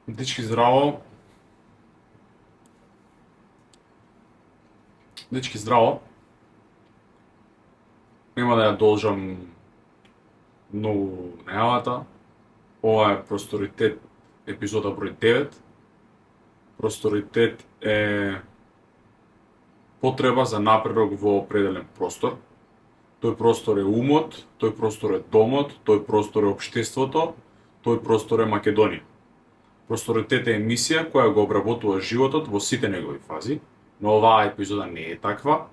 Дечки, здраво. Дечки, здраво. Нема да ја должам многу најавата. Ова е Просторитет, епизода број 9. Просторитет е потреба за напредок во определен простор. Тој простор е умот, тој простор е домот, тој простор е општеството, тој простор е Македонија. Просторитет е емисија која го обработува животот во сите негови фази, но оваа епизода не е таква.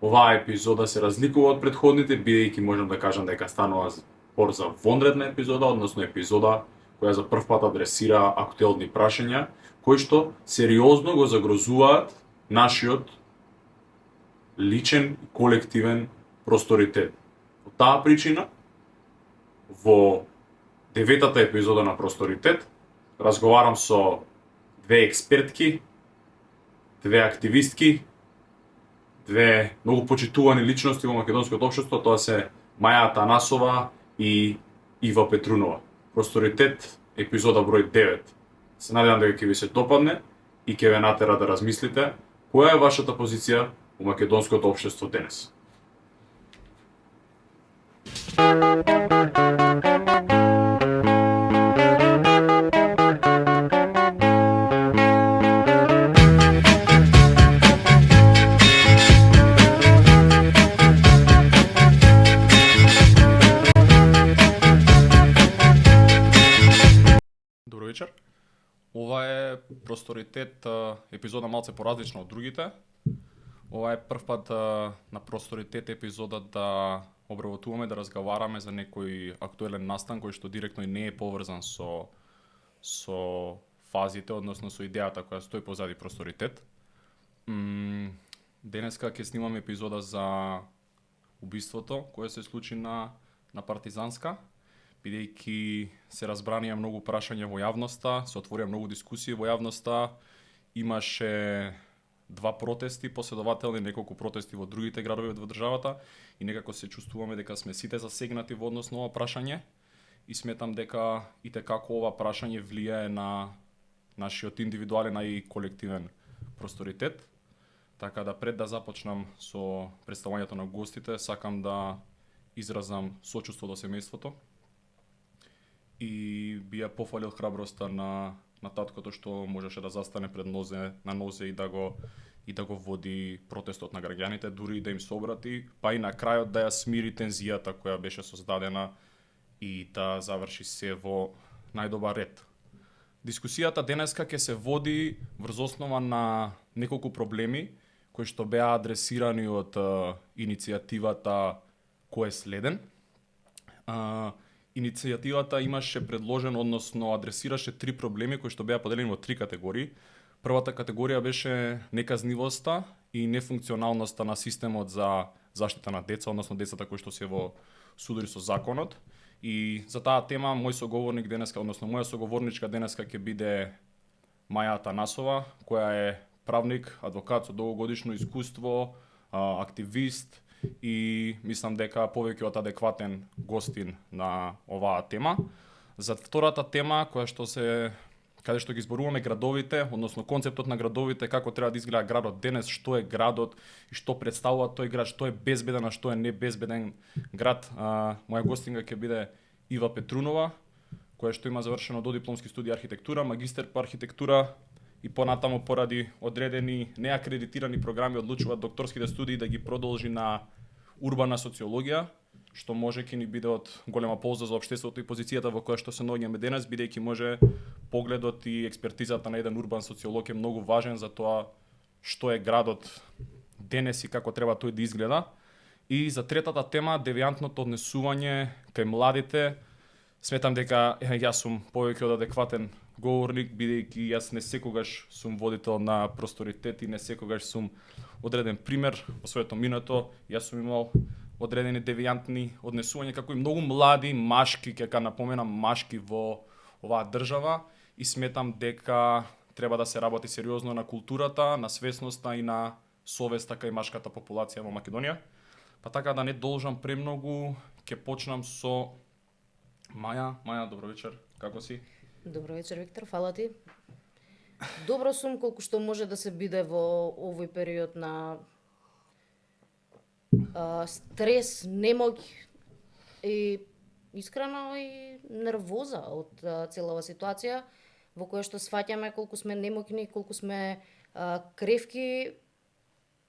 Оваа епизода се разликува од претходните, бидејќи можам да кажам дека станува збор за вонредна епизода, односно епизода која за прв пат адресира актуелни прашања, кои што сериозно го загрозуваат нашиот личен и колективен просторитет. По таа причина, во деветата епизода на Просторитет, разговарам со две експертки, две активистки, две многу почитувани личности во македонското општество, тоа се Маја Атанасова и Ива Петрунова. Просторитет, епизода број 9. Се надевам дека ќе ви се допадне и ќе ве натера да размислите која е вашата позиција во македонското општество денес. Добро вечер. Ова е Просторитет, епизода малце поразлична од другите. Ова е прв пат на Просторитет епизода да обработуваме, да разговараме за некој актуелен настан кој што директно и не е поврзан со фазите, односно со идејата која стои позади Просторитет. Денеска ќе снимаме епизода за убиството кое се случи на Партизанска, бидејќи се разбранија многу прашања во јавноста, се отворија многу дискусии во јавноста, имаше два протести последователни, неколку протести во другите градови во државата и некако се чувствуваме дека сме сите засегнати во однос на ова прашање и сметам дека и како ова прашање влијае на нашиот индивидуален и колективен просторитет. Така да пред да започнам со представувањето на гостите, сакам да изразам сочувство до семејството и би ја пофалил храброста на таткото што можеше да застане пред нозе и да го води протестот на граѓаните, дури и да им се обрати, па и на крајот да ја смири тензијата која беше создадена и да заврши се во најдобар ред. Дискусијата денеска ќе се води врз основа на неколку проблеми кои што беа адресирани од иницијативата Кој е следен. Иницијативата имаше предложено, односно адресираше три проблеми кои што беа поделени во три категории. Првата категорија беше неказнивоста и нефункционалноста на системот за заштита на деца, односно децата кои што се во судори со законот. И за таа тема мој соговорник денеска, односно моја соговорничка денеска ќе биде Маја Атанасова, која е правник, адвокат со долгогодишно искуство, активист и мислам дека повеќе од адекватен гостин на оваа тема. За втората тема, каде што ги зборуваме градовите, односно концептот на градовите, како треба да изгледа градот денес, што е градот и што представува тој град, што е безбеден, а што е небезбеден град. Моја гостинка ќе биде Ива Петрунова, која што има завршено додипломски студии архитектура, магистер по архитектура и понатаму поради одредени неакредитирани програми одлучува докторските студии да ги продолжи на урбана социологија, што може ќе ни биде од голема полза за општеството и позицијата во која што се наоѓаме денес, бидејќи може погледот и експертизата на еден урбан социолог е многу важен за тоа што е градот денес и како треба тој да изгледа. И за третата тема, девијантното однесување кај младите, сметам дека јас сум повеќе од адекватен говорник, бидејќи јас не секогаш сум водител на Просторитет и не секогаш сум одреден пример во своето минато. Јас сум имал одредени девијантни однесувања, како и многу млади машки, ќе напоменам машки во оваа држава и сметам дека треба да се работи сериозно на културата, на свесноста и на совеста кај машката популација во Македонија. Па така да не должам премногу, ќе почнам со Маја. Маја, добро вечер, како си? Добро вечер, Виктор, фала ти. Добро сум колку што може да се биде во овој период на стрес, немоќ и искрено и нервоза од целава ситуација во која што сваќаме колку сме немоќни, колку сме кревки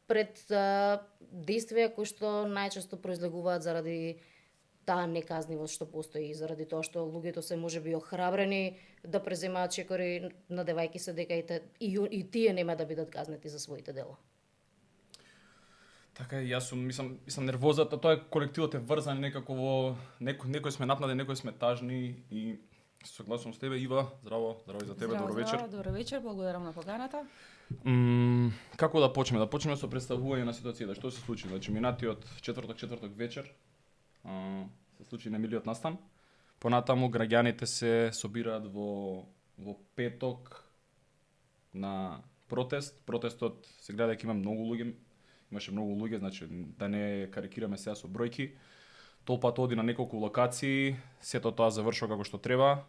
пред действија кои што најчесто произлегуваат заради таа неказнивост што постои, заради тоа што луѓето се можеби охрабрени да преземаат чекори, надевајќи се дека и тие нема да бидат казнети за своите дела. Така е, јас мислам нервозата, тоа е колективот е врзан некако во некој сме напнадени, некој сме тажни и согласувам с тебе. Ива, здраво и за тебе, Здраво, добро вечер. Здраво, добро вечер, благодарам на поканата. Како да почнеме? Да почнеме со представување на ситуацијата. Што се случи? Значи, минатиот четврток вечер се случи немилиот настан. Понатаму граѓаните се собираат во петок на протест. Протестот се гледа дека има многу луѓе, имаше многу луѓе, значи да не карикираме сега со бројки. Толпата оди на неколку локации, сето тоа завршува како што треба.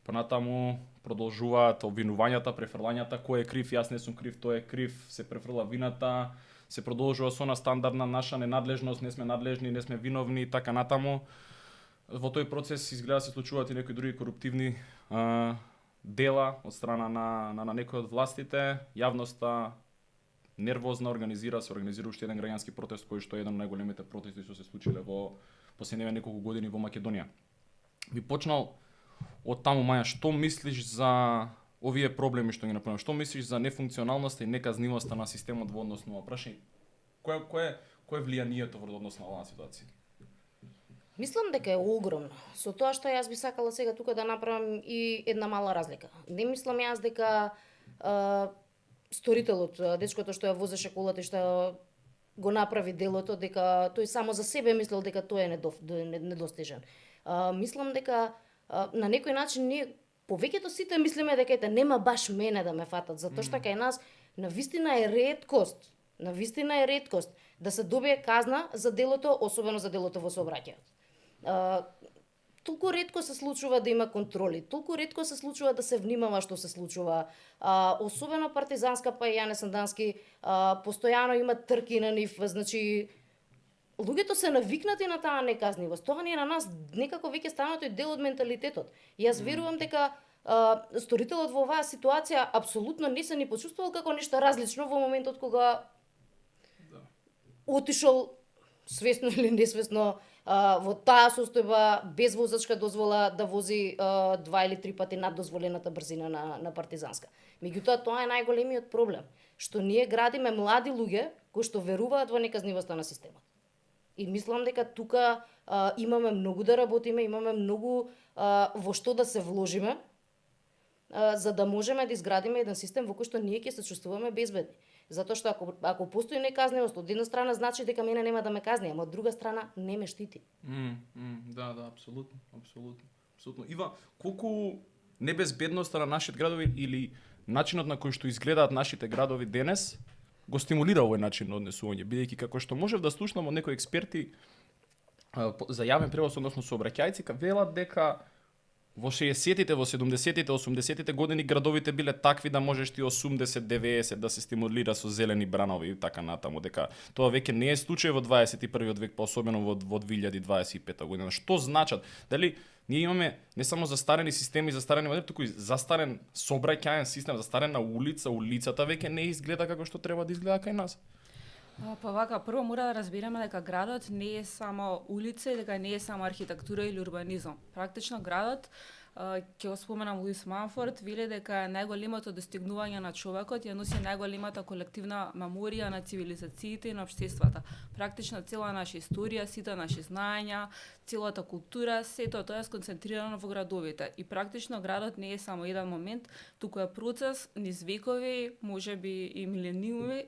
Понатаму продолжуваат обвинувањата, префрлањата, кој е крив, јас не сум крив, тој е крив, се префрла вината, се продолжува со она стандардна наша ненадлежност, не сме надлежни, не сме виновни и така натаму. Во тој процес изгледа се случуваат и некои други коруптивни дела од страна на некои од властите. Јавноста нервозна се организира уште еден граѓански протест кој што е еден од најголемите протести што се случиле во последниве неколку години во Македонија. Би почнал од таму, Маја, што мислиш за овие проблеми што ги напомнам? Што мислиш за нефункционалноста и неказнивоста на системот во однос на ова прашање? Кое е влијанието во однос на оваа ситуација? Мислам дека е огромно. Со тоа што јас би сакала сега тука да направам и една мала разлика. Не мислам јас дека сторителот, дечкото што ја возеше колата и што го направи делото, дека тој само за себе мислел дека тој е недостижен. Мислам дека на некој начин ние повеќето сите мислиме дека нема баш мене да ме фатат, затоа што кај нас навистина е редкост да се добие казна за делото, особено за делото во сообраќајот. Толку ретко се случува да има контроли, толку ретко се случува да се внимава што се случува. Особено партизанска, па и Јане Сандански, постојано има трки на нив, значи луѓето се навикнати на таа неказнивост. Тоа ни е на нас некако веќе станато и дел од менталитетот. И јас верувам дека сторителот во оваа ситуација апсолутно не се ни почувствувал како нешто различно во моментот кога отишол свесно или несвесно во таа состојба без возачка дозвола да вози 2 или 3 пати над дозволената брзина на партизанска. Меѓутоа тоа е најголемиот проблем, што ние градиме млади луѓе кои што веруваат во неказнивоста на системот. И мислам дека тука имаме многу да работиме, имаме многу во што да се вложиме, за да можеме да изградиме еден систем во кој што ние ќе се чувствуваме безбедни. Затоа што ако постои неказнивост, од една страна значи дека мене нема да ме казни, ама од друга страна не ме штити. Да, апсолутно. Ива, колку небезбедноста на нашите градови или начинот на кој што изгледаат нашите градови денес го стимулира овој начин на однесување, бидејќи како што можев да слушнам од некои експерти за јавен превоз, односно сообраќајци, велат дека во 60-тите, во 70-тите, 80-тите години градовите биле такви да можеш ти 80-90 да се стимулира со зелени бранови и така натаму, дека тоа веќе не е случај во 21-виот век, па особено во 2025 година. Што значат? Дали ние имаме не само застарени системи, застарени модели, туку и застарен сообраќајен систем, застарена улица, улицата веќе не изгледа како што треба да изгледа кај нас? Па вака, прво мора да разбереме дека градот не е само улица и дека не е само архитектура или урбанизам. Практично градот, ќе го споменам Луис Манфорд, вели дека најголемото достигнување на човекот ја носи најголемата колективна меморија на цивилизациите и на општествата. Практично цела наша историја, сите наши знаења, целата култура, сето тоа е сконцентрирано во градовите. И практично градот не е само еден момент, туку е процес низ векови, можеби и милениуми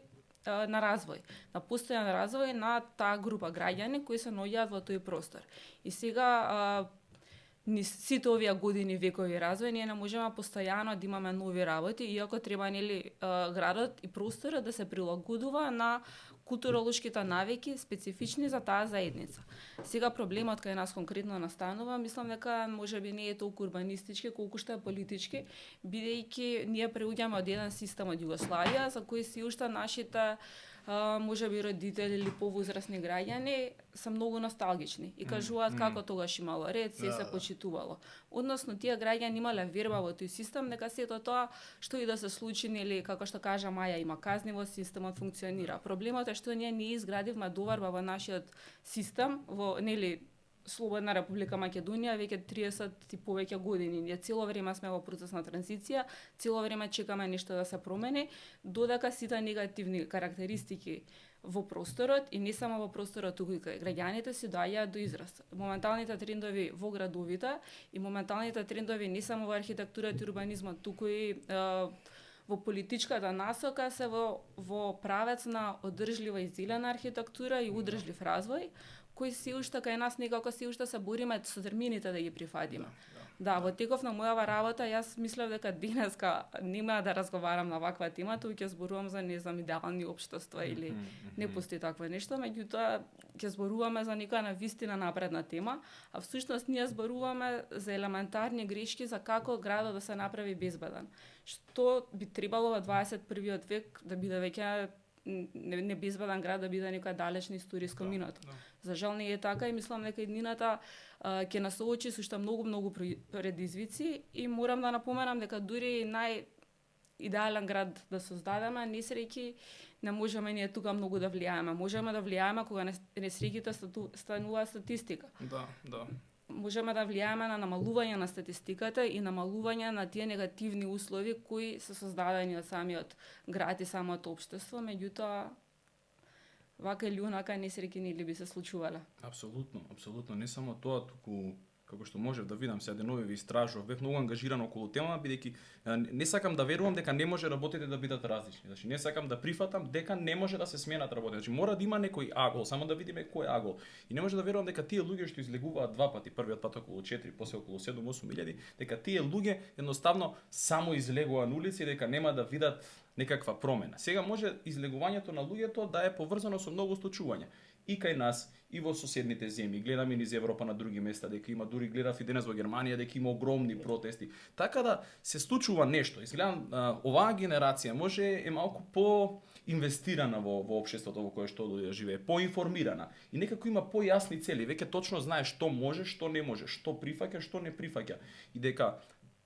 на развој, на постојан развој на таа група граѓани кои се наоѓаат во тој простор. И сега низ сите овие години векови развој ние не можеме постојано да имаме нови работи, иако треба градот и просторот да се прилагодува на културолошките навики специфични за таа заедница. Сега проблемот кај нас конкретно настанува, мислам дека можеби не е толку урбанистички колку што е политички, бидејќи ние преуѓаме од еден систем од Југославија за кој си уште нашите можеби родители или повозрасни граѓани се многу носталгични и кажуваат како тогаш имало ред, се почитувало. Односно тие граѓани имале верба во тој систем дека сето тоа што и да се случи, нели како што кажа Маја, има казни во системот, функционира. Проблемот е што ние не изградивме доверба во нашиот систем, во нели Слободна Република Македонија веќе 30 и повеќе години. Ние цело време сме во процес на транзиција, цело време чекаме нешто да се промени, додека сите негативни карактеристики во просторот и не само во просторот, туку и кај граѓаните си доаѓаат до израз. Моменталните трендови во градовите и моменталните трендови не само во архитектурата и урбанизмот, туку и во политичката насока се во правец на одржлива и зелена архитектура и одржлив развој, кои се уште кај нас некако се уште се бориме со термините да ги прифатиме. Да, во теков на мојава работа јас мислев дека денеска нема да разговарам на ваква тема, туку ќе зборувам за идеални општества или не постои такво нешто, меѓутоа ќе зборуваме за некоја на вистина напредна тема, а всушност ние зборуваме за елементарни грешки за како градот да се направи безбеден. Што би требало во 21 век да биде веќе не безбеден град, да биде некоја далечна историско минато. За жал не е така и мислам дека иднината ќе нас соочи со уште многу предизвици и морам да напоменам дека дури најидеален град да создадеме, несреќи не можеме ние тука многу да влијаеме. Можеме да влијаеме кога несреќите стануваат статистика. Да. Можеме да влијаеме на намалување на статистиката и намалување на тие негативни услови кои се создадени од самиот град и самото општество, меѓутоа вака или онака несреќи нели би се случувале. Апсолутно, не само тоа, туку како што можев да видам сега денови ви истражував, бев многу ангажиран околу темата, бидејќи не сакам да верувам дека не може работите да бидат различни. Значи не сакам да прифатам дека не може да се сменат работите. Значи мора да има некој агол, само да видиме кој агол. И не може да верувам дека тие луѓе што излегуваат два пати, првиот пат околу 4, после околу 7-8 илјади, дека тие луѓе едноставно само излегуваат на улица и дека нема да видат некаква промена. Сега може излегувањето на луѓето да е поврзано со многу случувања. И кај нас, и во соседните земји. Гледаме низ Европа на други места, дека има, дури гледав и денес во Германија, дека има огромни протести. Така да се случува нешто. Изгледам, оваа генерација може е малку по-инвестирана во општеството во кое што живее, поинформирана. И некако има појасни цели, веќе точно знае што може, што не може, што прифаќа, што не прифаќа. И дека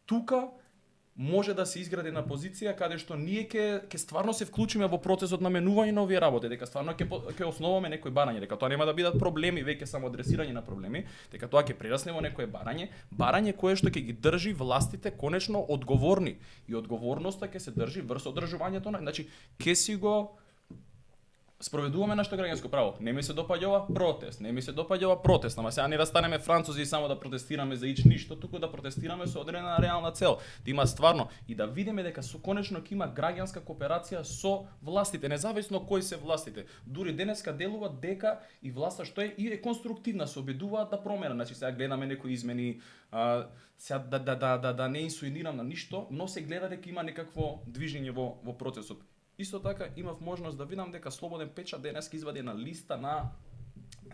тука може да се изгради на позиција каде што ние ќе стварно се вклучиме во процесот на менување на овие работи, дека стварно ќе основаме некои барање, дека тоа нема да бидат проблеми, веќе само адресирање на проблеми, дека тоа ќе прерасне во некое барање кое што ќе ги држи властите конечно одговорни и одговорноста ќе се држи врз одржувањето на, значи ќе си го спроведуваме нашето граѓанско право. Не ми се допаѓа ова протест, ама сега не да станеме французи и само да протестираме за ич ништо, туку да протестираме со одредена реална цел, да има стварно и да видиме дека конечно ќе има граѓанска кооперација со властите, независно кои се властите. Дури денеска делува дека и власта што е и е конструктивна, се обидуваат да променат. Значи сега гледаме некои измени, сега да не инсуинирам на ништо, но се гледа дека има некакво движење во процесот. Исто така имав можност да видам дека Слободен печат денеска извади на листа на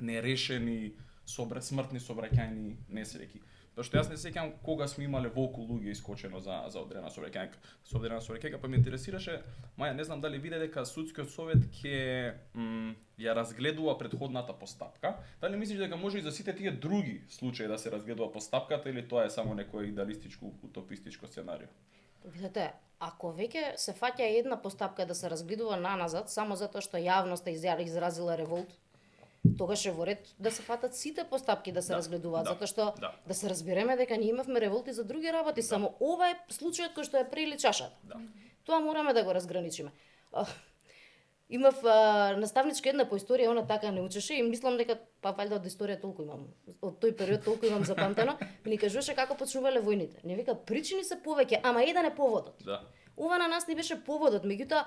нерешени смртни сообраќајни несреќи. Тоа што јас не сеќам кога сме имале волку луѓе искочено за одредена сообраќајка, па ме интересираше, Маја, не знам дали виде дека судскиот совет ќе ја разгледува претходната постапка. Дали мислиш дека може и за сите тие други случаи да се разгледува постапката или тоа е само некој идеалистичко утопистичко сценарио? Видете, ако веќе се фаќа една постапка да се разгледува наназад, само затоа што јавноста изразила револт, тогаш е во ред да се фатат сите постапки да се разгледуваат, затоа што да се разбереме дека ние имавме револти за други работи, само ова е случајот кој што е прели чашата. Тоа мораме да го разграничиме. Имав наставничка една по историја, она така не учеше и мислам дека валјда од историја толку имам. Од тој период толку имам запамтено, ми кажуваше како почнувале војните. Не вика причини се повеќе, ама еден е поводот. Ова на нас не беше поводот, меѓутоа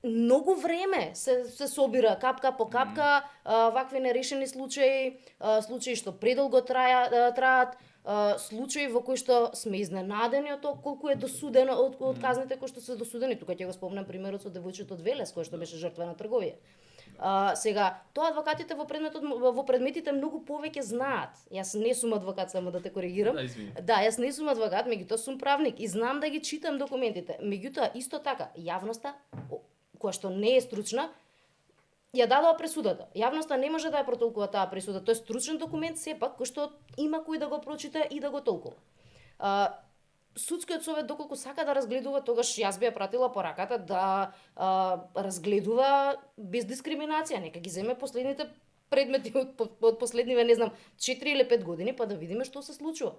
многу време се собира капка по капка, вакви нерешени случаи, случаи што предолго траат, случаи во кои што сме изненадени од тоа колку е досудено од казните кои што се досудени. Тука ќе го спомнам примерот со девојчето од Велес кој што беше жртва на трговија. Сега, тоа адвокатите во предметите многу повеќе знаат. Јас не сум адвокат, само да те коригирам. Да, извини. Да, јас не сум адвокат, меѓутоа сум правник и знам да ги читам документите. Меѓутоа, исто така, јавноста, која што не е стручна, ја дадоа пресудата. Јавноста не може да ја протолкува таа пресуда. Тој стручен документ сепак кој што има кој да го прочита и да го толкува. Судскиот совет доколку сака да разгледува, тогаш јас би ја пратила пораката да разгледува без дискриминација, нека ги земе последните предмети од последниве, не знам, 4 или 5 години, па да видиме што се случува.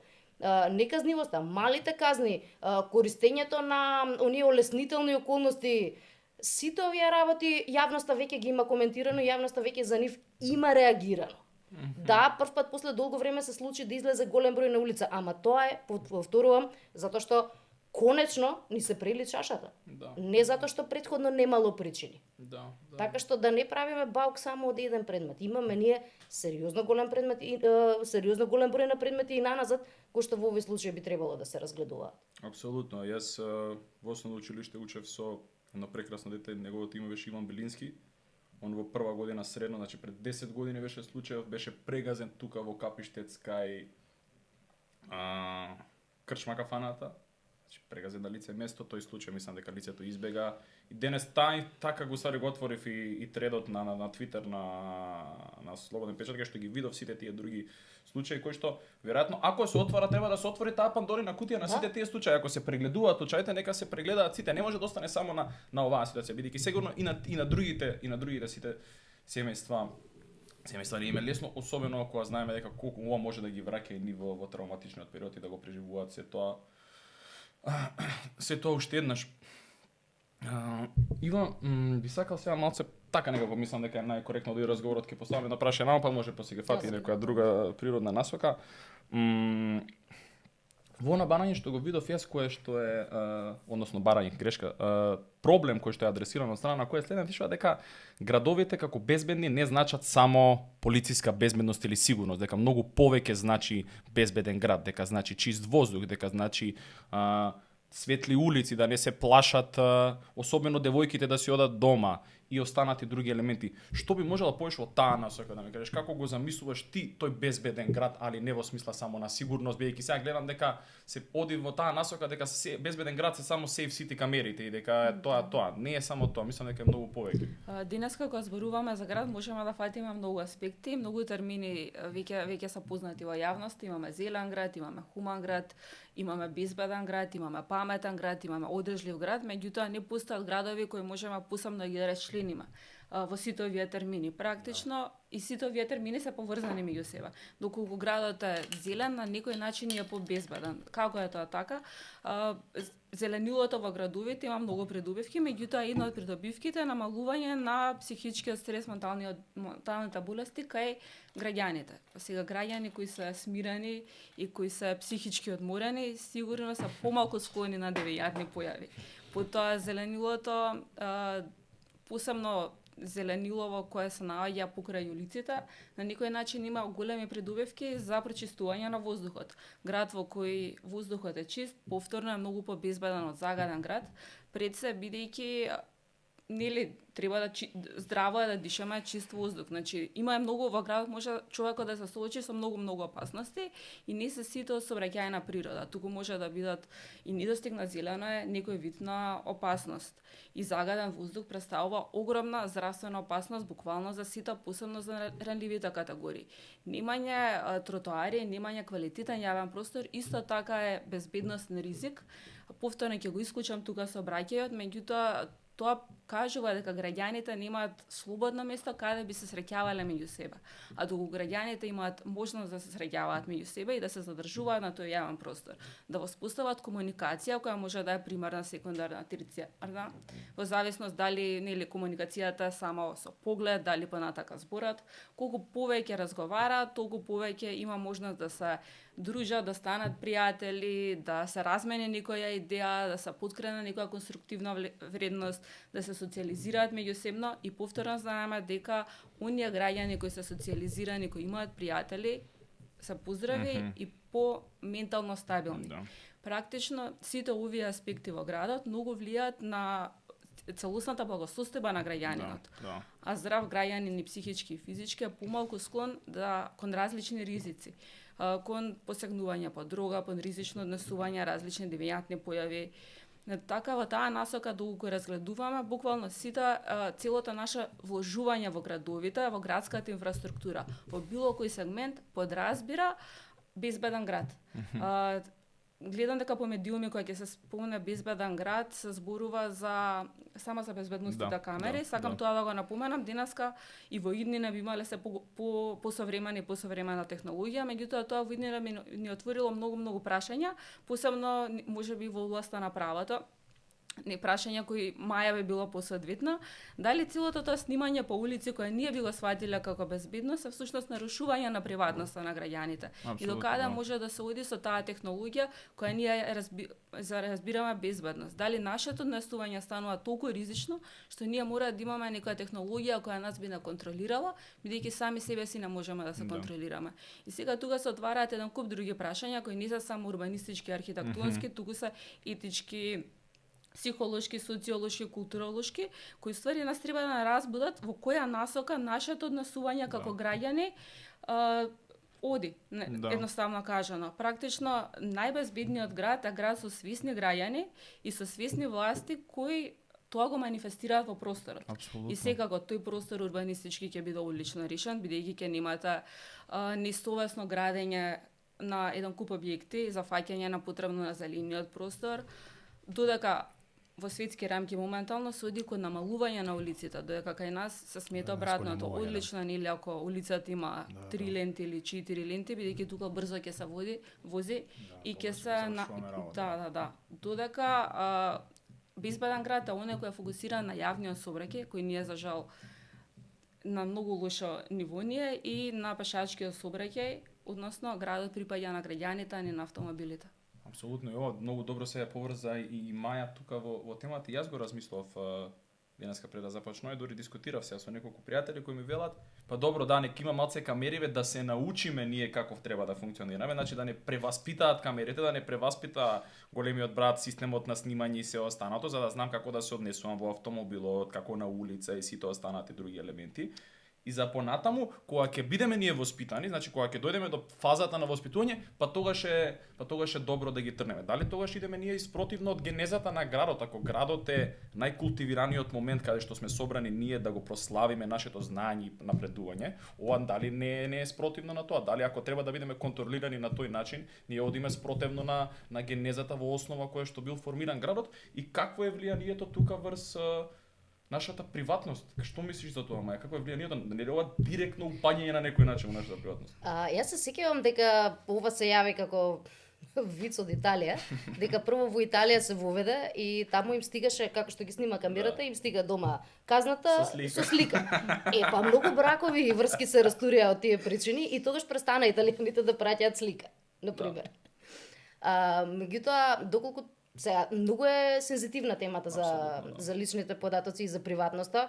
Неказнивоста, малите казни, користењето на оние олеснителни околности, сите овие работи јавноста веќе ги има коментирано, јавноста веќе за нив има реагирано. Да, прв пат после долго време се случи да излезе голем број на улица, ама тоа е, повторувам, затоа што конечно ни се прели чашата. Да. Не затоа што претходно немало причини. Да. Така што да не правиме баук само од еден предмет. Имаме ние сериозно голем предмет и сериозно голем број на предмети и наназад кои што во овој случај би требало да се разгледуваат. Апсолутно. Јас во основно училиште учев со едно прекрасно дете, неговото име беше Иван Белински. Он во прва година средно, значи пред 10 години беше случајот, беше прегазен тука во Капиштец кај крчма кафаната. Значи прегазен на лице место, тој случај мислам дека лицето избега. И денес така го ствари го отворив и тредот на Твитер на Слободен печат, кај што ги видов сите тие други случаи кои што веројатно ако се отвора треба да се отвори таа Пандорина кутија на сите тие случаи. Ако се прегледуваат случаите, нека се прегледаат сите. Не може да остане само на оваа ситуација, бидејќи сигурно и на другите сите семејства не им е лесно, особено ако знаеме дека колку ова може да ги враќа и ниво во травматичниот период и да го преживуваат се тоа уште еднаш. Ива, би сакал сега малце така некако мислам дека е најкоректно да и разговорот ќе поставиме на прашање, па може после ќе фати некоја друга природна насока. Во на барање што го видов јас кое што е односно барање грешка, проблем кој што е адресиран од страна на кој е следен пишува дека градовите како безбедни не значат само полициска безбедност или сигурност, дека многу повеќе значи безбеден град, дека значи чист воздух, дека значи светли улици, да не се плашат, особено девојките да си одат дома и останати други елементи. Што би можела поеш во таа насока да ми кажеш како го замислуваш ти тој безбеден град, али не во смисла само на сигурност, бидејќи сега гледам дека се оди во таа насока дека безбеден град се само safe city камерите и дека тоа не е само тоа, мислам дека е многу повеќе. Денес кога зборуваме за град можеме да фатиме многу аспекти, многу термини веќе се познати во јавност. Имаме зелен град, имаме хуман град, имаме безбеден град, имаме паметен град, имаме одржлив град, меѓутоа не постојат градови кои можеме посебно да ги рачлениме во сите овие термини. Практично и сите овие термини се поврзани меѓу себе. Доколку градот е зелен, на некој начин е побезбеден. Како е тоа така? Зеленилото во градовите има многу придобивки, меѓутоа една од придобивките е намалување на психичкиот стрес, менталните болести кај граѓаните. Сега граѓани кои се смирени и кои се психички одморени, сигурно се помалку склони на девијатни појави. Потоа зеленилото, посебно зеленилово кое се наоѓа покрај улиците, на некој начин има големи предубавки за пречистување на воздухот. Град во кој воздухот е чист, повторно е многу побезбеден од загаден град, пред се бидејќи нели треба да здраво е да дишаме чист воздух. Значи има многу во градот може човекот да се соочи со многу опасности и не се сите од сообраќајна природа. Туку може да бидат и недостиг на зелено е некој вид на опасност. И загаден воздух представува огромна здравствена опасност буквално за сите, посебно за ранливите категории. Немање тротоари, немање квалитетен јавен простор исто така е безбедносен ризик. Повторно ќе го исклучам тука сообраќајот, меѓутоа тоа кажува дека граѓаните немаат слободно место каде би се среќавале меѓу себе. А доколку граѓаните имаат можност да се среќаваат меѓу себе и да се задржуваат на тој јавен простор, да воспостават комуникација која може да е примарна, секундарна, терцијарна, во зависност дали нели комуникацијата само со поглед, дали понатака зборат, колку повеќе разговараат, толку повеќе има можност да се дружат, да станат пријатели, да се размени некоја идеја, да се подкрена некоја конструктивна вредност, да се социализираат меѓусебно и повторно знаеме дека оние граѓани кои се социализирани, кои имаат пријатели, се поздрави и по ментално стабилни. Да. Практично сите овие аспекти во градот многу влијаат на целосната благосостојба на граѓанинот. Да. А здрав граѓанин и психички и физички е помалку склон кон различни ризици, кон посегнување по дрога, кон ризично однесување, различни девијантни појави. Така во таа насока доколку разгледуваме буквално сите целото наше вложување во градовите, во градската инфраструктура, во било кој сегмент подразбира безбеден град. Гледам дека по медиуми кога ќе се спомне безбеден град се зборува само за безбедностите камери. Сакам тоа да го напоменам. Денеска и во иднина би имале се посовремена технологија, меѓутоа тоа во иднина ни отворило многу прашања, посебно можеби во областа на правото. Не прашања кои Маја би било посоодветна, дали целото тоа снимање по улици која ние би го сватиле како безбедност е всушност нарушување на приватноста на граѓаните. И докаде може да се оди со таа технологија која ние разбираме безбедност. Дали нашето однесување станува толку ризично што ние мора да имаме некоја технологија која нас би не контролирала, бидејќи сами себе си не можеме да се контролираме. И сега тука се отвараат еден куп други прашања кои не се само урбанистички, архитектонски, туку се етички, психолошки, социолошки, културолошки, кои ствари нас треба да разбудат во која насока нашето однесување како граѓани оди, едноставно кажано. Практично најбезбедниот град е град со свесни граѓани и со свесни власти кои тоа го манифестираат во просторот. Апсолутно. И секако тој простор урбанистички ќе биде улично решен, бидејќи ќе немате несовесно градење на еден куп објекти за фаќање на потребно на зелениот простор, додека во светски рамки моментално се оди кон намалување на улиците, додека кај нас се смета обратното. Одлично нели ако улицата има 3 ленти или 4 ленти, бидејќи тука брзо ќе се вози и ќе се додека безбеден град е оној кој е фокусиран на јавниот сообраќај, кој ние за жал на многу лошо ниво ние и на пешачкиот сообраќај, односно градот припаѓа на граѓаните, а не на автомобилите. Апсолутно, ова многу добро се ја поврза и Маја тука во темата. Јас го размислував денеска пред да започнува, дури дискутирав се со неколку пријатели кои ми велат, па добро да нека има малце камериве да се научиме ние каков треба да функционираме, значи да не преваспитаат камерите, да не преваспита големиот брат системот на снимање и се останато, за да знам како да се однесувам во автомобилот, како на улица и сите останати други елементи. И за понатаму, кога ќе бидеме ние воспитани, значи кога ќе дојдеме до фазата на воспитување, па тогаш е добро да ги трнеме. Дали тогаш идеме ние испротивно од генезата на градот, ако градот е најкултивираниот момент каде што сме собрани ние да го прославиме нашето знаење и напредување, ова дали не е спротивно на тоа? Дали ако треба да бидеме контролирани на тој начин, ние одиме спротивно на генезата во основа која што бил формиран градот и какво е влијанието тука врз нашата приватност? Што мислиш за тоа, Маја? Какво е влијанието? Нели ова директно упаѓање на некој начин во нашата приватност? Јас се сеќавам дека ова се јави како виц од Италија, дека прво во Италија се воведе и таму им стигаше, како што ги снима камерата, им стига дома казната со слика. Па многу бракови и врски се растурија од тие причини и тогаш престана италијаните да праќаат слика, на пример. Меѓутоа, доколку сега многу е сензитивна темата за личните податоци и за приватноста.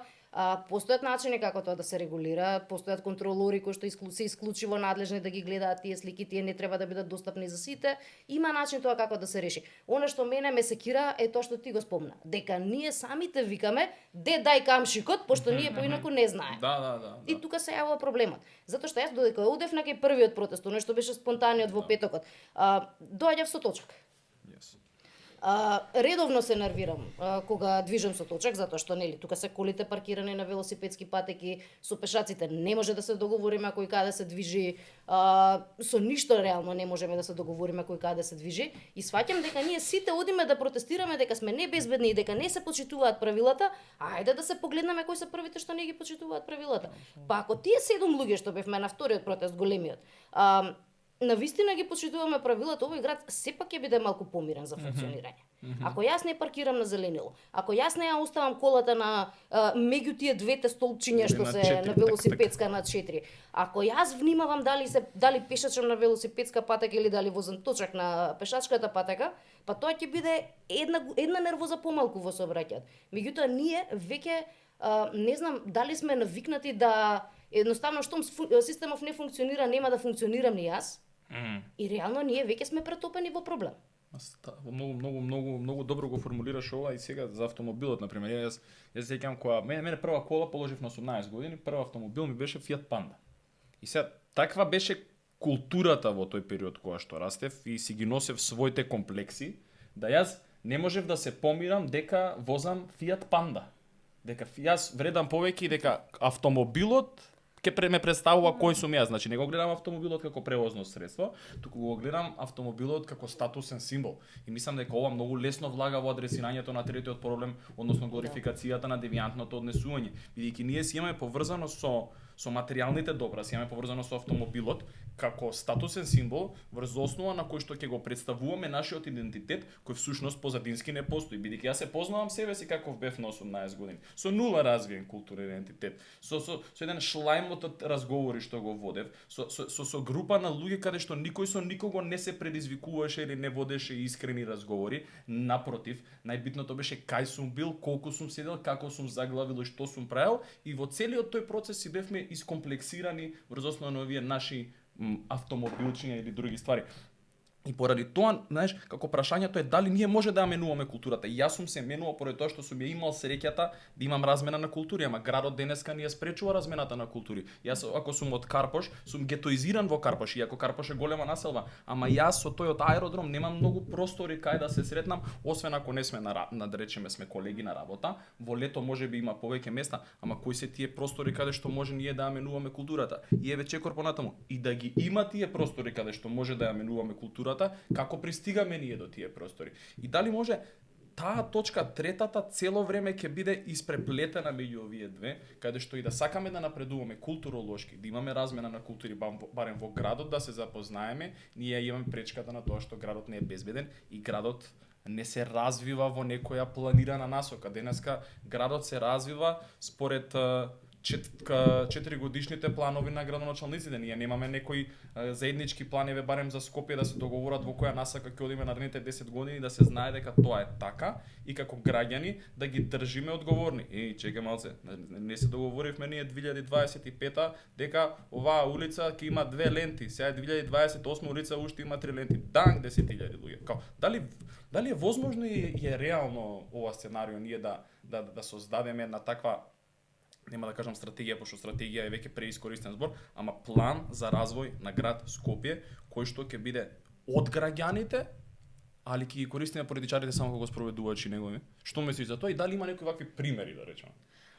Постојат начини како тоа да се регулира, постојат контролори кои што се исклучиво надлежни да ги гледаат тие слики, тие не треба да бидат достапни за сите. Има начин тоа како да се реши. Она што мене ме секира е тоа што ти го спомна, дека ние самите викаме дај камшикот, пошто ние поинаку не знаеме. Да. И тука се јавува проблемот. Затоа што јас додека одев на кај првиот протест, нешто беше спонтаниот во петокот, доаѓав со точак. Редовно се нервирам кога движам со точак, затоа што нели тука се колите паркирани на велосипедски патеки, со пешаците не може да се договориме кој каде се движи, со ништо реално не можеме да се договориме кој каде се движи и сваќам дека ние сите одиме да протестираме дека сме небезбедни и дека не се почитуваат правилата, ајде да се погледнеме кои се првите што не ги почитуваат правилата. Па ако тие 7 луѓе што бевме на вториот протест, големиот, навистина ги почитуваме правилата, овој град сепак ќе биде малку помирен за функционирање. Ако јас не паркирам на зеленило, ако јас не ја оставам колата на меѓу тие двете столпчиња што се на велосипедска на 4, ако јас внимавам дали пешачам на велосипедска патека или дали возам точак на пешачката патека, па тоа ќе биде една нервоза помалку во сообраќајот. Меѓутоа ние веќе не знам дали сме навикнати да едноставно штом системов не функционира, нема да функционирам ни јас. И реално ние веќе сме претопени во проблем. Многу добро го формулираш ова и сега за автомобилот на пример. Јас сеќавам кога мене прва кола положив на 18 години, прв автомобил ми беше Fiat Panda. И сега таква беше културата во тој период кога што растев и си ги носев своите комплекси, да јас не можев да се помирам дека возам Fiat Panda. Дека јас вредам повеќе и дека автомобилот ќе ме представува кој сум јас. Значи не го гледам автомобилот како превозно средство, туку го гледам автомобилот како статусен символ. И мислам дека ова многу лесно влага во адресирањето на третиот проблем, односно глорификацијата на девијантното однесување. Бидејќи ние си имаме поврзано со материјалните добра, си имаме поврзано со автомобилот како статусен символ врз основа на кој што ќе го представуваме нашиот идентитет, кој всушност позадински не постои. Бидејќи јас се познавам себе си каков бев на 18 години, со нула развиен културен идентитет, со еден шлајм од разговори што го водев, со група на луѓе каде што никој со никого не се предизвикуваше или не водеше искрени разговори. Напротив, најбитното беше кај сум бил, колку сум седел, како сум заглавил и што сум правил, и во целиот тој процес си бевме искомплексирани врз основа на овие наши автомобилчиња или други ствари. И поради тоа, знаеш, како прашањето е дали ние може да ја менуваме културата. И јас сум се менувал поради тоа што сум ја имал среќата да имам размена на култури, ама градот денеска ни ја спречува размената на култури. Јас ако сум од Карпош, сум гетоизиран во Карпош, иако Карпош е голема населба, ама јас со тој од аеродром немам многу простори кај да се сретнам, освен ако не сме да речеме сме колеги на работа. Во лето можеби има повеќе места, ама кои се тие простори каде што може ние да ја менуваме културата? И еве чекор понатаму, и да ги има тие простори каде што може да ја менуваме културата, како пристигаме ние до тие простори. И дали може таа точка третата цело време ќе биде испреплетена меѓу овие две, каде што и да сакаме да напредуваме културолошки, да имаме размена на култури барем во градот, да се запознаеме, ние имаме пречката на тоа што градот не е безбеден и градот не се развива во некоја планирана насока. Денеска градот се развива според 4-годишните планови на градоначалниците. Ние немаме некои заеднички планови барем за Скопје да се договорат во која насока ќе одиме наредните 10 години, да се знае дека тоа е така и како граѓани да ги држиме одговорни. И чекај малце, не се договоривме ние 2025 дека оваа улица ќе има 2 ленти, сега 2028 улица уште има 3 ленти. Данг 10.000 луѓе. Као, дали е возможно и е реално ова сценарио ние да создадеме една таква, нема да кажам стратегија, пошто стратегија е веќе преискористен збор, ама план за развој на град Скопје, кој што ќе биде од граѓаните, али ќе ги користиме политичарите само како спроведувачи негови. Што мислиш за тоа и дали има некои вакви примери, да речеме?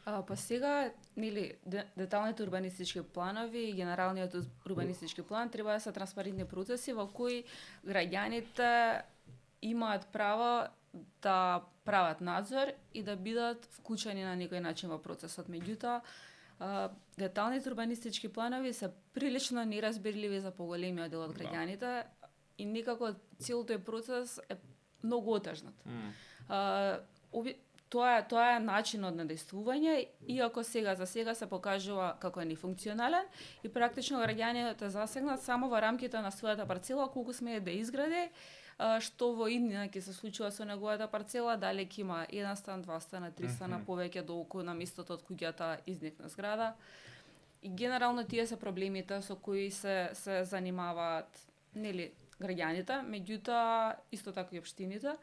Па сега, нели, деталните урбанистички планови и генералниот урбанистички план треба да се транспарентни процеси во кои граѓаните имаат право да прават надзор и да бидат вклучени на некој начин во процесот. Меѓутоа, деталните урбанистички планови се прилично неразбирливи за поголемиот дел од граѓаните и некако целиот тој процес е многу отежнат. Тоа е начинот на действување, иако за сега се покажува како нефункционален и практично граѓаните засегнат само во рамките на својата парцела колку смее да изгради, што во иднина ќе се случува со неговата парцела, дали ќе има 1 стан, 2 стана, 3 стана повеќе долку на местото од куќата изникна зграда. И генерално тие се проблемите со кои се занимаваат, нели, граѓаните, меѓутоа исто така и општините.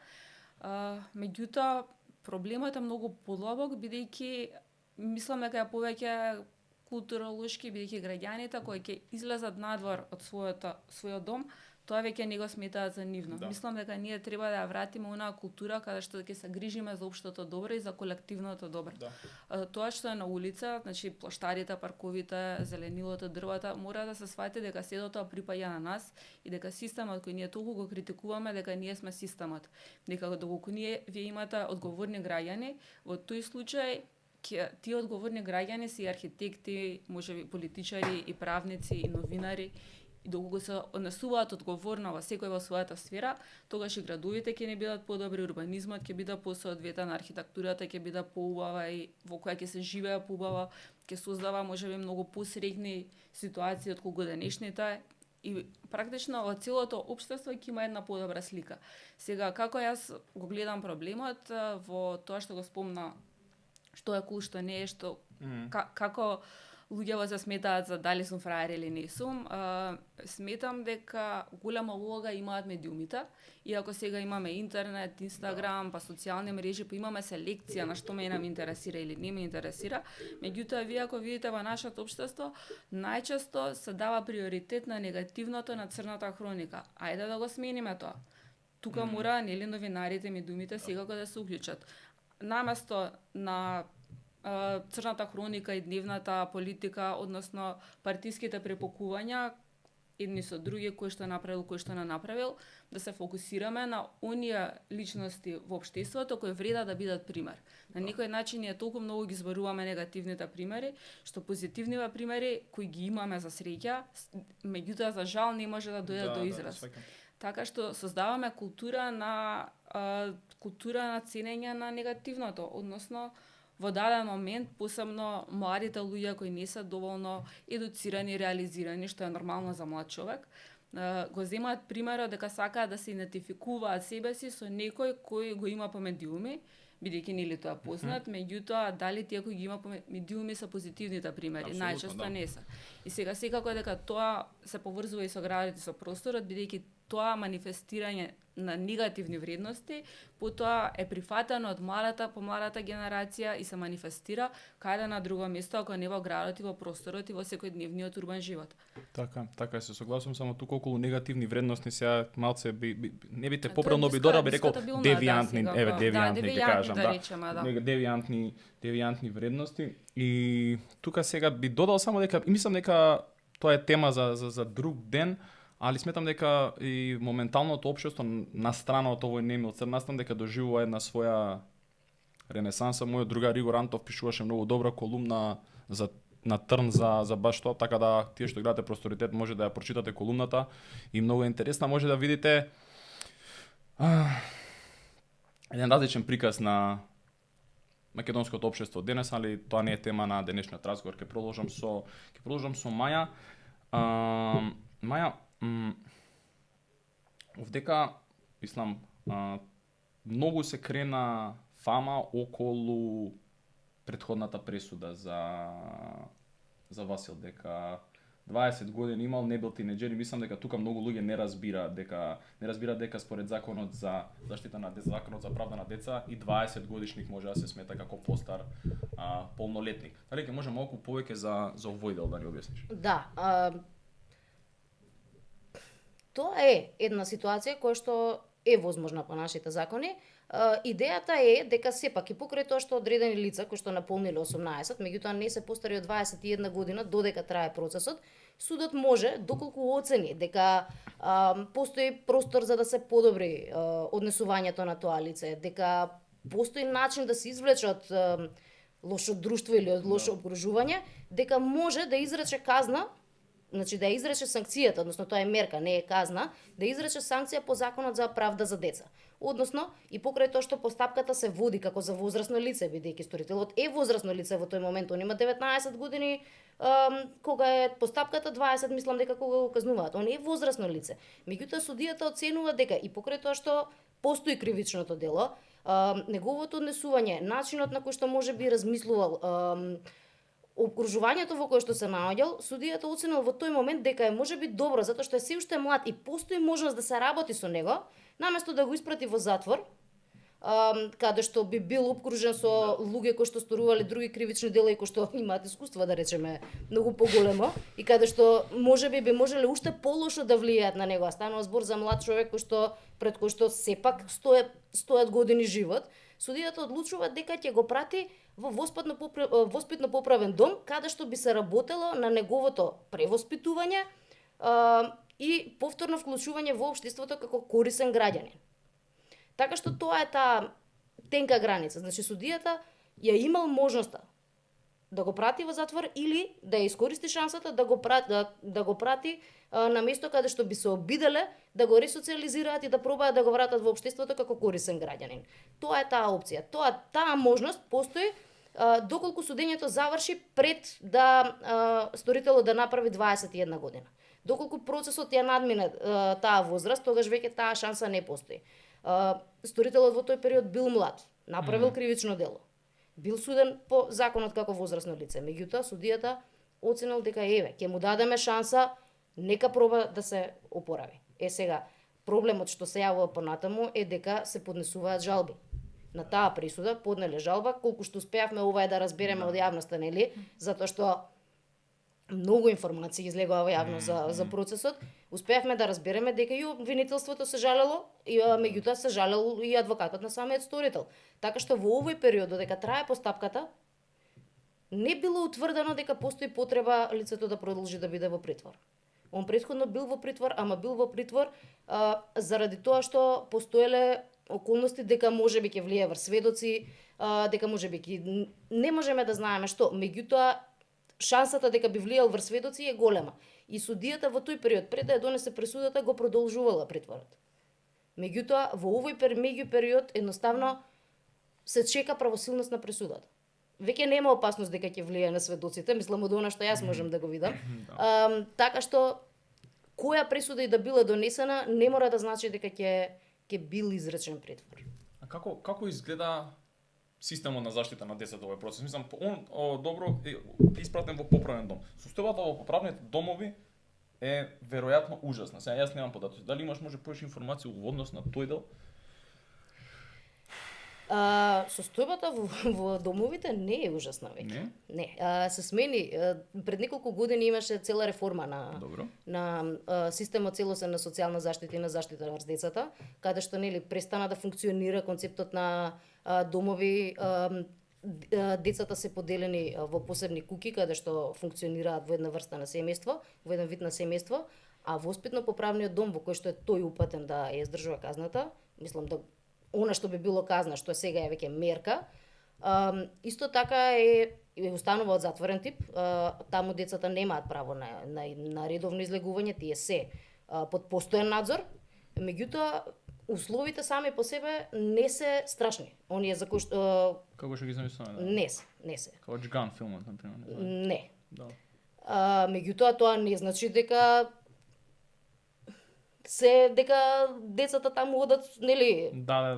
Меѓутоа проблемот е многу подлабок, бидејќи мислам дека е повеќе културолошки, бидејќи граѓаните кои ќе излезат надвор од својот дом, тоа веќе не го сметаат за нивно. Да. Мислам дека ние треба да ја вратиме онаа култура каде што ќе се грижиме за општото добро и за колективното добро. Да. Тоа што е на улица, значи плоштадите, парковите, зеленилото, дрвата, мора да се свати дека сето тоа припаѓа на нас и дека системот кој ние толку го критикуваме, дека ние сме системот. Дека доколку вие имате одговорни граѓани, во тој случај тие одговорни граѓани се архитекти, можеби политичари и правници и новинари. И доколку се однесуваат одговорно во секој во својата сфера, тогаш и градовите ќе не бидат подобри, урбанизмот ќе биде посоодветен, архитектурата ќе биде поубава и во која ќе се живее поубава, ќе создава можеби многу посреќни ситуации отколку денешните и практично во целото општество ќе има една подобра слика. Сега како јас го гледам проблемот во тоа што го спомна, што е кул, што не е, што како луѓето се сметаат за дали сум фраер или не сум. Сметам дека голема улога имаат медиумите. Иако сега имаме интернет, Инстаграм, па социјални мрежи, па имаме селекција на што мене ме интересира или не ме интересира. Меѓутоа, вие ако видите во нашето општество, најчесто се дава приоритет на негативното, на црната хроника. Ајде да го смениме тоа. Тука мора, нели, новинарите, медиумите секако да се уклучат. Наместо на црната хроника и дневната политика, односно партиските препокувања, едни со други, кој што направил, кој што не направил, да се фокусираме на оние личности во општеството кои вреда да бидат пример. На некој начин ние толку многу ги зборуваме негативните примери, што позитивните примери кои ги имаме за среќа, меѓутоа за жал не може да дојдат до израз. Така што создаваме култура на ценење на негативното, односно во даден момент, посебно младите луѓе кои не се доволно едуцирани, реализирани, што е нормално за млад човек, го земаат примерот дека сакаат да се идентификуваат себе си со некој кој го има по медиуми, бидејќи нели тоа познат, меѓутоа дали тие кои ги има по медиуми се позитивните примери, најчесто не се. И сега секако дека тоа се поврзува и со градот и со просторот, бидејќи тоа манифестирање на негативни вредности, потоа е прифатено од помладата генерација и се манифестира каде на друго место, ако не во градот и во просторот и во секојдневниот урбан живот. Така се согласувам, само тука околу негативни вредности сега малце не бите поправно би додал би рекол девијантни, девијантни ќе кажам, девијантни вредности и тука сега би додал само дека мислам дека тоа е тема за друг ден. Али сметам дека и моменталното општество на страна од овој немил црнастан дека доживува една своја ренесанса. Мојот другар Игор Антов пишуваше многу добра колумна на Трн за баш тоа, така да тие што гледате Просторитет може да ја прочитате колумната и многу интересна, може да видите еден различен приказ на македонското општество денес, али тоа не е тема на денешниот разговор. Ќе продолжам со Маја. Маја, овдека, мислам, многу се крена фама околу претходната пресуда за Васил, дека 20 години имал, не бил тинеџер и мислам дека тука многу луѓе не разбираат дека според законот за заштита на деца, законот за правда на деца и 20 годишник може да се смета како постар полнолетник. Дали ќе може малку повеќе за овој дел да ни објасниш? Да, тоа е една ситуација која што е возможна по нашите закони. Идејата е дека сепак и покрај тоа што одредени лица кои што наполниле 18, меѓутоа не се постари од 21 година додека трае процесот, судот може, доколку оцени дека постои простор за да се подобри однесувањето на тоа лице, дека постои начин да се извлече од лошо друштво или од лошо обкружување, дека може да изрече казна, значи да изрече санкцијата, односно тоа е мерка, не е казна, да изрече санкција по законот за правда за деца. Односно, и покрај тоа што постапката се води како за возрасно лице, бидејќи сторителот е возрасно лице во тој момент, он има 19 години, кога е постапката 20, мислам дека кога го казнуваат, он е возрасно лице. Меѓутоа судијата оценува дека и покрај тоа што постои кривичното дело, неговото однесување, начинот на кој што може би размислувал, обкружувањето во кое што се наоѓал, судијата оценил во тој момент дека е можеби добро затоа што е се уште млад и постои можност да се работи со него, наместо да го испрати во затвор, каде што би бил обкружен со луѓе кои што сторувале други кривични дела и кои што имаат искуство, да речеме, многу поголемо и каде што можеби би можеле уште полошо да влијаат на него. Станува збор за млад човек кој што пред кој што сепак стојат години живот. Судијата одлучува дека ќе го прати во воспитно-поправен дом, каде што би се работело на неговото превоспитување и повторно вклучување во општеството како корисен граѓанин. Така што тоа е таа тенка граница. Значи судијата ја имал можноста да го прати во затвор или да ја искористи шансата да го прати на место каде што би се обиделе да го ресоциализираат и да пробаат да го вратат во општеството како корисен граѓанин. Тоа е таа опција. Таа можност постои доколку судењето заврши пред да сторителот да направи 21 година. Доколку процесот ја надмине таа возраст, тогаш веќе таа шанса не постои. Сторителот во тој период бил млад, направил кривично дело. Бил суден по законот како возрасно лице, меѓутоа судијата оценил дека еве, ќе му дадеме шанса, нека проба да се опорави. Сега, проблемот што се јавува понатаму е дека се поднесуваат жалби. На таа присуда поднеле жалба, колку што успеавме ова е да разбереме од јавноста, нели? Затоа што многу информации излегува во јавност за процесот, успеавме да разбереме дека и обвинителството се жалело, и меѓутоа се жалел и адвокатот на самиот сторител. Така што во овој период додека трае постапката, не било утврдено дека постои потреба лицето да продолжи да биде во притвор. Он претходно бил во притвор, ама бил во притвор заради тоа што постоеле околности дека можеби ќе влие врз сведоци, дека можеби не можеме да знаеме што, меѓутоа шансата дека би влијал врз сведоци е голема. И судијата во тој период, пред да ја донесе пресудата, го продолжувала притворот. Меѓутоа, во овој меѓу период, едноставно се чека правосилност на пресудата. Веќе нема опасност дека ќе влие на сведоците, мислам од она што јас можам да го видам. Така што, која пресуда и да била донесена, не мора да значи дека ќе бил изречен притвор. А како изгледа системот на заштита на децата во овој процес? Мислам, он добро е испратен во поправен дом. Состојбата во поправните домови е веројатно ужасна. Сега јас немам податоци. Дали имаш може повеќе информации во однос на тој дел? Состојбата во домовите не е ужасна веќе. Не. Се смени. Пред неколку години имаше цела реформа на системот целосен на социјална заштита и на заштита врз децата, каде што нели престана да функционира концептот на домови. Децата се поделени во посебни куќи каде што функционираат во една врста на семејство, во еден вид на семејство, а воспитно-поправниот дом во кој што е тој упатен да ја издржува казната, мислам да она што би било казна, што сега е веќе мерка, исто така е установа од затворен тип. Таму децата немаат право на редовно излегување, тие се под постојан надзор. Меѓутоа, условите сами по себе не се страшни. Оние за кои што Како што ги замислуваме? Не се. Како Джган филмот, на пример. Не. Да. Меѓутоа тоа не значи дека дека децата таму одат, нели? Да.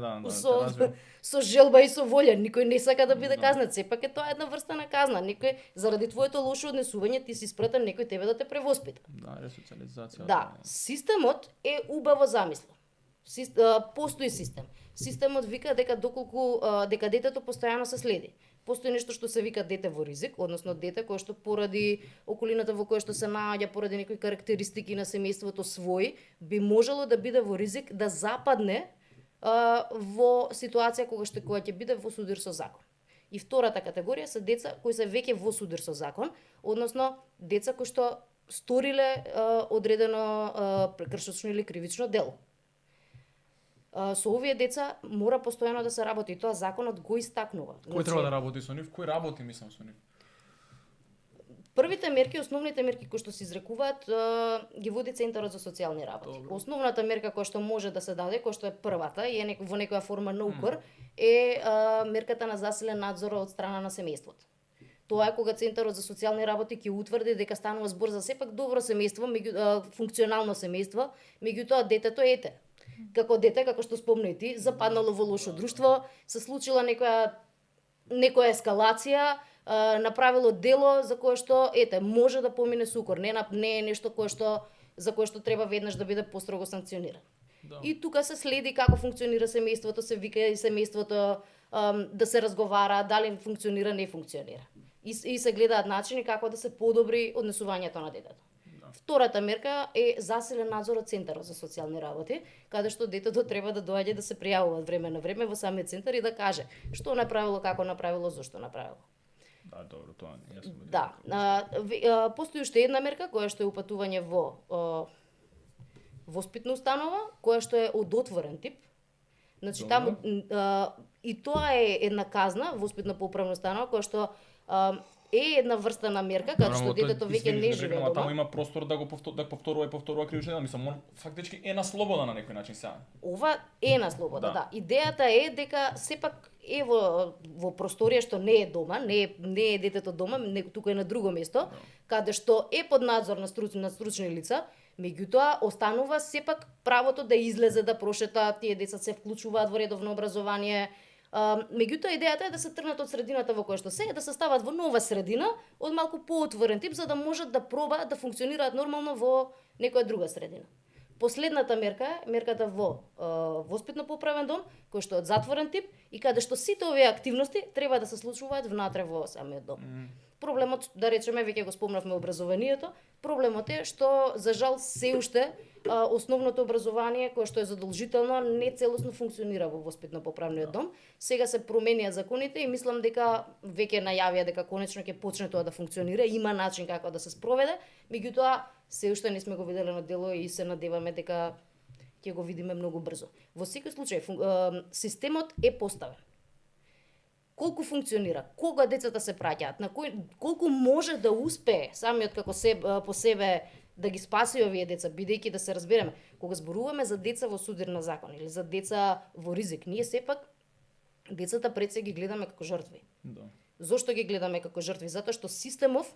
Со желба и со волја, никој не сака да биде казнет. Сепак е тоа една врста на казна. Никој заради твоето лошо однесување ти си спретен некој тебе да те превоспита. Да, ресоциализација. Да, системот е убаво замислен. Постои систем. Системот вика дека дека детето постојано се следи. Постои нешто што се вика дете во ризик, односно дете кое што поради околината во која што се наоѓа, поради некои карактеристики на семејството свој, би можело да биде во ризик да западне во ситуација кога ќе биде во судир со закон. И втората категорија се деца кои се веќе во судир со закон, односно деца кои што сториле одредено прекршочно или кривично дело. Со овие деца мора постојано да се работи, тоа законот го истакнува. Кој треба да работи со нив? Кој работи, мислам, со нив? Првите мерки, основните мерки кои што се изрекуваат, ги води Центарот за социјални работи. Добро. Основната мерка која што може да се даде, која што е првата и е во некоја форма на укор, е мерката на засилен надзор од страна на семејството. Тоа е кога Центарот за социјални работи ќе утврди дека станува збор за сепак добро семејство, функционално семејство, меѓутоа детето ете. Како дете, како што спомна и ти, западнало во лошо друштво, се случила некоја ескалација, направило дело за кое што може да помине со укор, не е нешто за кое што треба веднаш да биде построго санкциониран. Да. И тука се следи како функционира семејството, се вика и семејството да се разговара дали функционира, не функционира. И се гледаат начини како да се подобри однесувањето на детето. Втората мерка е засилен надзор од Центарот за социјални работи, каде што детето треба да доаѓа да се пријавува од време на време во самиот центар и да каже што направило, како направило, зошто направило. Да, добро, тоа не јасно. Да. Постои уште една мерка која што е упатување во воспитна установа, која што е од отворен тип. Значи таму и тоа е една казна, воспитна поуправна установа која што е една врста на мерка каде што детето веќе не живее дома. Таму има простор да го повторува кривично дело, мислам, фактички е на слобода на некој начин сега. Ова е на слобода, да. Идејата е дека сепак е во просторија што не е дома, не е детето дома, тука е на друго место, каде што е под надзор на стручни лица, меѓутоа останува сепак правото да излезе, да прошета, тие деца се вклучуваат во редовно образование, Меѓутоа идејата е да се тргнат од средината во која што се, да се стават во нова средина, од малку поотворен тип, за да можат да пробаат да функционираат нормално во некоја друга средина. Последната мерка е мерката во воспитно-поправен дом, кој што е од затворен тип и каде што сите овие активности треба да се случуваат внатре во самиот дом. Проблемот, да речеме, веќе го спомнавме образованието, проблемот е што за жал се уште основното образование кое што е задолжително не целосно функционира во воспитно-поправниот дом. Сега се променија законите и мислам дека веќе најавија дека конечно ќе почне тоа да функционира, има начин како да се спроведе, меѓутоа се уште не сме го виделе на дело и се надеваме дека ќе го видиме многу брзо. Во секој случај системот е поставен. Колку функционира, кога децата се праќаат, на колку може да успее самиот како по себе да ги спаси овие деца, бидејќи да се разбереме, кога зборуваме за деца во судир на закон или за деца во ризик, ние сепак децата пред се ги гледаме како жртви. Да. Зошто ги гледаме како жртви? Затоа што системов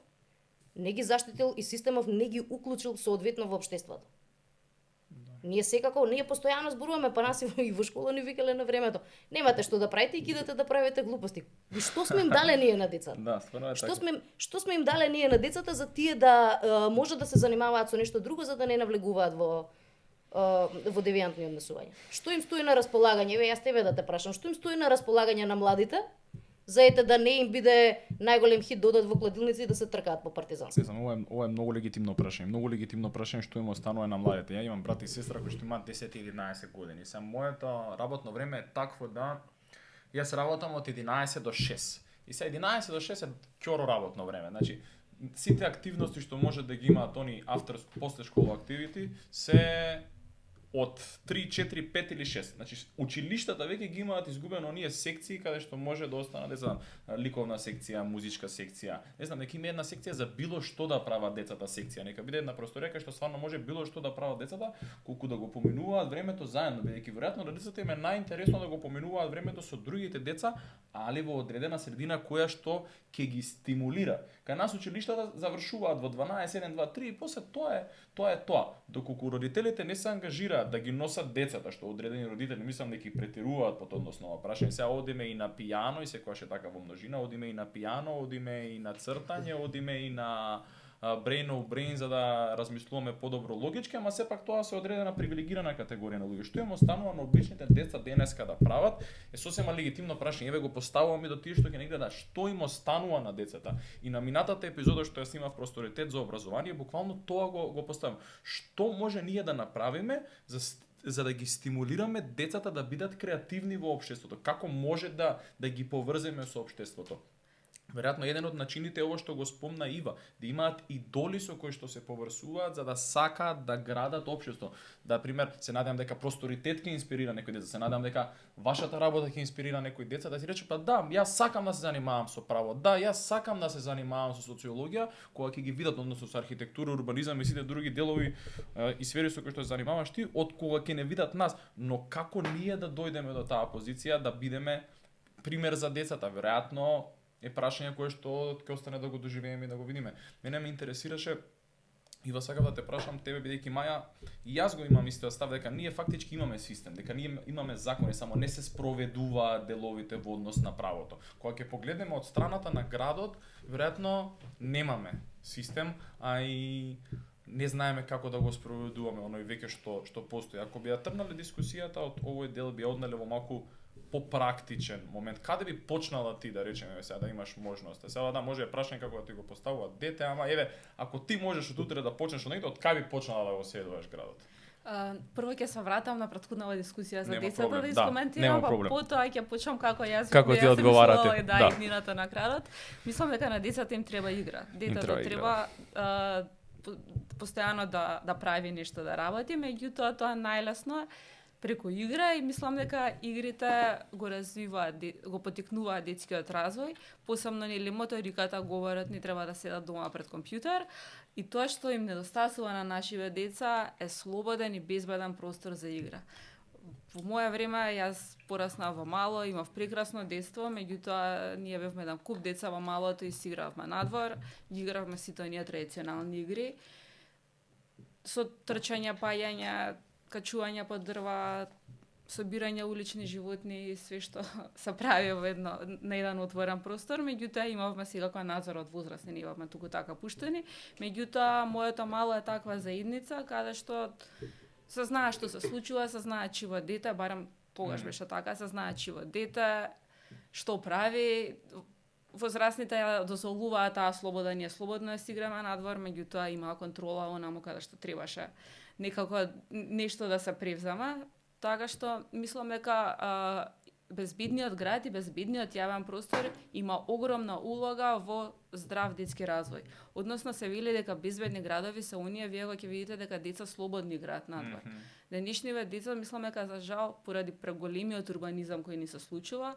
не ги заштитил и системов не ги уклучил соодветно во општеството. Ние постојано зборуваме, па нас и во школа ни викале на времето. Немате што да правите и кидате да правите глупости. И што сме им дале ние на децата? Да, стварно е така. Што сме им дале ние на децата за тие да може да се занимаваат со нешто друго за да не навлегуваат во девијантни однесувања? Што им стои на располагање? Еве јас тебе да те прашам, што им стои на располагање на младите? За да не им биде најголем хит да одат во кладилница и да се тркаат по партизански. Не знам, ова е многу легитимно прашање. Многу легитимно прашање што им останува на младите. Ја имам брат и сестра кои што имаат 10 и 11 години. Моето работно време е такво да јас работам од 11 до 6. И се 11 до 6 е ќоро работно време. Значи сите активности што може да ги имаат они after после школа activity се од 3, 4, 5 или 6. Значи, училиштата веќе ги имаат изгубено оние секции каде што може да останат, не знам, ликовна секција, музичка секција. Не знам, нека има една секција за било што да прават децата секција. Нека биде една просторија кај што стварно може било што да прават децата, колку да го поминуваат времето заедно, бидејќи веројатно на децата им е најинтересно да го поминуваат времето со другите деца, али во одредена средина која што ќе ги стимулира. Кај нас училиштата завршуваат во 12, 1, 2, 3 и после тоа е тоа. Доколку родителите не се ангажираат да ги носат децата, што одредени родители мислам дека ги претируваат по тоа односно прашање. Сега одиме и на пијано и секогаш е така во множина, одиме и на пијано, одиме и на цртање, одиме и на brain of brain за да размислуваме подобро логички, ама сепак тоа се одредена привилегирана категорија на луѓе. Што им останува на обичните деца денеска да прават е сосема легитимно прашање. Еве го поставувам и до тие што ќе не гледаат што им останува на децата. И на минатата епизода што ја снимав Просторитет за образование, буквално тоа го поставам. Што може ние да направиме за да ги стимулираме децата да бидат креативни во општеството? Како може да ги поврземе со општеството? Веројатно еден од начините е ова што го спомна Ива, да имаат идоли со кои што се поврсуваат за да сакаат да градат општество. Да, пример, се надевам дека Просторитет ќе инспирира некои деца, се надевам дека вашата работа ќе инспирира некои деца да си рече па да, јас сакам да се занимавам со право, да, јас сакам да се занимавам со социологија, кога ќе ги видат односно со архитектура, урбанизам и сите други делови и сфери со кои што се занимаваш ти, од кога ќе не видат нас, но како ние да дојдеме до таа позиција да бидеме пример за децата, веројатно е прашање кое што ќе остане да го доживееме и да го видиме. Мене ме интересираше Ива, сакав да те прашам тебе, бидејќи Маја, и јас го имам истиот став дека ние фактички имаме систем, дека ние имаме закони, само не се спроведуваат деловите во однос на правото. Кога ќе погледнеме од страната на градот, веројатно немаме систем, а и не знаеме како да го спроведуваме оној веќе што постои. Ако би ја тргнале дискусијата од овој дел, би ја однале во малку попрактичен момент. Каде би почнала ти да речеме сега да имаш можност? Сега да може прашање како да ти го поставуваат дете, ама еве, ако ти можеш од утре да почнеш од негде, од кај би почнала да го следуваш градот? Прво ќе се вратам на претходната дискусија за Нема децата проблем, да да, искоментирам, нема проблем. потоа ќе почнам како јас Како ти одговарате, да, да. иднината на градот. Мислам дека на децата им треба игра. Детето треба треба постојано да прави нешто, да работи, меѓутоа тоа најлесно преку игра и мислам дека игрите го развиваат, го поттикнуваат детскиот развој, посебно нели моториката, говорат, не треба да седат дома пред компјутер и тоа што им недостасува на нашиве деца е слободен и безбеден простор за игра. Во моја време јас пораснав во мало, имав прекрасно детство, меѓутоа ние бевме еден куп деца во малото и си игравме надвор, игравме сите оние традиционални игри со трчање, паѓање, качување по дрва, собирање улични животни и све што се прави во на еден отворен простор, меѓутоа имавме секако надзор од возрастни, не имавме туку така пуштени. Меѓутоа моето мало е таква заедница каде што се знае што се случува, се знае чиво дете, барем тогаш беше така, се знае чиво дете, што прави. Возрастните ја дозволуваат таа слобода, ние слободно ја си играме надвор, меѓутоа има контрола онаму каде што требаше некако нешто да се превзема. Така што мислам дека безбедниот град и безбедниот јавен простор има огромна улога во здрав детски развој. Односно се вели дека безбедни градови се оние, вие ќе видите дека деца слободни играат надвор. Денешниве деца, мислам дека за жал, поради преголемиот урбанизам кој ни се случува,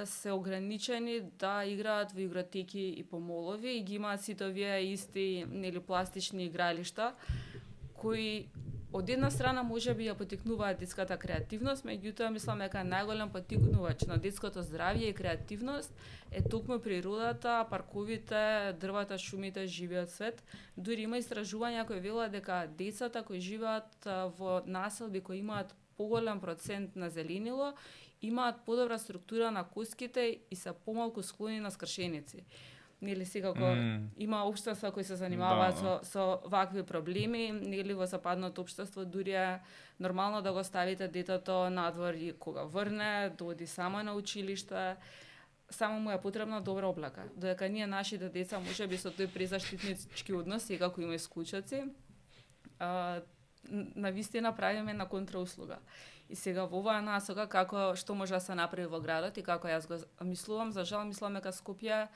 се ограничени да играат во игротеки и по молови и ги имаат сите овие исти пластични игралишта кои од една страна може би ја потикнуваат детската креативност, меѓутоа мислам дека најголем потикнувач на детското здравје и креативност е токму природата, парковите, дрвата, шумите, живиот свет. Дури има истражувања кои велат дека децата кои живеат во населби кои имаат поголем процент на зеленило, имаат подобра структура на коските и се помалку склони на скршеници. Нели секако има општества кои се занимаваат со вакви проблеми, нели во западното општество дури е нормално да го ставите детето надвор и кога врне, да оди само на училиште, само му е потребна добра облака. Додека ние нашите деца можеби со тој презаштитнички однос, секако има исклучоци, навистина правиме на контрауслуга. И сега во оваа насока како што може да се направи во градот и како јас го мислувам, за жал мислам дека Скопје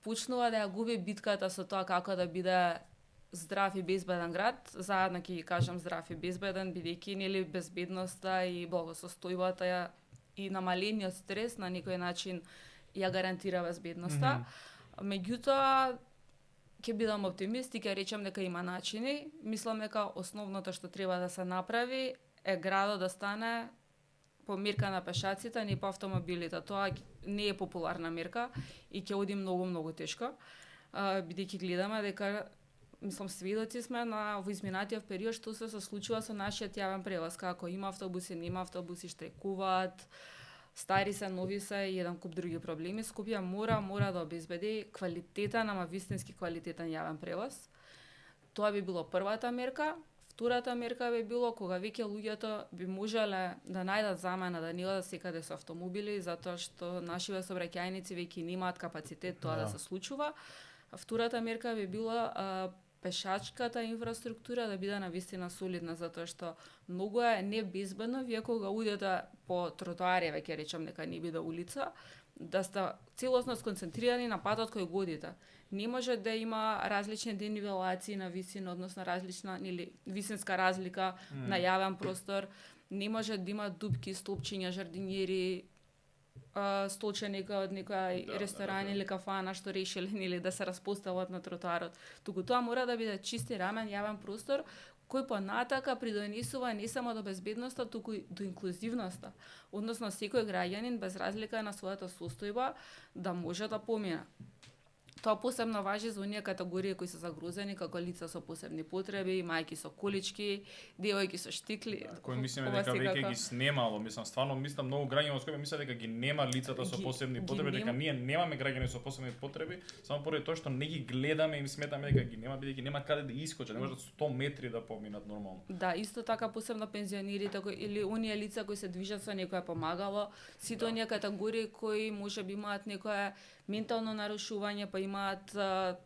почнува да ја губи битката со тоа како да биде здрав и безбеден град. Заедно ќе ги кажам здрав и безбеден, бидејќи нели безбедноста и благосостојбата и намалениот стрес на некој начин ја гарантира безбедноста. Меѓутоа ќе бидам оптимист и ќе речам дека има начини. Мислам дека основното што треба да се направи е градот да стане по мерка на пешаците, не по автомобилите. Тоа не е популарна мерка и ќе оди многу тешко, бидејќи гледаме дека мислам сведоци сме во изминатиот период што се случува со нашиот јавен превоз, како има автобуси, нема автобуси, штрекуваат, стари се, нови се и еден куп други проблеми. Скопје мора да обезбеди квалитетен, ама вистински квалитетен јавен превоз. Тоа би било првата мерка. Втората мерка би било кога веќе луѓето би можеле да најдат замена да не одат секаде со автомобили, затоа што нашиве сообраќајници веќе немаат капацитет тоа да се случува. Втората мерка би била пешачката инфраструктура да биде навистина солидна, затоа што многу е небезбедно вие кога одите по тротоари, веќе речам дека не биде улица, да сте целосно сконцентрирани на патот кој го одите. Не може да има различни денивелации на висина, односно различна или висинска разлика на јавен простор. Не може да има дупки, столпчиња, жардинјери, столченика од некоја ресторан или кафана што решили или да се распостават на тротоарот. Туку тоа мора да биде чисти рамен јавен простор кој понатака придонесува не само до безбедноста, туку и до инклузивноста. Односно секој граѓанин без разлика на својата состојба да може да помине. Тоа посебно важи за оние категории кои се загрозени, како лица со посебни потреби, мајки со колички, девојки со штикли. Кои мислиме дека веќе ги снемало, мислам стварно мислам многу граѓани во Скопје мислат дека ги нема лицата со посебни потреби, дека ние немаме граѓани со посебни потреби, само поради тоа што не ги гледаме и сметаме дека ги нема, бидејќи нема каде да искочат, не можат 100 метри да поминат нормално. Да, исто така посебно пензионерите или оние лица кои се движат со некое помагало, сите оние категории кои можеби имаат некое ментално нарушување, па имаат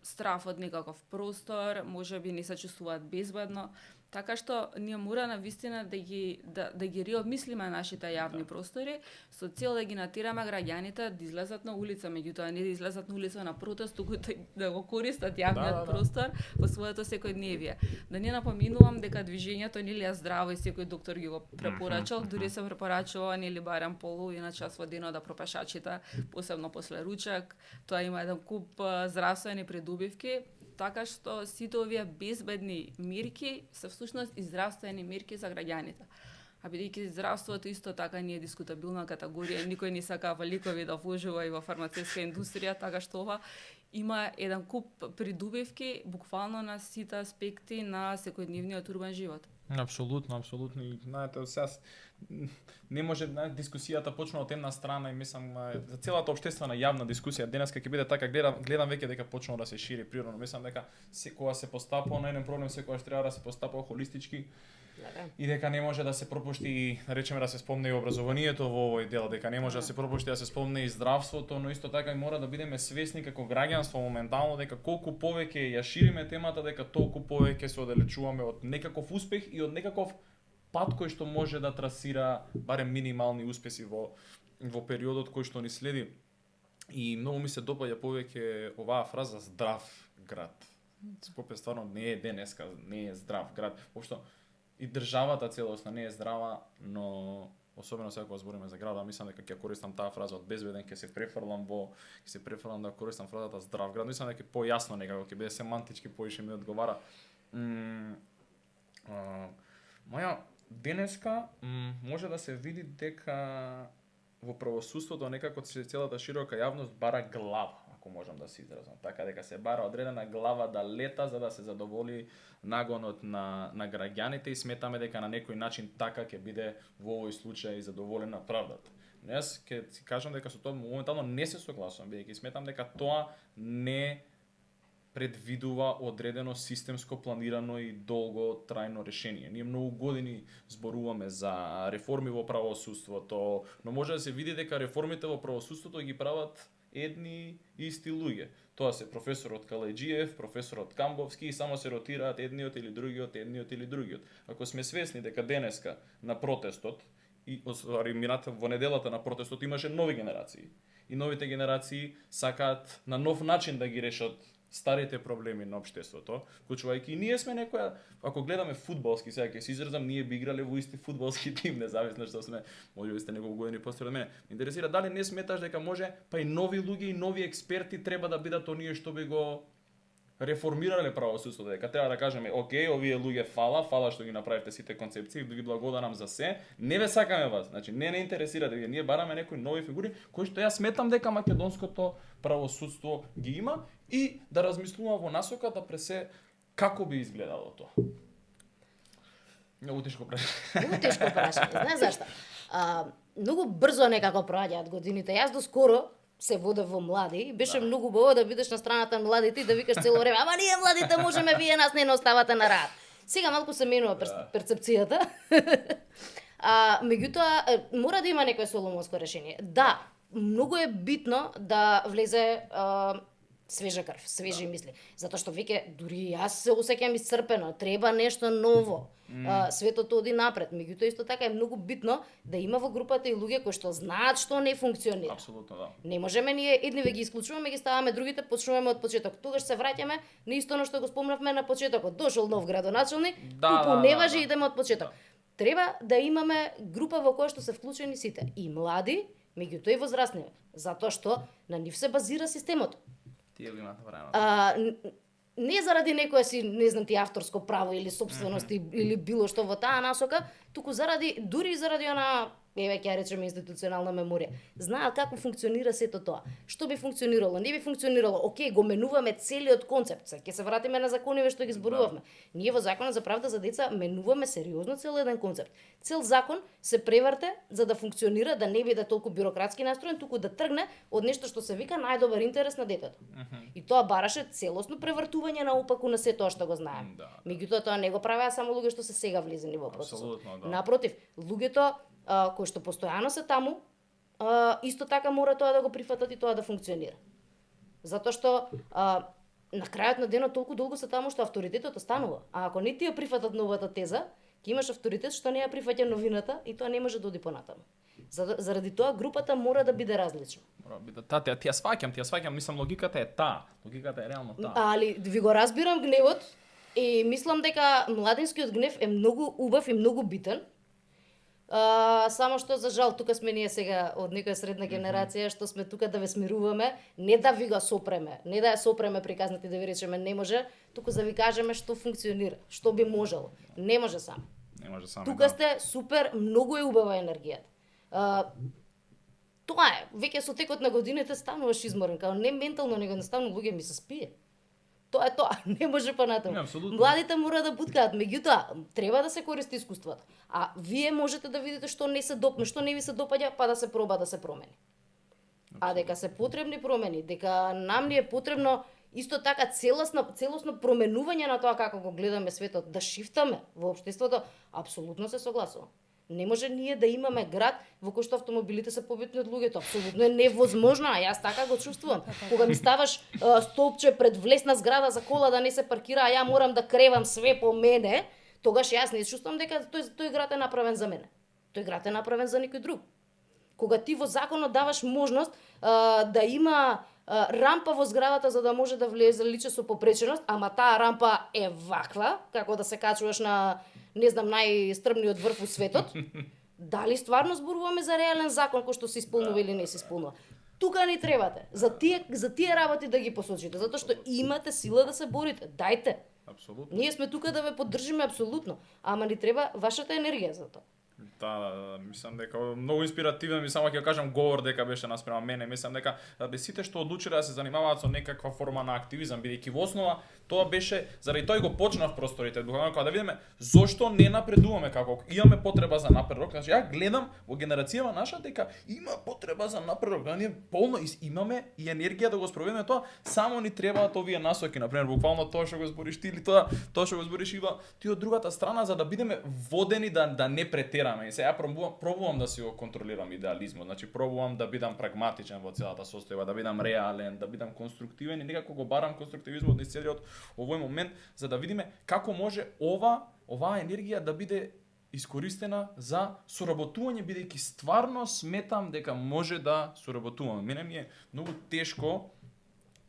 страф од некаков простор, можеби не се чувствуваат безбедно. Така што ние мора навистина да ги реобмислиме нашите јавни простори со цел да ги натераме граѓаните да излезат на улица, меѓутоа не да излезат на улица на протест, туку да го користат јавниот простор во своето секојдневие. Да не напоминувам дека движењето нели е здраво и секој доктор ги го препорачал, дури се препорачува нели барем половина час во денот да пропешачите, посебно после ручек. Тоа има еден куп здравствени придобивки. Така што сите овие безбедни мерки се всушност и здравствени мерки за граѓаните. А бидејќи здравството исто така не е дискутабилна категорија, никој не сака великови да вложува и во фармацевска индустрија, така што ова има еден куп придобивки буквално на сите аспекти на секојдневниот урбан живот. Апсолутно, апсолутно. И знаете, сега не може, дискусијата почна од една страна и мислам за целата општествена јавна дискусија денеска ќе биде така, гледам веќе дека почнува да се шири природно. Мислам дека секогаш се постапува на еден проблем, секогаш треба да се постапува холистички. И дека не може да се пропушти, да речеме, да се спомне и образованието во овој дел, дека не може да се пропушти да се спомне и здравството, но исто така и мора да бидеме свесни како граѓанство моментално дека колку повеќе ја шириме темата, дека толку повеќе се оддалечуваме од некаков успех и од некаков пат кој што може да трасира барем минимални успеси во периодот кој што ни следи. И многу ми се допаѓа повеќе оваа фраза здрав град. Скопје стварно не е денеска, не е здрав град. Општо и државата целосна не е здрава, но особено сега кога збориме за града, мислам дека ќе користам таа фраза од безбеден, ќе се префрлам да користам фразата здрав град. Мислам дека појасно некако ќе биде семантички поише ми одговара. Моја денеска може да се види дека во правосудството некако целата широка јавност бара глава, ако можам да се изразам. Така дека се бара одредена глава да лета за да се задоволи нагонот на граѓаните и сметаме дека на некој начин така ќе биде во овој случај задоволена правдата. Но јас ќе си кажам дека со тоа моментално не се согласувам, бидејќи сметам дека тоа не предвидува одредено системско планирано и долго трајно решение. Ние многу години зборуваме за реформи во правосудството, но може да се види дека реформите во правосудството ги прават едни исти луѓе. Тоа се професорот Калајџиев, професорот Камбовски и само се ротираат едниот или другиот. Ако сме свесни дека денеска на протестот и мината во неделата на протестот имаше нови генерации. И новите генерации сакаат на нов начин да ги решат старите проблеми на општеството, вклучувајќи и ние сме некоја, ако гледаме фудбалски, сега ќе се изразам, ние би играле во исти фудбалски тим, независно што сме, можеби сте неколку години постари од мене. Интересира дали не сметаш дека може па и нови луѓе и нови експерти треба да бидат оние што би го реформирале правосудството, дека треба да кажеме, окей, овие луѓе фала што ги направивте сите концепции, да ви благодарам за се. Не ве сакаме вас. Значи не интересира дека ние бараме некои нови фигури кои што јас сметам дека македонското правосудство ги има и да размислува во насока да пресе како би изгледало тоа. Многу тешко прашање. Многу тешко прашање. Знаеш зашто? Многу брзо некако проаѓаат годините. Јас доскоро се водев во млади и беше многу убаво да бидеш на страната на младите и да викаш цело време, ама ние младите можеме, вие нас не оставате на рад. Сега малку се менува перцепцијата. Меѓутоа мора да има некое соломонско решение. Да, многу е битно да влезе свежа крв, свежи мисли. Затоа што веќе дури јас се осеќам исцрпено, треба нешто ново. Светот оди напред. Меѓутоа исто така е многу битно да има во групата и луѓе кои што знаат што не функционира. Апсолутно, да. Не можеме ние едниве ги исклучуваме, ги ставаме другите, почнуваме од почеток. Тогаш се враќаме на исто што го спомнавме на почетокот. Дошол нов градоначелник, тупу не важи, идеме од почеток. Треба да имаме група во која што се вклучени сите, и млади, меѓутоа и возрастни, затоа што на нив се базира системот. Тие го имаат време. Не заради некое си, не знам ти, авторско право или собственост или било што во таа насока, туку дури заради она, еве ќе речеме институционална меморија. Знаат како функционира сето тоа. Што би функционирало, не би функционирало. Океј, го менуваме целиот концепт. Ќе се вратиме на закониве што ги зборувавме. Ние во Законот за правда за деца менуваме сериозно цел еден концепт. Цел закон се преврте за да функционира, да не биде толку бирократски настроен, туку да тргне од нешто што се вика најдобар интерес на детето. И тоа бараше целосно превртување наопаку на се тоа што го знаеме. Меѓутоа тоа не го правеа само луѓе што се сега влезени во процесот. Напротив, луѓето кои што постојано се таму, исто така мора тоа да го прифатат и тоа да функционира. Затоа што на крајот на денот толку долго се таму што авторитетот останува. А ако не ти ја прифатат новата теза, ќе имаш авторитет што не ја прифаќа новината и тоа не може да оди понатаму. Заради тоа групата мора да биде различна. Мора биде ти ја сваќам, мислам логиката е таа. Логиката е реално таа. Али ви го разбирам гневот и мислам дека младинскиот гнев е многу убав и многу битен. Само што за жал тука сме ние сега од некоја средна генерација што сме тука да ве смируваме, не да ви го сопреме, не да ја сопреме приказната и да ви речеме не може, туку да ви кажеме што функционира, што би можело. Не може само. Не може само. Тука сте супер, многу е убава енергијата. Тоа е, веќе со текот на годините стануваш изморен, као не ментално, него едноставно луѓе ми се спие. Тоа е тоа, не може понатаму. Не, апсолутно. Младите мора да буткаат, меѓутоа треба да се користи искуството. А вие можете да видите што не се што не ви се допаѓа, па да се проба да се промени. А дека се потребни промени, дека нам ни е потребно исто така целосно променување на тоа како го гледаме светот, да шифтаме во општеството, апсолутно се согласувам. Не може ние да имаме град во кој што автомобилите се побитни од луѓето. Апсолутно е невозможно, а јас така го чувствувам. Кога ми ставаш столбче пред влесна зграда за кола да не се паркира, а ја морам да кревам све по мене, тогаш јас не чувствувам дека тој град е направен за мене. Тој град е направен за некој друг. Кога ти во законот даваш можност да има рампа во зградата за да може да влезе личе со попреченост, ама таа рампа е ваква, како да се качуваш на, не знам, најстрмниот врв у светот, дали стварно зборуваме за реален закон кој што се исполнува или не се исполнува? Тука ни требате. За тие работи да ги посочите, затоа што имате сила да се борите. Дајте. Апсолутно. Ние сме тука да ве поддржиме апсолутно, ама ни треба вашата енергија за тоа. Да, мислам дека многу инспиративен, ми само ќе кажам говор дека беше наспрема мене, мислам дека сите што одлучиле да се занимаваат со некаква форма на активизам, бидејќи во основа тоа беше заради тој го почнав просторите, кога да видиме зошто не напредуваме, како имаме потреба за напредок. Значи ја гледам во генерацијава наша дека има потреба за напредок, да ние полно имаме и енергија да го спроведеме тоа, само ни требаат овие насоки, на пример буквално тоа што го збориш ти или тоа што го збориш Ива, ти од другата страна за да бидеме водени да не претераме. И сега пробувам да си го контролирам идеализмот, значи пробувам да бидам прагматичен во целата состојба, да бидам реален, да бидам конструктивен и некако го барам конструктивизмот низ целиот овој момент за да видиме како може оваа енергија да биде искористена за соработување, бидејќи стварно сметам дека може да соработуваме. Мене ми е многу тешко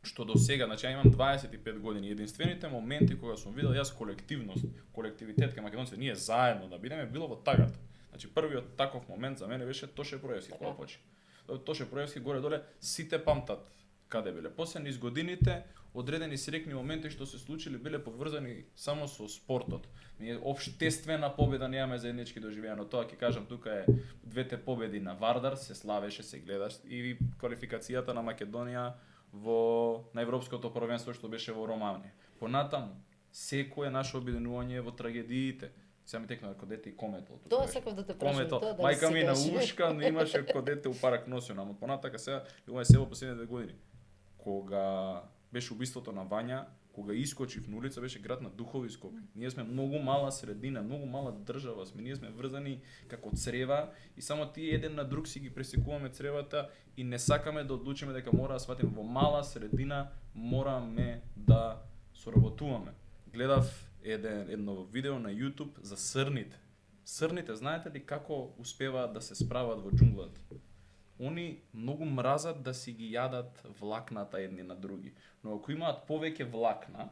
што до сега, значи ја имам 25 години, единствените моменти кога сум видел јас колективност, колективитет кај македонците, ние заедно да бидеме било во тагата. Значи првиот таков момент за мене беше Тоше Проевски кога почи. Тоше Проевски горе-доле сите памтат каде биле. После низ годините одредени срекни моменти што се случили биле поврзани само со спортот. Ние општествена победа немаме заеднички доживеја, но тоа ќе кажам тука е двете победи на Вардар, се славеше, се гледаш и квалификацијата на Македонија на европското првенство што беше во Романија. Понатаму секое наше обединување во трагедиите. Сега ми текна како дете и кометол. Тоа сакав да те прашам. Кометол. Тоа да Мајка ми на ушка не имаше како дете у парак носиона, ама понатака сега има село последните години. Кога беше убиството на Вања, кога искочив на улица, беше град на духови Скопје. Ние сме многу мала средина, многу мала држава сме. Ние сме врзани како црева и само тие еден на друг си ги пресекуваме цревата и не сакаме да одлучиме дека мора да сватиме во мала средина мораме да соработуваме. Гледав едно видео на YouTube за срните. Срните, знаете ли како успеваат да се справат во џунглата? Они многу мразат да си ги јадат влакната едни на други. Но ако имаат повеќе влакна,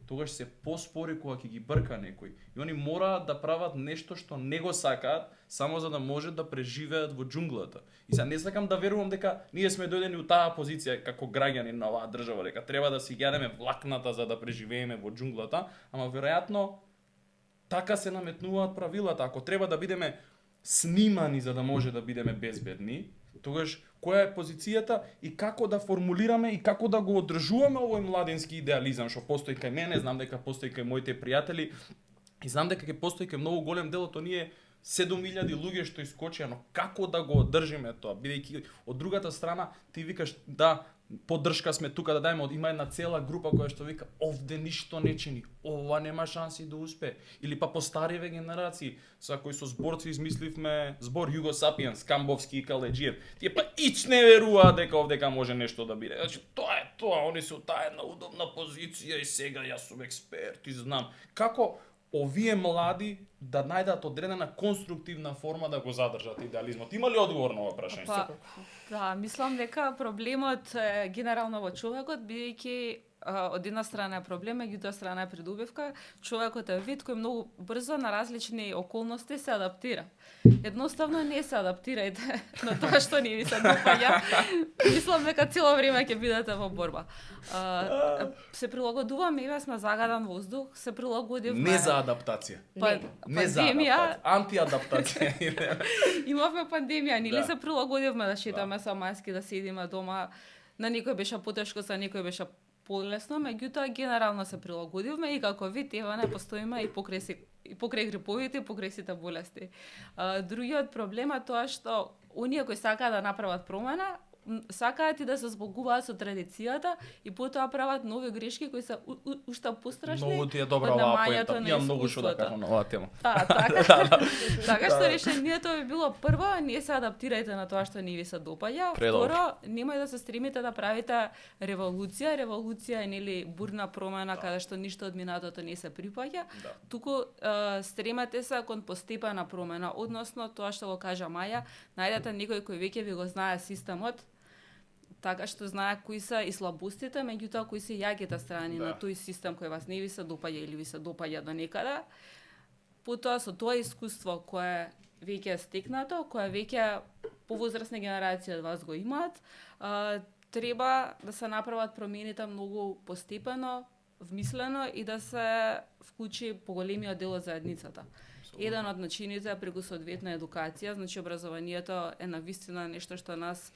тогаш се поспори кога ќе ги брка некој. И они мораат да прават нешто што не го сакаат, само за да може да преживеат во џунглата. И сега не сакам да верувам дека ние сме дојдени у таа позиција како граѓани на оваа држава, дека треба да си јадеме влакната за да преживееме во џунглата, ама веројатно така се наметнуваат правилата. Ако треба да бидеме снимани за да може да бидеме безбедни, тогаш која е позицијата и како да формулираме и како да го одржуваме овој младински идеализам што постои кај мене, знам дека постои кај моите пријатели и знам дека ќе постои кај многу голем дел од оние 7000 луѓе што искочија, но како да го одржиме тоа, бидејќи од другата страна ти викаш да поддршка сме тука да дајме, има една цела група која што вика овде ништо не чини, ова нема шанси да успее. Или па постариве генерации, со кои со зборци измисливме збор Юго Сапиенс, Камбовски и Калеџиев. Тие па ич не веруваат дека овдека може нешто да биде. Значи тоа е тоа, они се у таа една удобна позиција и сега јас сум експерт и знам како овие млади да најдат одредена конструктивна форма да го задржат идеализмот. Има ли одговор на ова прашање? Па, да, мислам дека проблемот е генерално во човекот, бидејќи од една страна е проблем, а од друга страна е придобивка. Човекот е вид кој многу брзо на различни околности се адаптира. Едноставно не се адаптирајте на тоа што не ви се допаѓа. Мислам дека цело време ќе бидете во борба. Се прилагодуваме, еве сме загадан воздух, се прилагодивме. Не за адаптација. Не за пандемија, антиадаптација. имавме пандемија, нели Да. се прилагодивме да шетаме со маски, да седиме дома. На некој беше потешко, за некој беше полесно, меѓутоа генерално се прилагодивме и како вид ева не постоиме и покрај гриповите и покрај сите болести. Другиот проблем е тоа што оние кои сакаат да направат промена, сакаат и да се збогуваат со традицијата и потоа прават нови грешки кои се уште пострашни. Многу ти е добра од оваа немањето поента. на Имам многу што да искуството. кажам на оваа тема. Така. Така што решението би било прво, не се адаптирајте на тоа што не ви се допаѓа. Предобро. Второ, немој да се стремите да правите револуција. Револуција е нели бурна промена каде што ништо од минатото не се припаѓа. Туку стремете се кон постепена промена, односно тоа што го кажа Маја, најдете некој кој веќе ви го знае системот, така што знае кои се и слабостите, меѓутоа кои се јаките страни на тој систем кој вас не ви се допаѓа или ви се допаѓа до некаде. Потоа со тоа искуство кое веќе е стекнато, кое веќе повозрастни генерации од вас го имаат, треба да се направат промените многу постепено, вмислено и да се вклучи поголемиот дел од заедницата. Еден од начините е преку соодветна едукација, значи образованието е навистина нешто што нас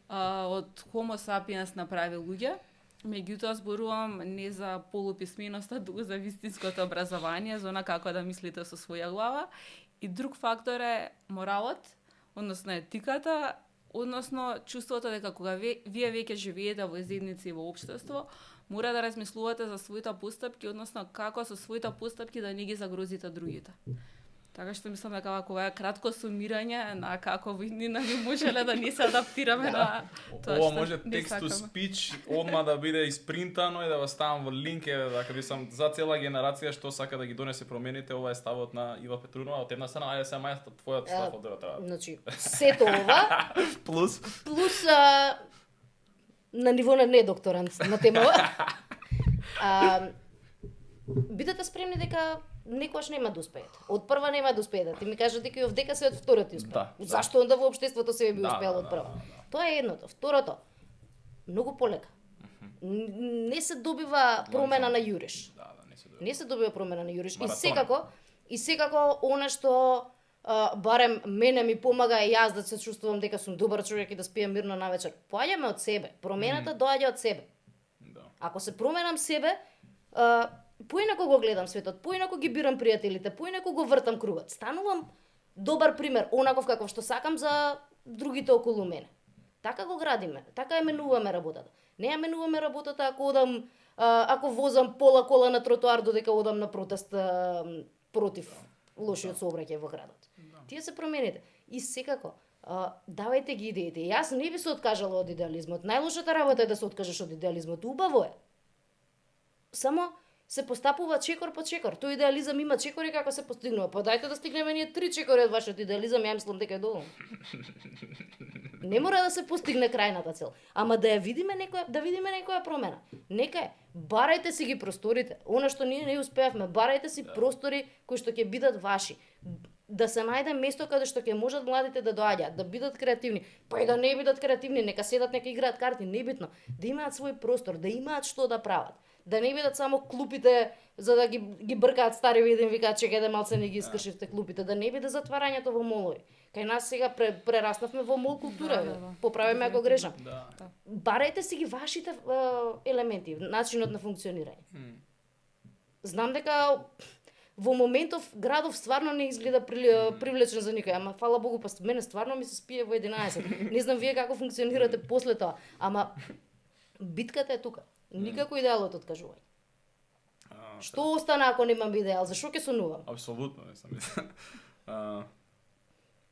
од Homo sapiens направи луѓе. Меѓутоа зборувам не за полуписменоста, туку за вистинското образование, за она како да мислите со своја глава. И друг фактор е моралот, односно етиката, односно чувството дека кога вие веќе живеете во заедница и во општество, мора да размислувате за своите постапки, односно како со своите постапки да не ги загрозите другите. Така што мислам дека ова е кратко сумирање на како ни можеле да не се адаптираме на тоа што Ова може не текст to сакаме. speech одма да биде испринтано и да го ставам во линк, дека би сам за цела генерација што сака да ги донесе промените, ова е ставот на Ива Петрунова. Од една страна, ајде се Маја, твојот став од другата. Значи, сето ова Плюс плюс на ниво на недокторант на тема. Бидете спремни дека некојаш нема да успеете. Од прва нема да успеете. Ти ми кажа дека и од дека се од втора ти успеа. Да. Зашто онда во општеството се би Да, успеал да, од прва? да. Тоа е едното. Второто, многу полека. Не се добива промена на јуриш. Да, не се добро. Не се добива промена на јуриш. Маратон. И секако она што барем мене ми помага и јас да се чувствувам дека сум добар човек и да спием мирно навечер. Поаѓаме од себе. Промената доаѓа од себе. Да. Ако се променам себе, поинако го гледам светот, поинако ги бирам пријателите, поинако го вртам кругот. Станувам добар пример, онаков каков што сакам за другите околу мене. Така го градиме, така ја менуваме работата. Не ја менуваме работата ако одам, ако возам пола кола на тротоар додека одам на протест против лошиот сообраќај во градот. Тие се промените. И секако, давајте ги идеите. Јас не би се откажала од идеализмот. Најлошата работа е да се откажеш од идеализмот. Убаво е. Само се постапува чекор по чекор. Тој идеализам има чекори како се постигнува. Па дајте да стигнеме ние 3 чекори од вашиот идеализам, ја мислам дека е доволно. Не мора да се постигне крајната цел, ама да ја видиме некоја промена. Нека е. Барајте си ги просторите. Она што ние не успеавме, барајте си простори кои што ќе бидат ваши. Да се најде место каде што ќе можат младите да доаѓаат, да бидат креативни. Па и да не бидат креативни, нека седат, нека играат карти, небитно. Да имаат свој простор, да имаат што да прават. Да не бидат само клупите за да ги бркаат стари и да им викаат чекај да малце не ги искршивте клупите, да не биде затварањето во молови. Кај нас сега прераснавме во мол култура, Да. поправиме ако грешам. Да. Барајте си ги вашите елементи, начинот на функционирање. Знам дека во моментов градов стварно не изгледа привлечен за никој, ама фала Богу, па мене стварно ми се спие во 11. Не знам вие како функционирате после тоа, ама битката е тука. Никако идеалот откажување. Што остана ако немам идеал? Зашо ќе сонувам? Апсолутно, не сам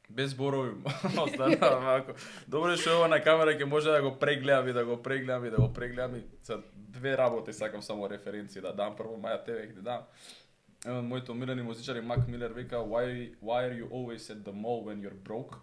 без зборови остана вако. Добро е што ова на камера ќе може да го прегледам и за две работи сакам само референции да дам. Прво Маја тебе ќе дам. Моите омилени музичари Мак Милер вика why are you always at the mall when you're broke?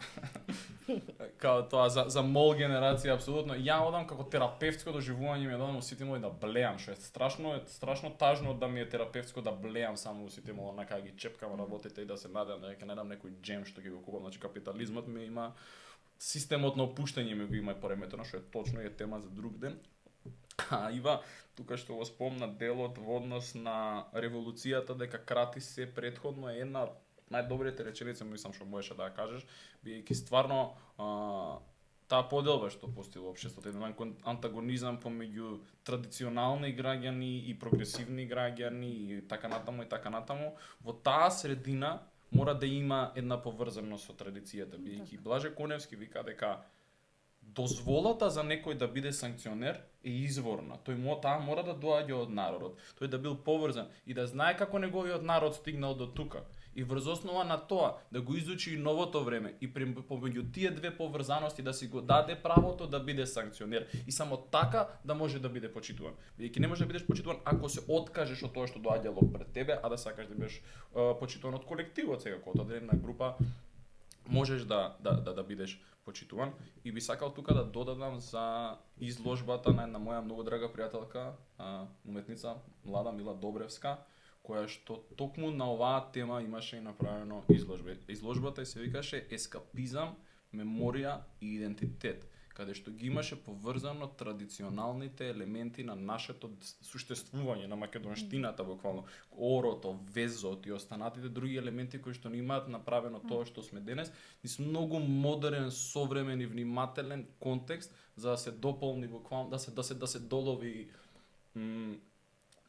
Као тоа за мол генерација апсолутно. Ја одам како терапевтско доживување ми одам во сите мои да блеам, што е страшно тажно да ми е терапевтско да блеам само во сите мои онака ги чепкам работите и да се надевам дека не дам некој джем што ќе го купам. Значи капитализмот ми има системот на опуштање ми го има пореметено, што е точно и е тема за друг ден. Ива, тука што го спомна делот во однос на револуцијата, дека крати се претходно е една од најдобрите реченици, мислам што можеше да ја кажеш, бидејќи стварно таа поделба што постои во општеството, еден антагонизам помеѓу традиционални граѓани и прогресивни граѓани и така натаму, во таа средина мора да има една поврзаност со традицијата, бидејќи Блаже Коневски вика дека дозволата за некој да биде санкционер е изворна. Таа мора да доаѓа од народот. Тој да бил поврзан и да знае како неговиот народ стигнал до тука. И врз основа на тоа да го изучи и новото време и помеѓу тие две поврзаности да си го даде правото да биде санкционер и само така да може да биде почитуван. Бидејќи не може да бидеш почитуван ако се откажеш од тоа што доаѓало пред тебе, а да сакаш да бидеш почитуван од колективот, сега од одредена група можеш да бидеш почитуван. И би сакал тука да додадам за изложбата на една моја многу драга пријателка, уметница млада Мила Добревска, која што токму на оваа тема имаше и направено изложба. Изложбата се викаше Ескапизам, меморија и идентитет, каде што ги имаше поврзано традиционалните елементи на нашето суштествување, на македонштината буквално, орото, везот и останатите други елементи кои што ни имаат направено тоа што сме денес, и со многу модерен, современ и внимателен контекст за да се дополни буквално, да се долови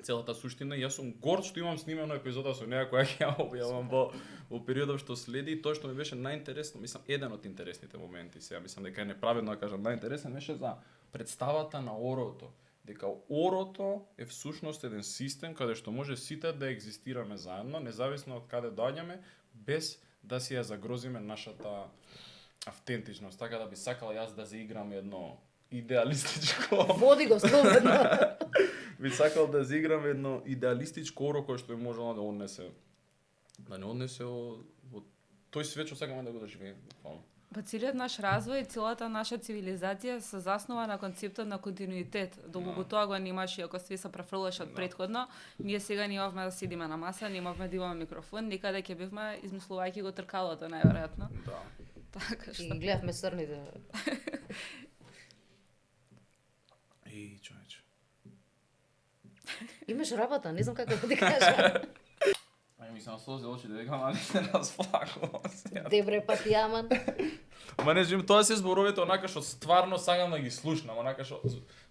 целата суштина. Јас сум горд што имам снимено епизода со неа која ќе ја објавам во периодот што следи, и тоа што ми беше најинтересно, мислам еден од интересните моменти, сега мислам дека е неправедно да кажам најинтересен, беше за представата на орото, дека орото е всушност еден систем каде што може сите да екзистираме заедно, независно од каде доаѓаме, без да си ја загрозиме нашата автентичност. Така да би сакал јас да заиграм едно идеалистичко Води го слободно. би сакал да заиграм едно идеалистичко оро кое што е можело да не однесе во тој свет што сакаме да го доживееме. Па целиот наш развој, целата наша цивилизација се заснова на концептот на континуитет. Доколку тоа го немаш и ако све се префрлаш од претходно, ние сега немавме да седиме на маса, немавме да имаме микрофон, никаде ќе бевме измислувајќи го тркалото најверојатно. Да. Така И што. гледавме црните. И човече. Имаш работа, не знам како да ти кажам. Мислам слози очите дека мали се расплакува. Дебре патијаман. Ма не жим, тоа се зборовите онака што стварно сакам да ги слушнам, онака што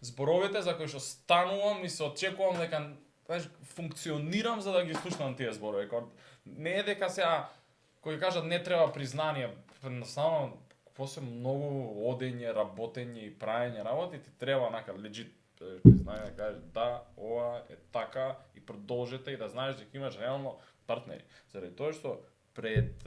зборовите за кои што станувам и се очекувам дека знаеш, функционирам за да ги слушнам тие зборови. Не е дека сега кои кажат не треба признание, едноставно после многу одење, работење и праење работи ти треба онака легит признание да кажеш да, ова е така и продолжете и да знаеш дека имаш реално партнери. Заради тоа што пред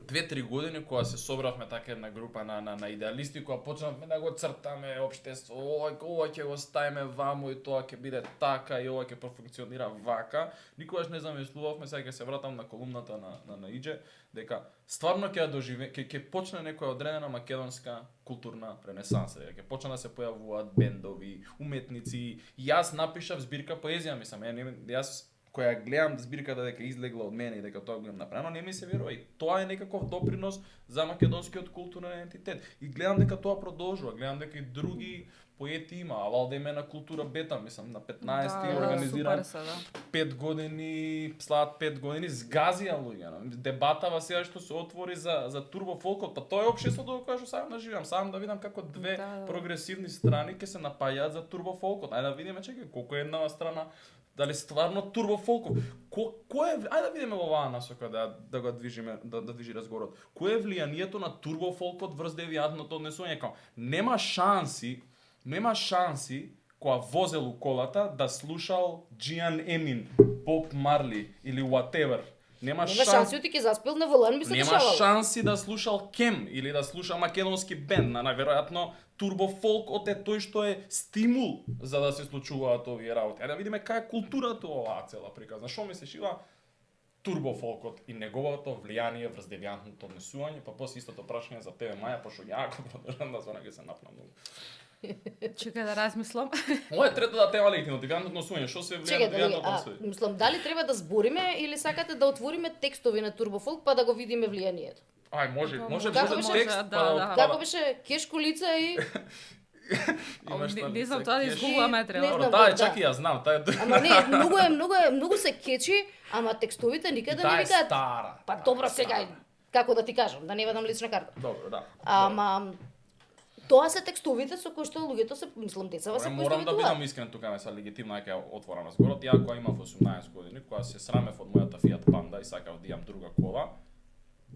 2-3 години кога се собравме така една група на идеалисти, кога почнавме да го цртаме општество, ова ќе го ставиме ваму и тоа ќе биде така и ова ќе профункционира вака, никогаш не замислувавме, сега ќе се вратам на колумната на Иџе, дека стварно ќе почне некоја одредена македонска културна ренесанса, дека ќе почне да се појавуваат бендови, уметници. Јас напишав збирка поезија, мислам, јас која гледам збирката дека излегла од мене и дека тоа го имам направено, не ми се верува. И тоа е некаков допринос за македонскиот културен идентитет. И гледам дека тоа продолжува, гледам дека и други поети има, а валде имена култура бета, мислам, на 15-ти организиран 5 години, слават 5 години, згазија луѓе. Дебатава сега што се отвори за турбофолкот, па тоа е општеството во кое што сакам да живеам. Сакам да видам како две прогресивни страни ќе се напаѓаат за турбофолкот. Ајде да видиме, чекај, колку е една страна дали стварно турбофолков. Кој е, ајде да видиме во оваа насока да го движиме, да движи разговорот. Кој е влијанието на турбофолкот врз девијантното однесување? Нема шанси кога возел у колата да слушал Джиан Емин, Боб Марли или whatever. Нема шанси ти ќе заспел на волан ми се Нема дешавало. шанси да слушал Кем или да слуша македонски бенд, најверојатно турбофолкот е тој што е стимул за да се случуваат овие работи. Ајде да видиме кај е културата оваа цела приказна. Што ми се шива турбофолкот и неговото влијание врз девијантното однесување, па после истото прашање за тебе Маја, пошто јако продолжам да звона ќе се напнам многу. Чекај да размислам. Ова е третата тема легитимно, девијантното однесување, што се влијае на девијантното однесување? Мислам, дали треба да збориме или сакате да отвориме текстови на турбофолк па да го видиме влијанието? Ај, може Како беше? текст, Да. Како беше кешко лица и Не знам тоа да изгубваме треба. Не знам, Таа да. чак и ја знам, таа е. Ама не, многу се кечи, ама текстовите никаде не Таа е викаат. стара. Па добро сега. како да ти кажам, да не ведам лична карта. Добро, да. Ама тоа се текстовите со кои што луѓето се, мислам, децава се Морам да бидам искрен тука, ме са легитимно ќе отворам разговорот. Ја кога имав 18 години, кога се срамев од мојата Fiat Panda и сакав да имам друга кола,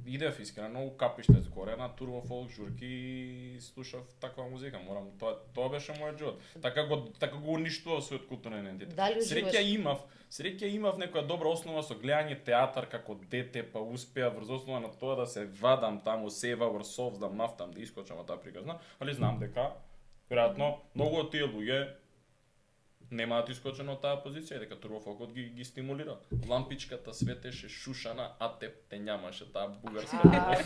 идев искрено у Капиштец горе на турбо фолк журки и слушав таква музика. Морам, тоа беше мојот живот. Така го уништував својот културен идентитет. Дали уживаш? Среќа имав некоја добра основа со гледање театар како дете, па успеа врз основа на тоа да се вадам таму сева врсов, да мафтам, да искочам од таа приказна, али знам дека веројатно многу од тие луѓе немаат искочено од таа позиција, дека турбофолкот ги стимулира. Лампичката светеше шушана, а те нямаше таа бугарска.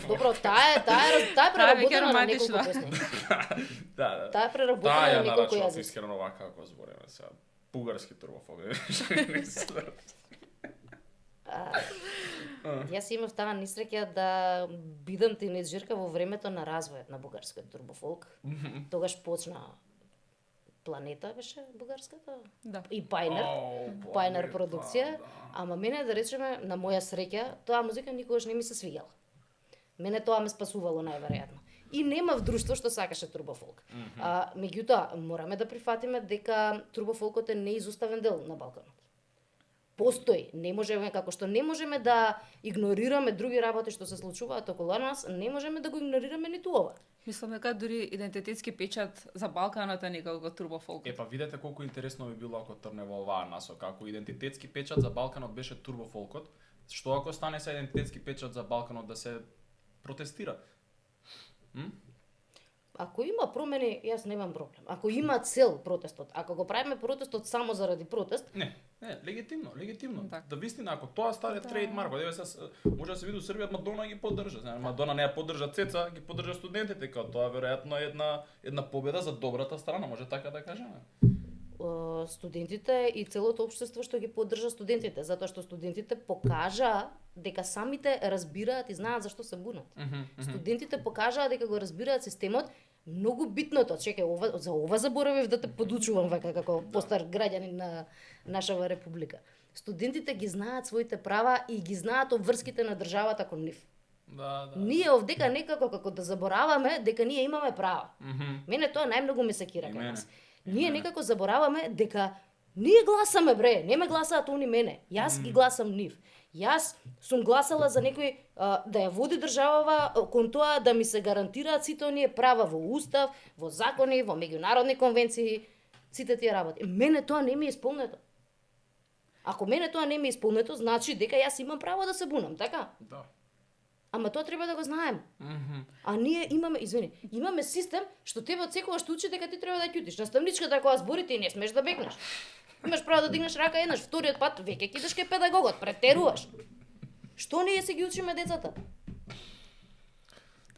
Добро, таа е преработена на неколку романтична. песни. Да. Таа е преработена на неколку нарачав јазици. искрено вака ако збориме сега. Бугарски турбофолк. Јас имав таа несреќа да бидам тинеџерка во времето на развојот на бугарскиот турбофолк. Тогаш почна Планета беше бугарската Да. и Пайнер продукција, ама мене да речеме на моја среќа тоа музика никогаш не ми се свиѓала. Мене тоа ме спасувало најверојатно. И немав друштво што сакаше турбофолк. Меѓутоа мораме да прифатиме дека турбофолкот е неизоставен дел на Балканот. Постои, не можеме, како што не можеме да игнорираме други работи што се случуваат околу нас, не можеме да го игнорираме ниту ова. Мислам дека дури идентитетски печат за Балканот е некако турбофолк. Па видете колку интересно би било ако трне во оваа насока. Ако идентитетски печат за Балканот беше турбофолкот, што ако стане се идентитетски печат за Балканот да се протестира? Ако има промени, јас немам проблем. Ако има цел протестот, ако го правиме протестот само заради протест, Не, легитимно. Так. Да вистина, ако тоа стане трейдмарк, еве се може да се види у Србија Мадона ги поддржа. Знаеш, Мадона не ја поддржа Цеца, ги поддржа студентите, као тоа веројатно е една победа за добрата страна, може така да кажеме. студентите и целото општество што ги поддржа студентите, затоа што студентите покажаа дека самите разбираат и знаат зашто се бунат. Студентите покажаа дека го разбираат системот. Многу битното, чекај, за ова заборавив да те подучувам вака како постар граѓанин на нашава република. Студентите ги знаат своите права и ги знаат обврските на државата кон нив. Да. Ние овдека некако како да забораваме дека ние имаме права. Мене тоа најмногу ме секира И кај мене. нас. Ние некако забораваме дека ние гласаме бре, не ме гласаат они мене. Јас ги гласам нив. Јас сум гласала за некој да ја води државава кон тоа да ми се гарантираат сите оние права во устав, во закони, во меѓународни конвенции, сите тие работи. Мене тоа не ми е исполнето. Ако мене тоа не ми е исполнето, значи дека јас имам право да се бунам, така? Да. Ама тоа треба да го знаем. А ние имаме систем што тебе од секогаш учи дека ти треба да ќутиш. Наставничката кога збори ти не смеш да бегнеш. Имаш право да дигнеш рака еднаш, вториот пат веќе ќе идеш кај педагогот, претеруваш. Што ние се ги учиме децата?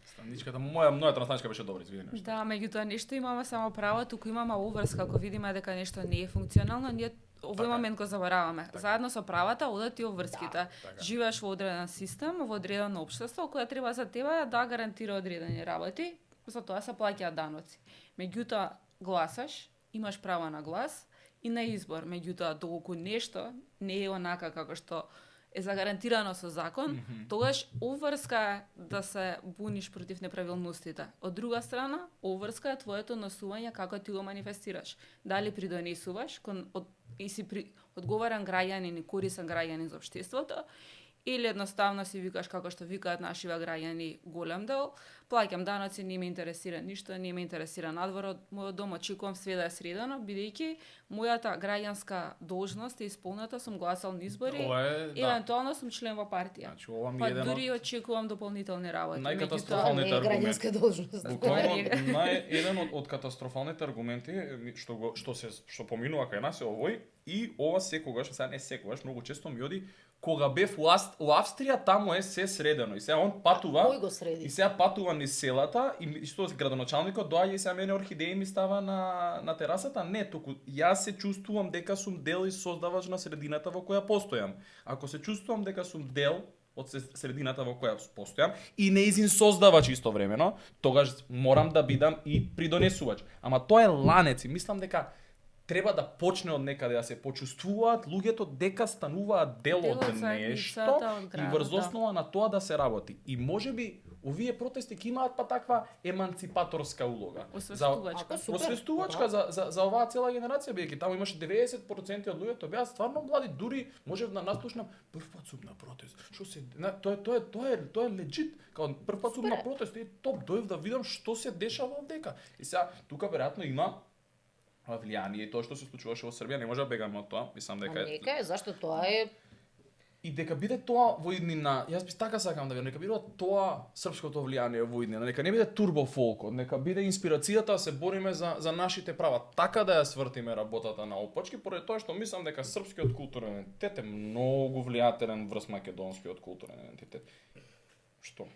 Станичката мојата настаничка беше добра, извини нешто. Да, меѓутоа нешто имаме само право, туку имаме уврска, ако видиме дека нешто не е функционално, ние овој момент го забораваме. Заедно со правата одат и обврските. Живееш во одреден систем, во одредено општество, кое треба за тебе да гарантира одредени работи, за тоа се плаќаат даноци. Меѓутоа гласаш, имаш право на глас и на избор. Меѓутоа доколку нешто не е онака како што е загарантирано со закон, тогаш обврска е да се буниш против неправилностите. Од друга страна, обврска е твоето носување како ти го манифестираш. Дали придонесуваш и си одговорен граѓанин и корисен граѓанин за општеството, или едноставно си викаш како што викаат нашиве граѓани голем дел, плаќам даноци, не ме интересира ништо, не ме интересира надвор од мојот дом, очекувам све да е средено, бидејќи мојата граѓанска должност е исполнета, сум гласал на избори, евентуално сум член во партија. Значи, ова ми е Па еден дури очекувам дополнителни работи. најкатастрофалните Не е граѓанска должност. Буквално еден од катастрофалните аргументи што поминува кај нас е овој и ова секогаш, сега не секогаш, многу често ми оди кога бев у Австрија, таму е се средено и сега он патува. Кој го среди? И сега патува низ селата и што градоначалникот доаѓа и сега мене орхидеи ми става на терасата. Не, туку јас се чувствувам дека сум дел и создавач на средината во која постојам. Ако се чувствувам дека сум дел од средината во која постојам и неизин создавач истовремено, тогаш морам да бидам и придонесувач. Ама тоа е ланец и мислам дека треба да почне од некаде да се почувствуваат луѓето дека стануваат дел Дел од од нешто заедницата, од и градот, врз да. основа на тоа да се работи. И можеби овие протести ќе имаат па таква еманципаторска улога. Освестувачка. Ако супер. Просвестувачка за оваа цела генерација, бидејќи таму имаше 90% од луѓето беа стварно млади, дури можев да наслушнам прв пат сум на протест. Што се тоа е легит, као прв пат сум на протест и топ доев да видам што се дешава овдека. И сега тука веројатно има влијание и тоа што се случуваше во Србија, не може да бегаме од тоа, мислам дека е Нека е, зашто тоа е и дека биде тоа во иднина, јас би така сакам да видам, нека биде тоа српското влијание во иднина, нека не биде турбо фолкот, нека биде инспирацијата да се бориме за нашите права, така да ја свртиме работата на опачки, поради тоа што мислам дека српскиот културен идентитет е многу влијателен врз македонскиот културен идентитет. Што?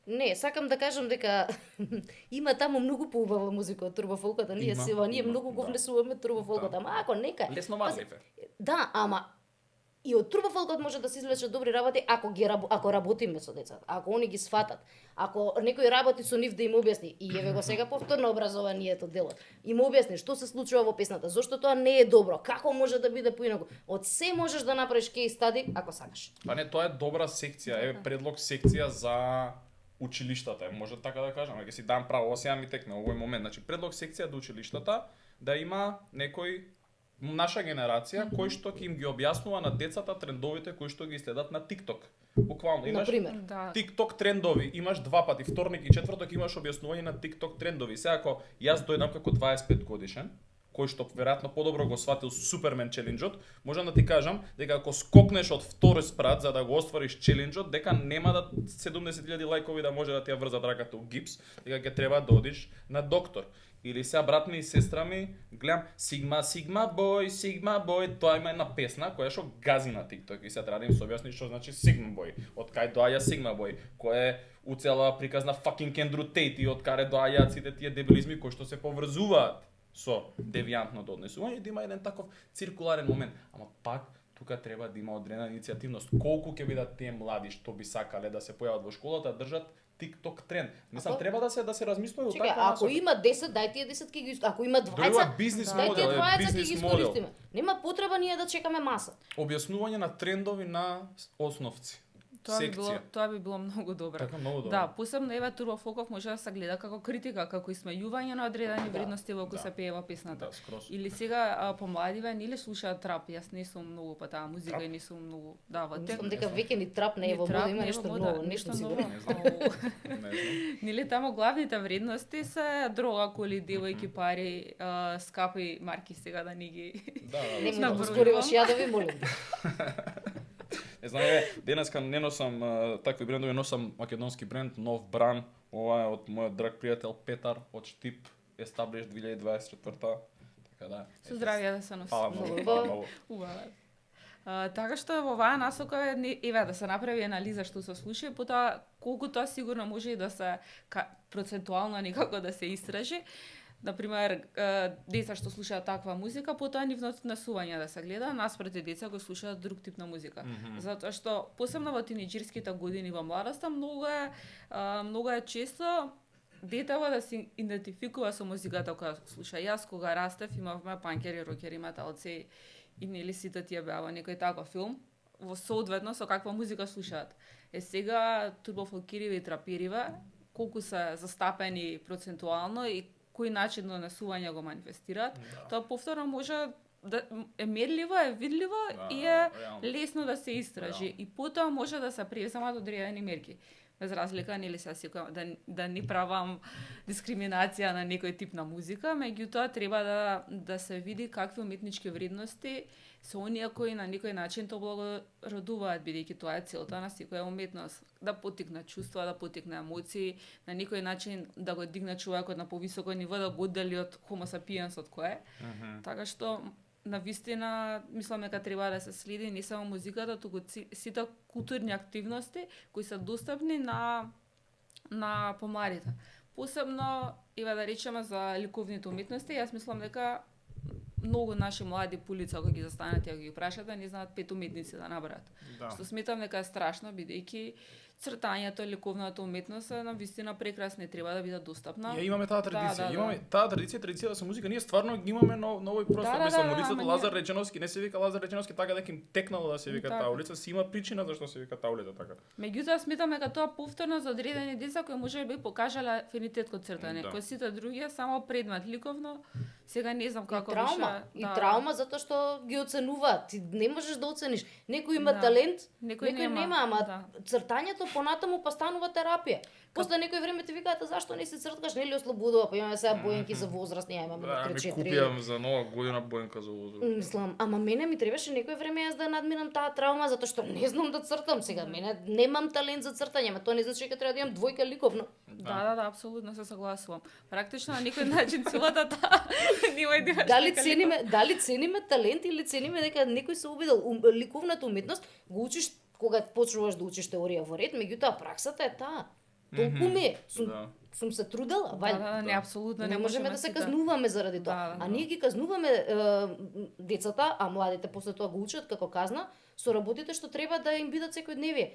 Не, сакам да кажам дека има таму многу поубава музика од турбофолкот, а ние ние многу го да. внесуваме турбофолкот, ама ако нека. Лесно вадлив е. Да, ама и од турбофолкот може да се извлечат добри работи ако работиме со децата, ако они ги сватат, ако некој работи со нив да им објасни и еве го сега повторно образованието делот. Им објасни што се случува во песната, зошто тоа не е добро, како може да биде поинаку. Од се можеш да направиш кейс стади ако сакаш. Па не, тоа е добра секција, е предлог секција за училиштата, може така да кажам, ќе си дам право, ова сега ми текне овој момент, значи предлог секција до училиштата да има некој наша генерација кој што ќе им ги објаснува на децата трендовите кои што ги следат на TikTok. Буквално имаш Например, Да. TikTok трендови, имаш два пати, вторник и четврток имаш објаснување на TikTok трендови. Сега ако јас дојдам како 25 годишен, кој што веројатно подобро го сватил Супермен челенџот, можам да ти кажам дека ако скокнеш од втори спрат за да го оствариш челенџот, дека нема да 70.000 лајкови да може да ти ја врзат раката у гипс, дека ќе треба да одиш на доктор. Или сега брат ми и сестра ми, гледам Sigma Boy, тоа има една песна која што гази на TikTok и сега треба да им се објасни што значи Sigma Boy, од кај доаѓа Sigma Boy, кој е уцела приказна fucking Andrew Tate и од каде доаѓаат сите тие дебилизми кои што се поврзуваат со девијантното однесување, да има еден таков циркуларен момент. Ама пак тука треба да има одредена иницијативност. Колку ќе бидат тие млади што би сакале да се појават во школата, држат TikTok тренд. Мислам треба да се размислува чекај, така ако има 10, дај тие 10 ќе ги ако има 20, Дори ова бизнес дај модел тие е 20 ќе ги бизнес модел. искористиме. Нема потреба ние да чекаме маса. Објаснување на трендови на основци. Тоа би било многу добро. Така многу добро. Да, посебно еве Турбофолков може да се гледа како критика, како исмејување на одредени вредности во кои се пее во песната. Да, скроз. Или сега помладиве нели слушаат трап, јас не сум многу па таа музика Трап? и не сум многу во Мислам дека веќе ни трап не е во мода, има нешто ново, нешто сигурно. Не знам. Не знам. Нели таму главните вредности се дрога, коли, девојки, пари, скапи марки сега да ни ги Да, Не да, му да. го скориваш ја да ви молим. Не знам, денеска не носам такви брендови, носам македонски бренд, нов бран. Ова е од мојот драг пријател Петар од Штип, Established 2024. Така да. Со здравје да се носи. Фала многу, Убаво. фала многу. Убаво. Така што во оваа насока еве да се направи анализа што се случи, потоа колку тоа сигурно може и да се процентуално некако да се истражи. Например, деца што слушаат таква музика, потоа нивното однесување да се гледа наспроти деца кои слушаат друг тип на музика. Затоа што посебно во тинеџерските години во младоста многу е често детево да се идентификува со музиката која слуша. Јас кога растев имавме панкери, рокери, металци и нели сите тие беа во некој таков филм во соодветно со каква музика слушаат. Сега турбофолкириве и трапириве колку се застапени процентуално и кој начин на насување го манифестираат, тоа повторно може да е мерливо, е видливо и е лесно да се истражи и потоа може да се преземат одредени мерки. Без разлика, нели се секој да не правам дискриминација на некој тип на музика, меѓутоа треба да се види какви уметнички вредности се оние кои на некој начин то благородуваат, бидејќи тоа е целта на секоја уметност, да поттикне чувства, да поттикне емоции, на некој начин да го дигне човекот на повисоко ниво, да го оддели од Homo sapiens од кој е. Така што на вистина мислам дека треба да се следи не само музиката, туку сите културни активности кои се достапни на помладите. Посебно, еве да речеме за ликовните уметности, јас мислам дека многу наши млади по улица кога ги застанете и ги прашате, не знаат 5 уметници да набрат. Да. Што сметам дека е страшно, бидејќи цртањето, ликовната уметност е навистина прекрасна и треба да биде достапна. Ја имаме таа традиција. Да. Имаме таа традиција со музика. Ние стварно ги имаме на овој простор. Да, Мислам, да, улицата ама Лазар Реченовски не се вика Лазар Реченовски така дека им текнало да се вика Така. таа улица, си има причина зашто се вика таа улица така. Меѓутоа сметам дека тоа повторно за одредени деца кои може би покажале афинитет кон цртање, Да. кои сите други само предмет ликовно. Сега не знам како травма. више. И травма затоа што ги оценуваат. Ти не можеш да оцениш. Некој има Да. талент, Некој некој нема, нема, ама да. цртањето понатаму па станува терапија. После некој време ти викаат зашто не си црткаш, нели ослободува, па имаме сега боенки за возрастни, ја имаме на 3-4. за нова година боенка за возраст. Мислам, ама мене ми требаше некој време јас да надминам таа травма затоа што не знам да цртам сега. Мене немам талент за цртање, ама тоа не значи дека треба да имам двојка ликовно. Да, апсолутно се согласувам. Практично на некој начин целата таа немој да имаш Дали цениме талент или цениме дека некој се обидел ликовната уметност, го учиш кога почнуваш да учиш теорија во ред, меѓутоа праксата е таа. Толку ми е. Сум се трудела, вајде. Да, не апсолутно Не можеме да се казнуваме заради тоа. Да. А ние ги казнуваме децата, а младите после тоа го учат како казна, со работите што треба да им бидат секојдневие.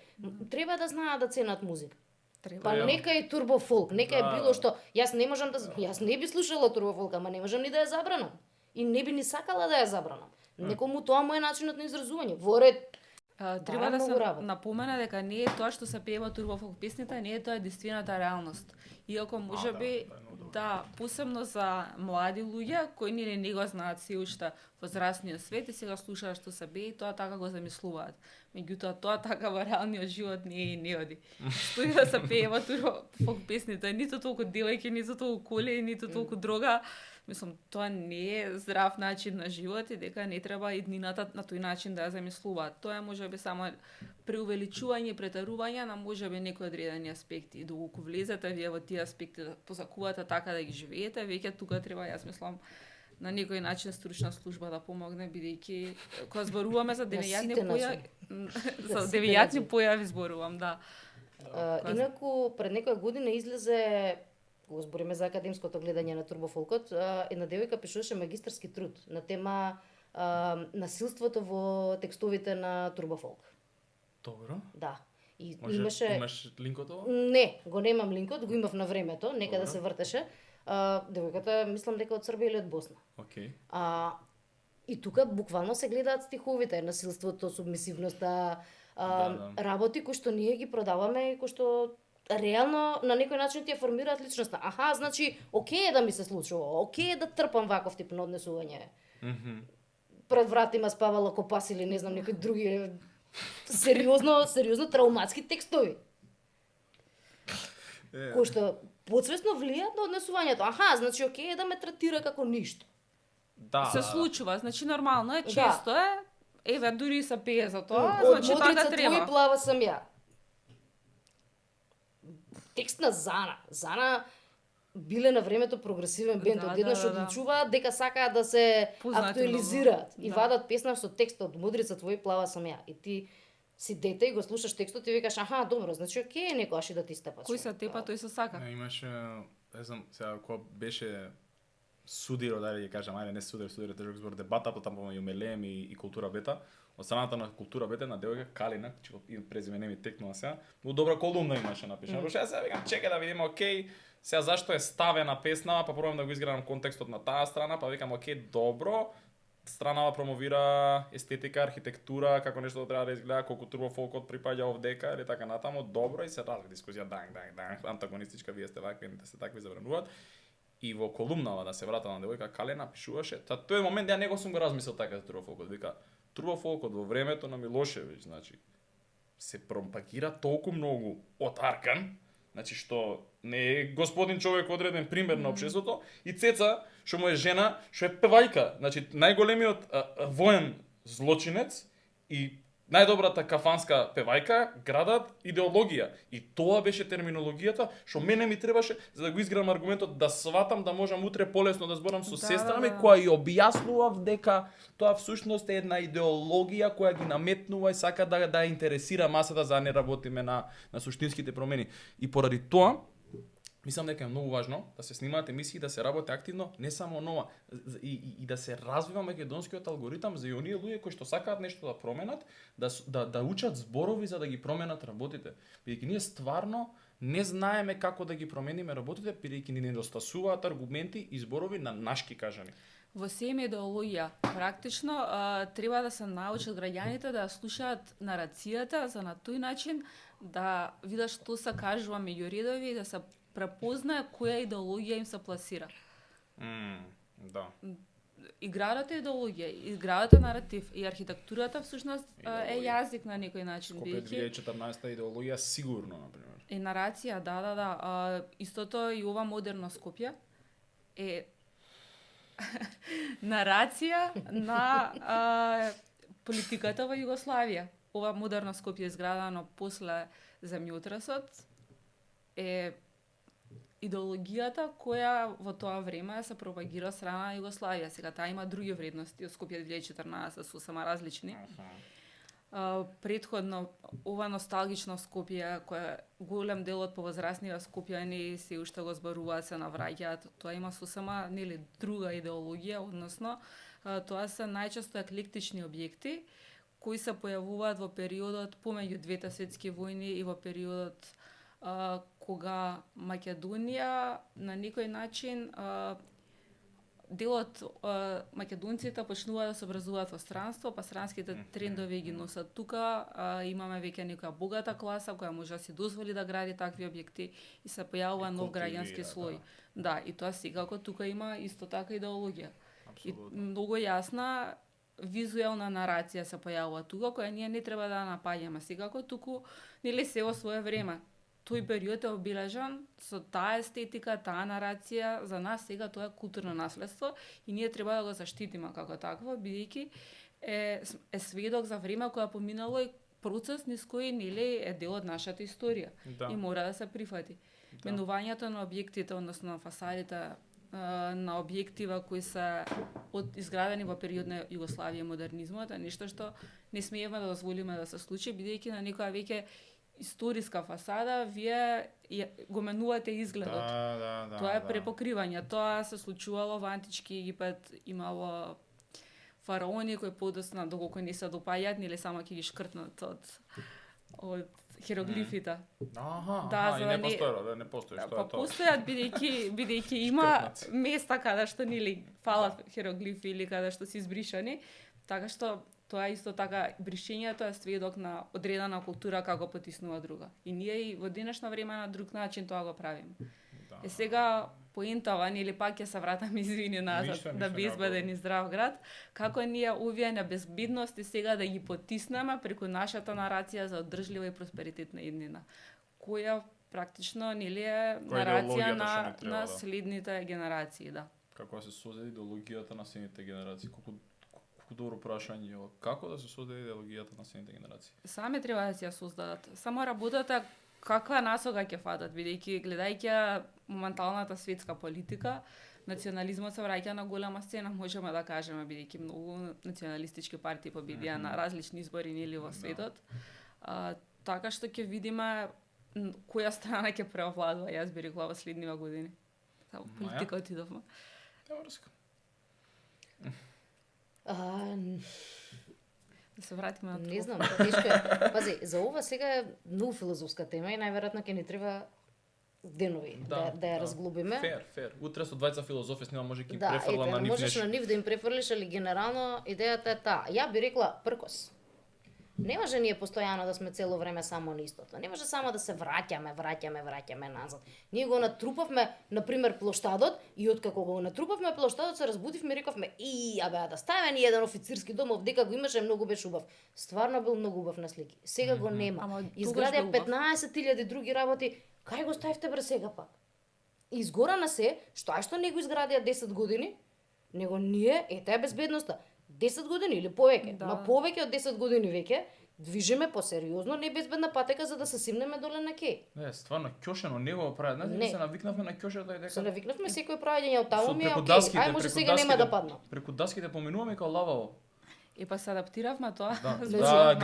Треба да знаат да ценат музика. Треба. Па нека е турбо фолк, нека е Да. било што. Јас не можам да јас не би слушала турбо фолк, ама не можам ни да ја забранам. И не би ни сакала да ја забранам. Некому тоа му е начинот на изразување. Во ред. Треба да многу се работа. напомена дека не е тоа што се пева турбофолк песните, не е тоа единствената реалност. Иако можеби да, посебно за млади луѓе кои не го знаат се уште возрастниот свет и сега слушаат што се бее и тоа така го замислуваат. Меѓутоа тоа така во реалниот живот не оди. Што и да се пее во турбофолк песните, ниту толку девојки, ниту толку коли, ниту толку дрога. Мислам, тоа не е здрав начин на живот и дека не треба иднината на тој начин да ја замислуваат. Тоа е можеби само преувеличување, претарување на можеби некои одредени аспекти. И доколку влезете вие во тие аспекти да позакувате така да ги живеете, веќе тука треба, јас мислам, на некој начин стручна служба да помогне, бидејќи кога зборуваме за девијатни сите појави, за сите девијатни начини. појави зборувам, да. Инаку пред некоја година излезе, го збориме за академското гледање на турбофолкот, една девојка пишуваше магистарски труд на тема насилството во текстовите на турбофолк. Добро. Да. И Може, имаше имаш линкот ова? Не, го немам линкот, го имав на времето, некаде Добро. се вртеше. Девојката мислам дека од Србија или од Босна. Океј. И тука буквално се гледаат стиховите, насилството, субмисивноста, Да. работи кои што ние ги продаваме и кои што реално на некој начин ти ја формираат личноста. Аха, значи, окей е да ми се случува, окей е да трпам ваков тип на однесување. Пред вратима спавала копас или не знам некои други сериозно трауматски текстови. Кои што подсвесно влијаат на однесувањето. Аха, значи окей е да ме третира како ништо. Да. Се случува, значи нормално е, често е. Еве, дури се пее за тоа, Од значи модрица така треба. твој плава сам ја. Текст на Зана. Зана биле на времето прогресивен бенд, Да, одеднаш да, да. одлучуваат дека сакаат да се Познати актуализираат многу. и Да. вадат песна со текст од модрица твој плава сам ја. И ти си дете и го слушаш текстот и викаш аха, добро, значи окей, некојаш и да ти степаш. Кој се тепа, тој се сака. Не, имаше, не знам, сега кога беше судиро, да ќе кажам, ајде не судир е тежок збор, дебата по таму и Мелем и Култура Бета. Од страната на Култура Бета на девојка Калина, чио презиме не ми текнува сега, но добра колумна имаше напишана. Пошто јас сега викам, чекај да видиме, окей, сега зашто е ставена песнава, па пробам да го изградам контекстот на таа страна, па викам, окей, добро, странава промовира естетика, архитектура, како нешто треба да изгледа, колку турбофолкот припаѓа овдека или така натаму, добро и се разви дискусија, данг, антагонистичка, вие сте вакви, не сте такви, забрануваат. И во колумнава да се врата на девојка Калена пишуваше, та тој момент ја него сум го размислил така за турбофолкот, вика, турбофолкот во времето на Милошевиќ, значи, се пропагира толку многу од Аркан, значи што не е господин човек одреден пример на општеството, и Цеца, што му е жена, што е певајка, значи најголемиот воен злочинец и најдобрата кафанска певајка градат идеологија. И тоа беше терминологијата што мене ми требаше за да го изградам аргументот да сватам да можам утре полесно да зборам со Да, сестра ми да. која ја објаснував дека тоа всушност е една идеологија која ги наметнува и сака да интересира масата за да не работиме на суштинските промени. И поради тоа Мислам дека е многу важно да се снимаат емисии, да се работи активно, не само нова, и да се развива македонскиот алгоритам за и оние луѓе кои што сакаат нешто да променат, да учат зборови за да ги променат работите. Бидејќи ние стварно не знаеме како да ги промениме работите, бидејќи ни недостасуваат аргументи и зборови на нашки кажани. Во се има идеологија. Практично треба да се научат граѓаните да слушаат нарацијата за на тој начин да видат што се кажува меѓу редови и да се препознае која идеологија им се пласира. Да. Играта е идеологија, играта е наратив и архитектурата всушност е јазик на некој начин. Скопје 2014 идеологија сигурно, например. И нарација, да. Истото и ова модерно Скопје е нарација на политиката во Југославија. Ова модерно Скопје изградено после земјотресот е идеологијата која во тоа време се пропагира од страна на Југославија. Сега таа има други вредности од Скопје 2014 сосема различни. Претходно ова носталгично Скопје, која голем дел од повозрасниве скопјани се уште го зборуваат, се навраќаат, тоа има сосема друга идеологија, односно тоа се најчесто еклектични објекти кои се појавуваат во периодот помеѓу двете светски војни и во периодот кога Македонија на некој начин делот македонците почнуваат да се образуваат во странство, па странските трендови ги носат тука, имаме веќе некоја богата класа која може да си дозволи да гради такви објекти и се појавува нов граѓански слој. Да, и тоа секако тука има исто така идеологија. И многу јасна визуелна нарација се појавува тука, која ние не треба да напаѓаме секако, туку нели се во свое време. Тој период е обележан со таа естетика, таа нарација, за нас сега тоа е културно наследство и ние треба да го заштитиме како такво, бидејќи е сведок за време кое поминало и процес низ кој нели е дел од нашата историја и мора да се прифати. Менувањето на објектите, односно фасадите на објектива кои се изградени во период на Југославија и модернизмот е нешто што не смееме да дозволиме да се случи, бидејќи на некоја веќе историска фасада вие го менувате изгледот. Тоа е препокривање. Тоа се случувало во антички Египет, имало фараони кои подоцна доколку не се допаѓаат, нели само ќе ги шкртнат од хероглифите. И не постои, што е тоа? Постојат бидејќи има места каде што нели фалат хероглифи или каде што се избришани, така што тоа исто така бришењето е сведок на одредена култура како потиснува друга. И ние и во денешно време на друг начин тоа го правиме. Е сега поентава или пак ќе се вратам извини назад да безбеден и здрав град, како ние овие небезбедности сега да ги потиснеме преку нашата нарација за одржлива и просперитетна иднина, која практично нели е нарација на следните генерации, да. Како се создаде идеологијата на следните генерации? Колку добро прашање е, како да се создаде идеологијата на следните генерации? Сами треба да се ја создадат. Само работата каква насока ќе фатат, бидејќи гледајќи моменталната светска политика, национализмот се враќа на голема сцена, можеме да кажеме, бидејќи многу националистички партии победија на различни избори нели во светот. Така што ќе видиме која страна ќе преовладува, јас би рекла во следниве години. Само политика отидовме. Да се вратиме на тоа. Не знам, тешко е. Пази, за ова сега е многу филозофска тема и најверојатно ќе ни треба денови да ја разглобиме. Фер. Утре со двајца филозофи снима може ќе им префрлам на нив можеш на нив да им префрлиш, али генерално идејата е таа. Ја би рекла пркос. Не може ние постојано да сме цело време само на истото. Не може само да се враќаме назад. Ние го натрупавме, например, плоштадот и откако го натрупавме плоштадот се разбудивме и рековме: да ставиме ни еден официрски дом, дека го имаше многу беше убав. Стварно бил многу убав на слики. Сега го нема. Изградија 15.000 други работи. Кај го ставивте бре сега пак? Изгора се, што не го изградија 10 години, него ние, таа е безбедноста. 10 години или повеќе, ма повеќе од 10 години веќе, движиме по сериозно небезбедна патека за да се симнеме доле на кеј. Не, стварно ќошено не го прават. Знаете, се навикнавме на ќошето и дека се навикнавме секој правење од таму ми е окей. Ај може сега нема да падна. Преку даските поминуваме како лававо. И па се адаптиравме тоа. Да, Зборувавме,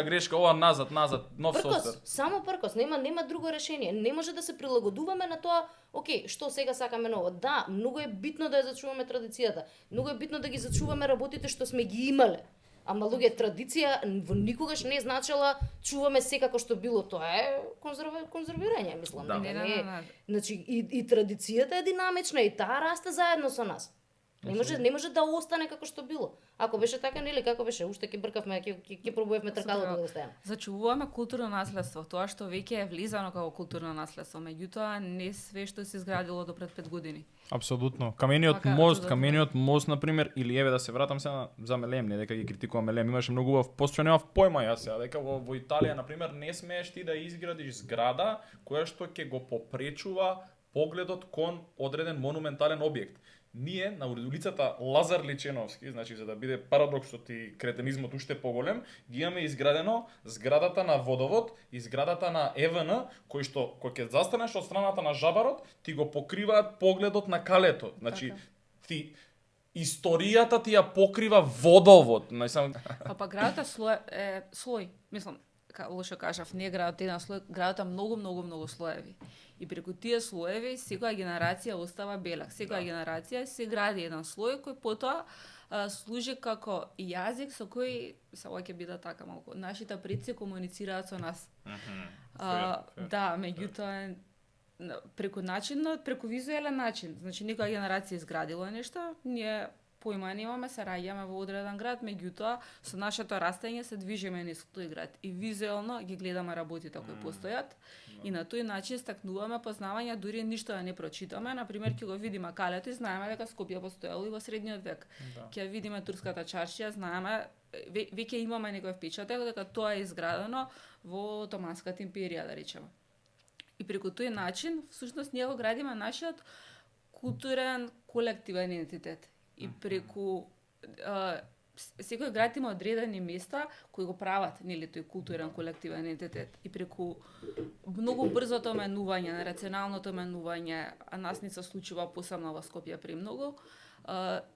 грешка, ова назад, нов Пркос, софтвер. само пркос, нема друго решение. Не може да се прилагодуваме на тоа, окей, што сега сакаме ново. Да, многу е битно да ја зачуваме традицијата. Многу е битно да ги зачуваме работите што сме ги имале. Ама луѓе, традиција во никогаш не е значила чуваме секако што било. Тоа е конзервирање, мислам. Да. дека Не. Значи и традицијата е динамична и таа расте заедно со нас. Не може да остане како што било. Ако беше така, нели, како беше, уште ќе бркавме, ќе пробувавме тркалото да го ставиме. Зачувуваме културно наследство, тоа што веќе е влизано како културно наследство, меѓутоа не све што се изградило до пред 5 години. Апсолутно. Така, Камениот мост на пример, или еве да се вратам сега за Мелем, не дека ги критикувам Мелем, имаше многу убав пост, што немав појма јас сега, дека во Италија на пример не смееш ти да изградиш зграда која што ќе го попречува погледот кон одреден монументален објект. Ние на улицата Лазар Личеновски, значи за да биде парадоксот и кретенизмот уште поголем, ги имаме изградено зградата на Водовод и зградата на ЕВН, кои што кога ќе застанеш од страната на Жабарот, ти го покриваат погледот на Калето. Значи Така. ти историјата ти ја покрива Водовод. Па градот е слој, мислам, лошо кажав, не е градот еден слој, градот е многу слоеви. И преку тие слоеви секоја генерација остава белак. Секоја генерација се гради еден слој кој потоа служи како јазик со кој сега ќе биде така малку. Нашите предци комуницираат со нас. Да, меѓутоа преку начинот, преку визуелен начин. Значи некоја генерација изградила нешто, ние појма немаме, се раѓаме во одреден град, меѓутоа со нашето растење се движиме низ тој град и визуелно ги гледаме работите кои постојат и на тој начин стакнуваме познавања дури ништо да не прочитаме. На пример, ќе го видиме Калето и знаеме дека Скопје постоело и во средниот век. Ќе видиме турската чаршија, знаеме веќе имаме некој впечаток дека тоа е изградено во Отоманската империја, да речеме. И преку тој начин, всушност, ние го градиме нашиот културен колективен идентитет. И преку секој град има одредени места кои го прават, нели, тој културен колективен идентитет. И преку многу брзото менување, рационалното менување, а нас не се случува посебно во Скопје премногу,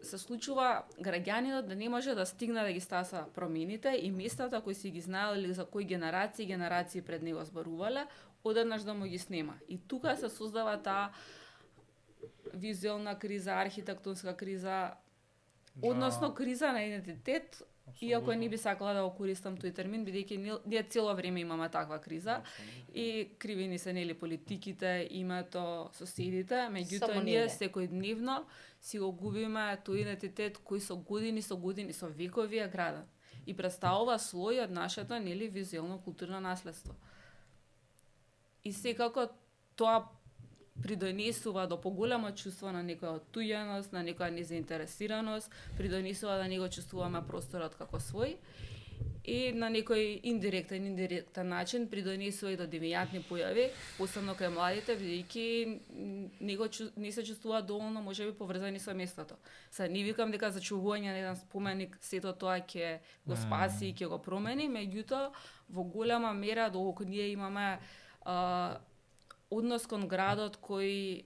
се случува граѓанинот да не може да стигне да ги стаса промените и местата кои си ги знаеле за кои генерации пред него зборувале, одеднаш да му ги снема. И тука се создава таа визуелна криза, архитектонска криза, односно криза на идентитет, иако не би сакала да го користам тој термин, бидејќи ние цело време имаме таква криза и кривини се нели политиките, името, соседите, меѓутоа ние секојдневно си го губиме тој идентитет кој со години, со векови е граден и представува слој од нашето нели визуелно културно наследство. И секако тоа придонесува до поголемо чувство на некоја оттуѓеност, на некоја незаинтересираност, придонесува да не го чувствуваме просторот како свој и на некој индиректен начин придонесува и до девијантни појави, посебно кај младите, бидејќи не се чувствуваат доволно можеби поврзани со местото. Сега не викам дека зачувување на еден споменик сето тоа ќе го спаси и ќе го промени, меѓутоа во голема мера доколку ние имаме однос кон градот кој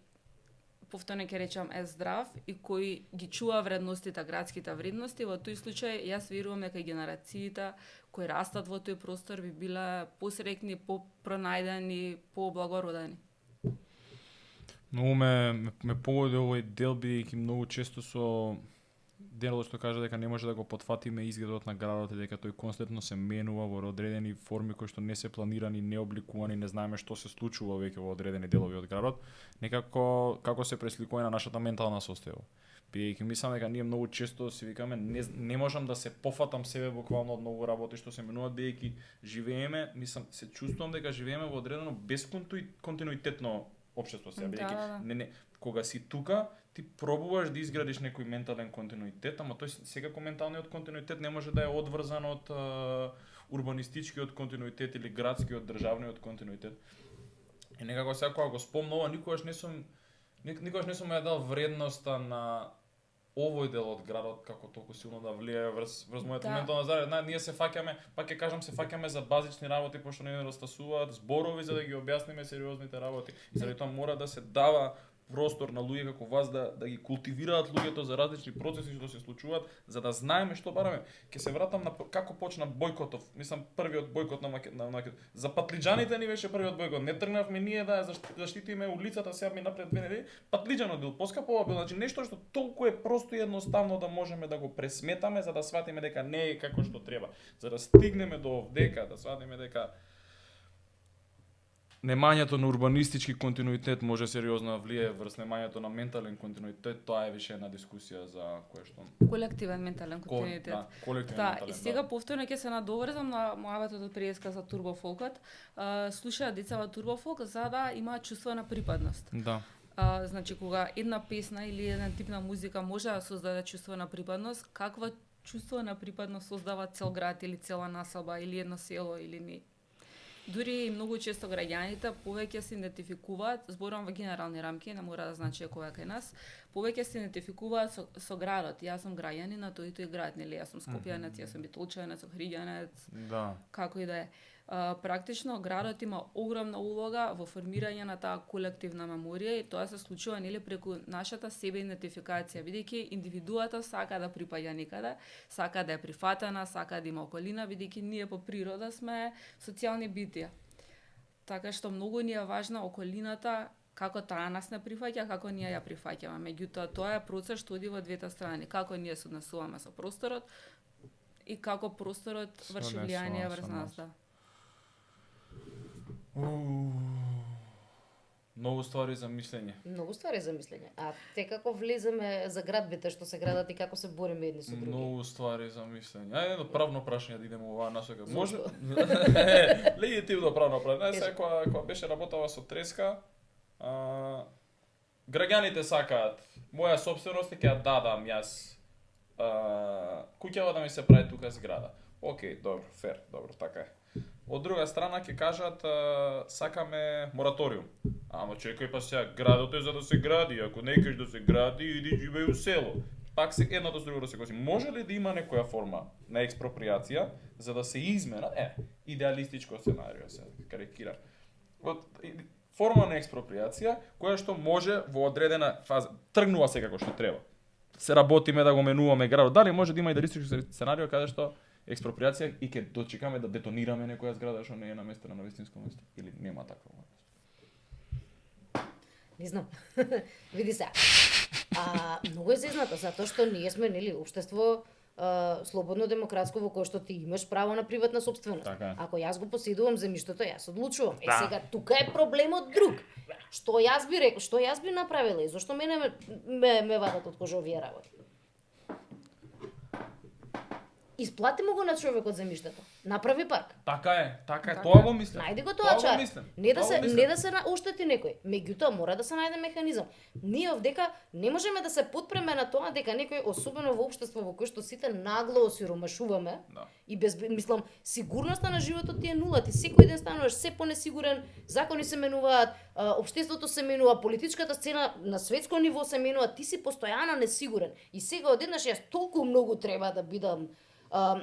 повторно ќе речам е здрав и кој ги чува вредностите, градските вредности, во тој случај јас верувам дека генерациите кои растат во тој простор би биле посреќни, попронајдени, поблагородени. Многу ме погоди овој дел, бидејќи многу често со делот што кажа дека не може да го потфатиме изгледот на градот и дека тој константно се менува во одредени форми кои што не се планирани, не обликувани, не знаеме што се случува веќе во одредени делови од градот, некако како се пресликува на нашата ментална состојба. Бидејќи мислам дека ние многу често си викаме не можам да се пофатам себе буквално од многу работи што се менуваат, бидејќи живееме, мислам, се чувствувам дека живееме во одредено безконтинуитетно општество сега, бидејќи кога си тука, ти пробуваш да изградиш некој ментален континуитет, ама тој секако менталниот континуитет не може да е одврзан од урбанистичкиот континуитет или градскиот државниот континуитет. И некако сега кога го спомнува, никогаш не сум ја дал вредноста на овој дел од градот како толку силно да влијае врз мојата ментална зарада. Ние се фаќаме, пак ќе кажам, се фаќаме за базични работи пошто не недостасуваат зборови за да ги објасниме сериозните работи. И заради тоа мора да се дава простор на луѓе како вас да ги култивираат луѓето за различни процеси што се случуваат, за да знаеме што бараме. Ќе се вратам на како почна бојкотов. Мислам првиот бојкот на Македонија. За патлиџаните ни беше првиот бојкот. Не тргнавме ние да заштитиме улицата, сега ми напред 2 недели. Патлиџанот бил поскапува, бил, значи нешто што толку е просто и едноставно да можеме да го пресметаме за да сватиме дека не е како што треба. За да стигнеме до овдека, да сватиме дека немањето на урбанистички континуитет може сериозно да влие врз немањето на ментален континуитет, тоа е више една дискусија за кое што Колективен ментален континуитет. колективен Да, ментален. и сега повторно ќе се надоврзам на мојавата од преска за турбофолкот. Слушаат деца во турбофолк за да имаат чувство на припадност. Да. Значи кога една песна или еден тип на музика може да создаде чувство на припадност, каква чувство на припадност создава цел град или цела населба или едно село или не. Дури и многу често граѓаните повеќе се идентификуваат, зборувам во генерални рамки, не мора да значи која кај нас, повеќе се идентификуваат со градот. Јас сум граѓанин на тој и тој град, нели? Јас сум скопјанец, јас сум битолчанец, охриѓанец, Да. како и да е. Практично градот има огромна улога во формирање на таа колективна меморија и тоа се случува нели преку нашата себе идентификација, бидејќи индивидуата сака да припаѓа некаде, сака да е прифатена, сака да има околина, бидејќи ние по природа сме социјални битија. Така што многу ни е важна околината, како таа нас не прифаќа, како ние ја прифаќаме. Меѓутоа тоа е процес што оди во двете страни, како ние се однесуваме со просторот и како просторот врши влијание врз нас, да. Многу ствари за мислење. Многу ствари за мислење. А те како влеземе за градбите што се градат и како се бориме едни со други? Многу ствари за мислење. Ајде едно правно прашање да идеме оваа насока. Зошто? Може легитимно правно прашање. Сега кога беше работела со Треска, граѓаните сакаат моја сопственост ќе ја дадам јас. Куќава да ми се прави тука зграда. Океј, добро, фер, добро, така е. Од друга страна ќе кажат сакаме мораториум. Ама чекај па сега градот е за да се гради, ако не кажеш да се гради, иди живеј у село. Пак се едното с другото се коси. Може ли да има некоја форма на експроприација за да се измена, идеалистичко сценарио се карикирам. Форма на експроприација која што може во одредена фаза тргнува се како што треба. Се работиме да го менуваме градот. Дали може да има идеалистичко сценарио каде што експроприација и ќе дочекаме да детонираме некоја зграда што не е наместена на вистинско место или нема таква можност? Не знам. Види се. Многу е зезнато затоа што ние сме нели општество слободно демократско во кое што ти имаш право на приватна собственост. Така. Ако јас го поседувам земјиштето, јас одлучувам. Да. Сега тука е проблемот друг. Што јас би рекол, што јас би направила и зошто мене ме вадат од кожа овие работи? Исплати му го на човекот земјиштето. Направи парк. Така е, тоа го мислам. Најди го тоа чар. Не Тоа го да се оштети некој. Меѓутоа мора да се најде механизам. Ние овдека не можеме да се потпреме на тоа дека некој, особено во општество во кое што сите нагло осиромашуваме, Да. и мислам, сигурноста на животот ти е нула. Ти секој ден стануваш се понесигурен, закони се менуваат, општеството се менува, политичката сцена на светско ниво се менува, ти си постојано несигурен. И сега одеднаш јас толку многу треба да бидам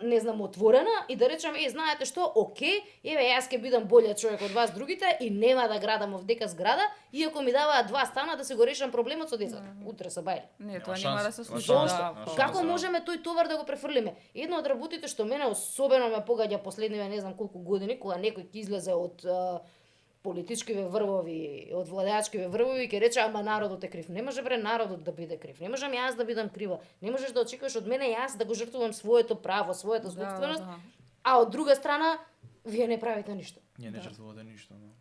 не знам, отворена и да речам, знаете што, окей, јас ќе бидам болјиот човек од вас другите и нема да градам овдека зграда, иако ми даваат 2 стана да се го решам проблемот со децата. Утре се бајле. Не, тоа Нема нема да шанс, се нема случи. шанс. Да, Нема Како шанс. можеме тој товар да го префрлиме? Едно од работите што мене особено ме погаѓа последниве не знам колку години, кога некој ќе излезе од политичкиве врвови, од владеачкиве врвови, ќе рече ама народот е крив. Не може народот да биде крив. Не можам јас да бидам крива. Не можеш да очекуваш од мене јас да го жртвувам своето право, својата собственост, а од друга страна вие не правите ништо. Ние не жртвувате ништо, но.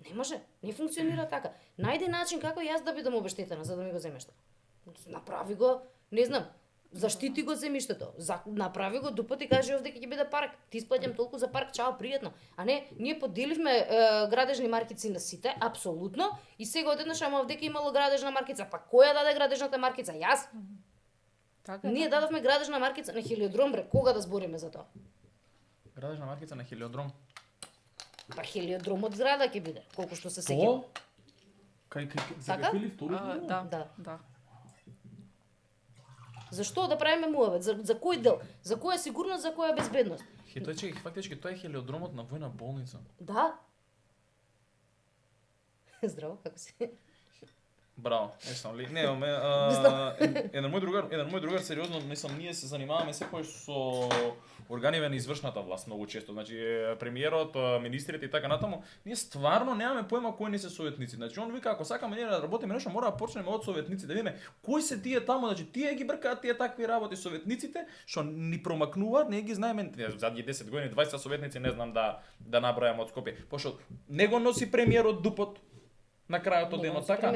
Не може, не функционира така. Најди начин како јас да бидам обештетена за да ми го земеш. Направи го, не знам, заштити го земјиштето. Направи го, дупати кажи овде ќе биде парк. Ти исплаќам толку за парк, чао, пријатно. А не, ние поделивме градежни маркици на сите, апсолутно, и сега одеднаш ама овде ќе имало градежна маркица. Па која даде градежната маркица? Јас? Така, Ние дадовме градежна маркица на Хелиодром, бре, кога да збориме за тоа? Градежна маркица на Хелиодром. Па Хелиодромот зграда ќе биде, колку што се сеќавам. Кај Така? за какви втори? Да. Зашто да правиме муавет? За кој дел? За која сигурност, за која безбедност? Фактички тоа е Хелиодромот на војна болница. Да. Здраво, како си? Браво, не сум ли. Не, еден мој другар сериозно, мислам, ние се занимаваме секој со органиве на извршната власт многу често. Значи премиерот, министрите и така натаму, ние стварно немаме појма кои не се советници. Значи он вика ако сакаме ние да работиме нешто, мора да почнеме од советници, да видиме кои се тие таму, значи тие ги бркаат тие такви работи советниците што ни промакнуваат, не ги знаеме. Задни 10 години 20 советници не знам да набројам од Скопје. Пошто него носи премиерот дупот на крајот од денот, така?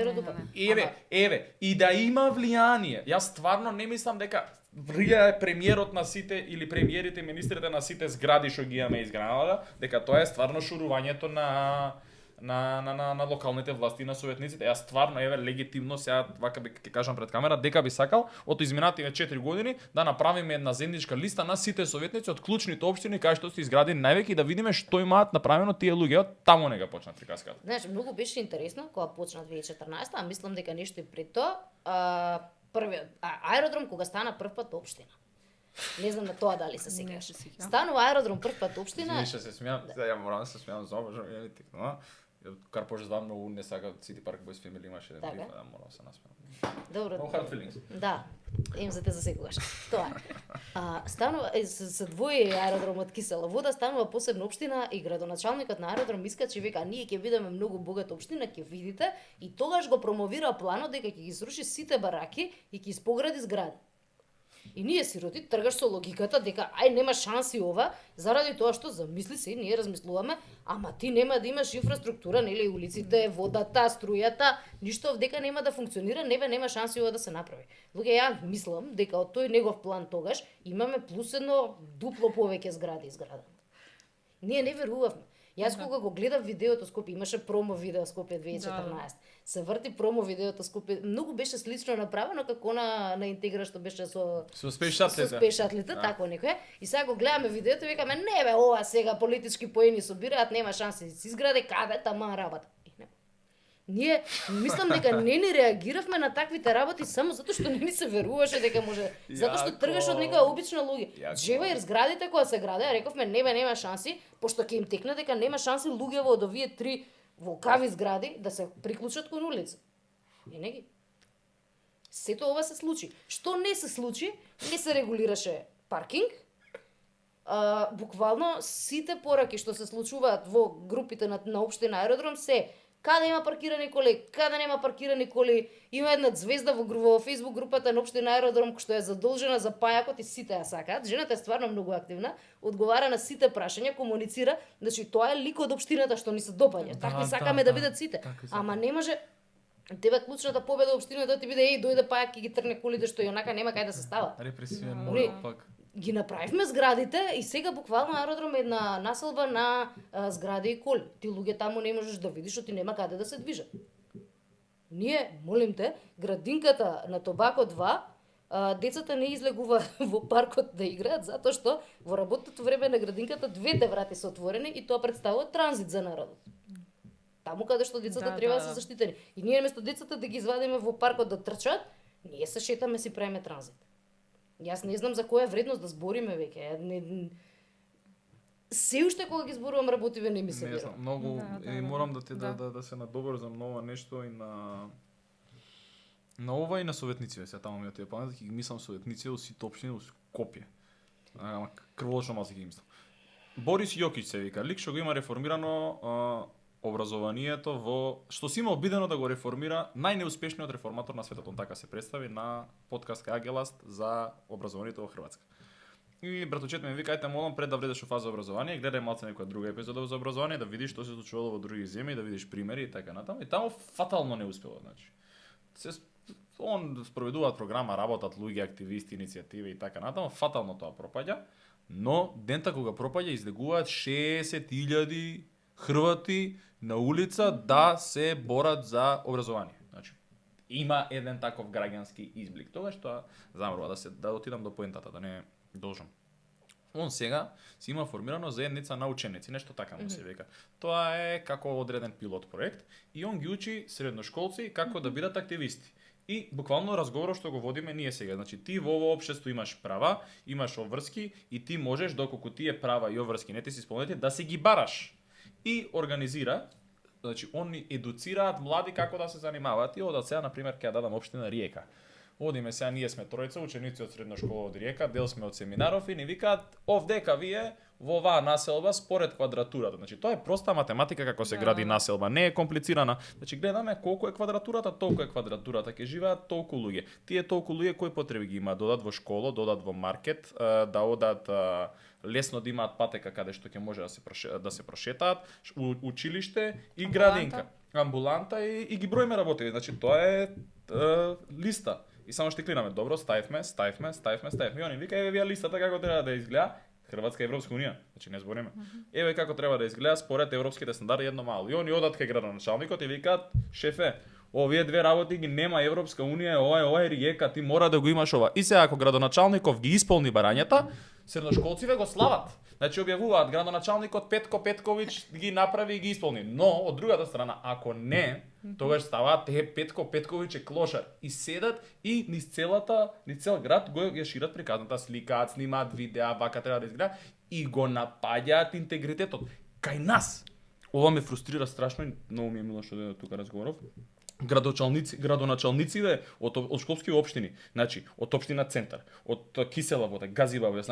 Еве, и да има влијание. Јас стварно не мислам дека влијае премиерот на сите или премиерите, министрите на сите згради што ги имаме изградена, дека тоа е стварно шурувањето на локалните власти и на советниците. Јас стварно еве легитимно сега вака ќе кажам пред камера дека би сакал од изминативе 4 години да направиме една земјичка листа на сите советници од клучните општини кај што се изградени највеќе и да видиме што имаат направено тие луѓе од таму нега почна приказката. Знаеш, многу беше интересно кога почна 2014, а мислам дека нешто и пред тоа, првиот аеродром кога стана првпат општина. Не знам на тоа дали се сеќаваш. Станува аеродром првпат општина. Више се смеам, ја морам да се смеам зобажно, ја тикнува. Карпош знам многу не сака City Park Boys Family имаше еден клип, да морам се насмеам. Добро. No hard feelings. Да, им за те засекогаш. Тоа. Станува се двои аеродром од кисела вода, станува посебна општина и градоначалникот на аеродром искачи вика ние ќе бидеме многу богата општина, ќе видите, и тогаш го промовира планот дека ќе ги сруши сите бараки и ќе испогради згради. И ние сироти тргаш со логиката дека ај нема шанси ова, заради тоа што замисли се, ние размислуваме, ама ти нема да имаш инфраструктура, нели улиците, водата, струјата, ништо дека нема да функционира, нема шанси ова да се направи. Луѓе, ја мислам дека од тој негов план тогаш имаме плюс едно дупло повеќе згради изградени. Ние не верувавме. Јас кога го гледав видеото Скопје, имаше промо видео Скопје 2014. Се врти промо видеото Скопје, многу беше слично направено како на Интегра што беше со спешатлите, тако некој. И сега го гледаме видеото и викаме не бе, ова сега политички поени собираат, нема шанси да се изграде, каде тама работа. Ние мислам дека не ни реагиравме на таквите работи само затоа што не ни се веруваше дека може, затоа што тргаш од некоја обична луѓе. Джеваир зградите кога се градеа, рековме нема шанси, пошто ќе им текне дека нема шанси луѓево од овие три волкави згради да се приклучат кон улица. И не ги. Сето ова се случи. Што не се случи? Не се регулираше паркинг. Буквално сите пораки што се случуваат во групите на општина аеродром се каде има паркирани коли, каде нема паркирани коли. Има една звезда во Facebook групата на општина аеродром што е задолжена за пајакот и сите ја сакаат. Жената е стварно многу активна, одговара на сите прашања, комуницира, значи тоа е лик од општината што ни се допаѓа. Такви сакаме да бидат сите. Ама не може тебе клучната победа општината да ти биде дојде пајак и ги трне колите што и онака нема кај да се става. Репресивен модел пак. Ги направивме зградите и сега буквално аеродром е една населба на згради и коли. Ти луѓе таму не можеш да видиш, што ти нема каде да се движат. Ние, молим те, градинката на Тобако 2, децата не излегува во паркот да играат, затоа што во работното време на градинката двете врати се отворени и тоа представува транзит за народот. Таму каде што децата треба да се заштитени. И ние место децата да ги извадиме во паркот да трчат, ние се шетаме си правиме транзит. Јас не знам за која вредност да збориме веќе. Се уште кога ги зборувам работиве не ми се верува. Многу и морам да се надобрзам на ова нешто и на ова и на советниците. Сега таму ми ја памет, ќе ги мислам советници од сите општини во Скопје. Ама крволошно мал ќе ги мислам. Борис Јокич се вика, лик што го има реформирано образованието во што си има обидено да го реформира најнеуспешниот реформатор на светот, он така се представи на подкаст кај Агеласт за образованието во Хрватска. И браточет ми вика, ајте молам пред да влезеш во фаза образование, гледај малце некоја друга епизода за образование, да видиш што се случувало во други земји, да видиш примери и така натаму. И таму фатално не успело, значи. Он спроведуваат програма, работат луѓе, активисти, иницијативи и така натаму, фатално тоа пропаѓа, но дента кога пропаѓа излегуваат 60.000 Хрвати на улица да се борат за образование. Значи, има еден таков граѓански изблик. Тогаш тоа замрува да отидам до поентата, да не должам. Он сега си има формирано заедница на ученици, нешто така му се вика. Тоа е како одреден пилот проект и он ги учи средношколци како да бидат активисти. И буквално разговорот што го водиме ние сега, значи ти во ово општество имаш права, имаш обврски и ти можеш доколку тие права и обврски не ти се исполнети да се ги бараш. И организира значи они едуцираат млади како да се занимаваат и одат сега на пример ќе дадам општина Риека. Одиме сега, ние сме тројца ученици од средна школа од Риека, дел сме од семинаров и ни викаат овдека вие во оваа населба според квадратурата. Значи тоа е проста математика како се гради населба, не е комплицирана. Значи гледаме колку е квадратурата, толку е квадратурата, ќе живеат толку луѓе. Тие толку луѓе кои потреби ги имаат, додат во школа, додат во маркет, да одат лесно да имаат патека каде што ќе може да се прошетаат, училиште и градинка, амбуланта и ги броиме работи. Значи тоа е листа. И само што клинаме, добро, ставивме. И они вика, еве вие листата како треба да изгледа. Хрватска Европска унија, значи не збориме. Еве како треба да изгледа според европските стандарди едно мало. И они одат кај градоначалникот и викаат, шефе, овие две работи ги нема Европска унија, ова е Риека, ти мора да го имаш ова. И сега ако градоначалников ги исполни барањата, средношколците го слават. Значи објавуваат градоначалникот Петко Петковиќ ги направи и ги исполни. Но од другата страна, ако не, тогаш ставаат Петко Петковиќ е клошар и седат и низ цел град го ја шират приказната, сликаат, снимаат видеа, вака треба да изгледа и го напаѓаат интегритетот. Кај нас ова ме фрустрира страшно и многу ми е мило што тука разговоров. Градоначалниците од школски општини, значи од општина Центар, од Кисела вода, Газива вода,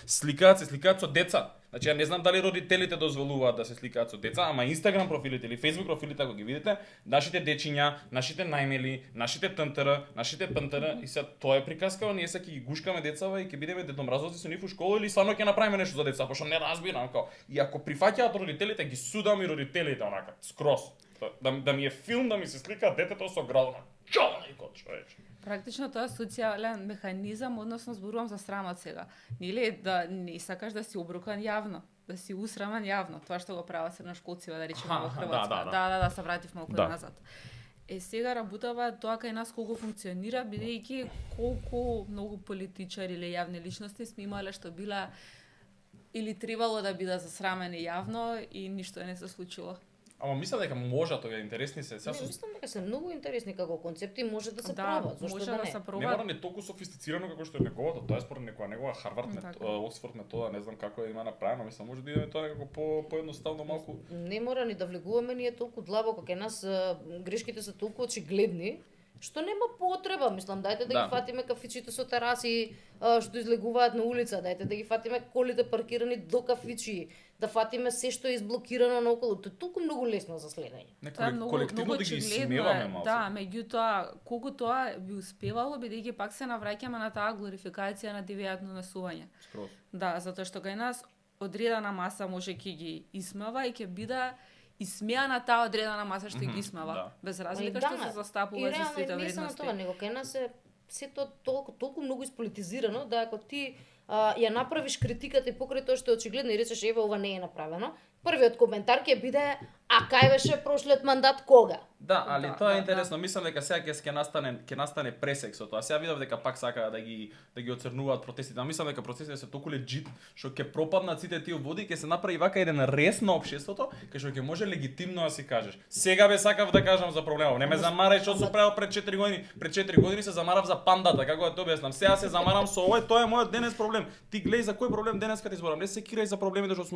сликаат со деца. Значи ја не знам дали родителите дозволуваат да се сликаат со деца, ама Инстаграм профилите или Фејсбук профилите ако ги видите, нашите дечиња, нашите најмели, нашите тнтр, нашите пнтр и се тоа е приказка, ние се ќе ги гушкаме децава и ќе бидеме дедомразоци со нив у школа или стварно ќе направиме нешто за деца, пошто не разбирам како. И ако прифаќаат родителите, ги судам и родителите онака скроз. Да ми е филм да ми се слика детето со градоначалникот, човече. Практично тоа е социјален механизам, односно зборувам за срамот сега. Нели да не сакаш да си обрукан јавно, да си усраман јавно, тоа што го прават средношколците да речеме во Хрватска. Да, се вратив малку назад. Сега работава тоа кај нас колку функционира, бидејќи колку многу политичари или јавни личности сме имале што била или требало да бидат засрамени јавно и ништо не се случило. Ама мислам дека може тоа е интересни се. Не, мислам дека се многу интересни како концепти, може да се пробат, зошто може да да не. се пробат. Не мора не толку софистицирано како што е неговото, тоа е според негова Харвард Оксфорд метода, не знам како има направено, мислам може да иде тоа некако поедноставно малку. Не мора ни да влегуваме ние толку длабоко, кај нас грешките се толку очигледни, што нема потреба, мислам, дајте да ги фатиме кафичите со тераси што излегуваат на улица, дајте да ги фатиме колите паркирани до кафичи, да фатиме се што е изблокирано наоколу. Тоа е толку многу лесно за следење. Колективно да ги исмеваме малку. Да, меѓутоа колку тоа би успевало, бидејќи пак се навраќаме на таа глорификација на девијатно насување. Скроз. Да, затоа што кај нас одредена маса може ќе ги исмева и ќе биде исмеана таа одредена маса што ги исмева, без разлика што се застапува за сите вредности. Не само тоа, него кај нас е сето толку многу исполитизирано да ако ти ја направиш критиката и покрај тоа што е очигледно и речеш еве ова не е направено, првиот коментар ќе биде а кај беше прошлиот мандат кога? Да, али тоа е интересно. Мислам дека сега ќе настане пресек со тоа. Сега видов дека пак сакаат да ги оцрнуваат протестите. Мислам дека протестите се толку леџит што ќе пропаднат сите тие води, ќе се направи вака еден рез на општеството, кај што ќе може легитимно да си кажеш. Сега бе сакав да кажам за проблемов. Не ме замарај што сум правил пред 4 години. Пред 4 години се замарав за пандата, како да те објаснам. Сега се замарам со овој, тоа е мојот денес проблем. Ти гледај за кој проблем денеска ти зборам. Не се кирај за проблемите што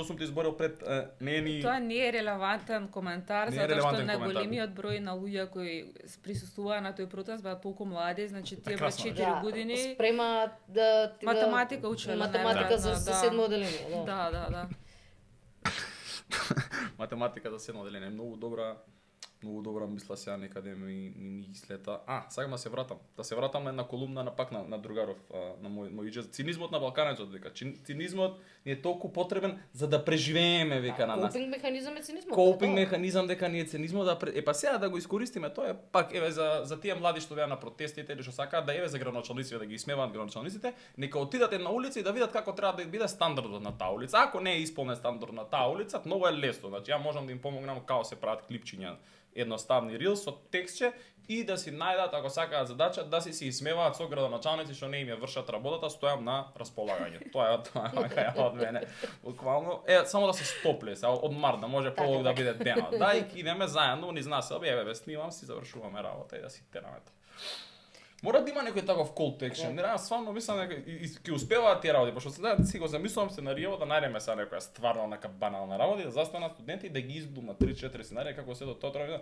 сум ти зборил пред Тоа не е релевантен коментар, затоа што најголемиот број на луѓе кои присуствуваа на тој протест беа толку млади, значи тие беа 4 години. Спрема математика учеле. Математика за седмо оделение, Да. Математика за седмо оделение е многу добра мисла сега некаде ми ги слета. Сакам да се вратам. Да се вратам на една колумна на другаров, на мој иџез. Цинизмот на Балканецот, дека цинизмот ни е толку потребен за да преживееме века на нас. Копинг механизам е цинизмот. Копинг механизам дека ни е цинизмот па сега да го искористиме, тоа е пак еве за тие млади што беа на протестите или што сакаат да еве за градоначалниците да ги исмеваат градоначалниците, нека отидат на улица и да видат како треба да биде стандардот на таа улица. Ако не е исполнет стандард на таа улица, многу е лесно. Значи ја можам да им помогнам како се прават клипчиња едноставни рил со текстче и да си најдат ако сакаат задача да се исмеваат со градоначалници што не им ја вршат работата, стојам на располагање. Тоа е од мене. Буквално само да се стопле, од март да може полог да биде денот. Да и идеме заедно низ населби, еве снимам си, завршуваме работа и да си тераме тоа. Мора да има некој таков call to action. Не, стварно мислам дека и ќе успеваат тие работи, пошто сега си го замислувам сценарио да најдеме сега некоја стварно нека банална работа, да застанат студенти и да ги изглумат 3-4 сценарија како се до тоа треба.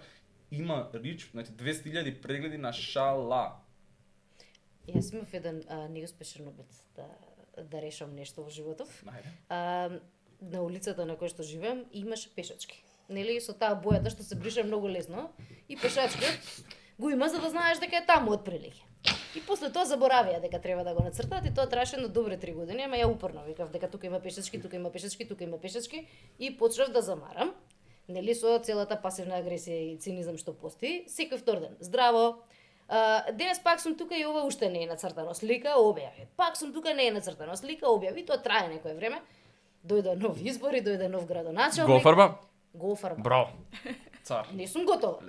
Има рич, значи 200.000 прегледи на шала. Јас имав еден неуспешен опит да решам нешто во животот. Најде. На улицата на која што живеам имаше пешачки. Нели со таа бојата што се брише многу лесно и пешачкиот го има за да знаеш дека е таму отприлike. И после тоа заборавија дека треба да го нацртаат и тоа траеше на добре 3 години, ама ја упорно викав дека тука има пешачки, тука има пешачки, тука има пешачки и почнав да замарам. Нели со целата пасивна агресија и цинизам што постои, секој втор ден. Здраво. Денес пак сум тука и ова уште не е нацртано, слика објави. Пак сум тука, не е нацртано, слика објави, тоа трае некое време. Дојде нов избори, дојде нов градоначалник. Го офарба? Го офарба. Браво. Цар. Не сум готова.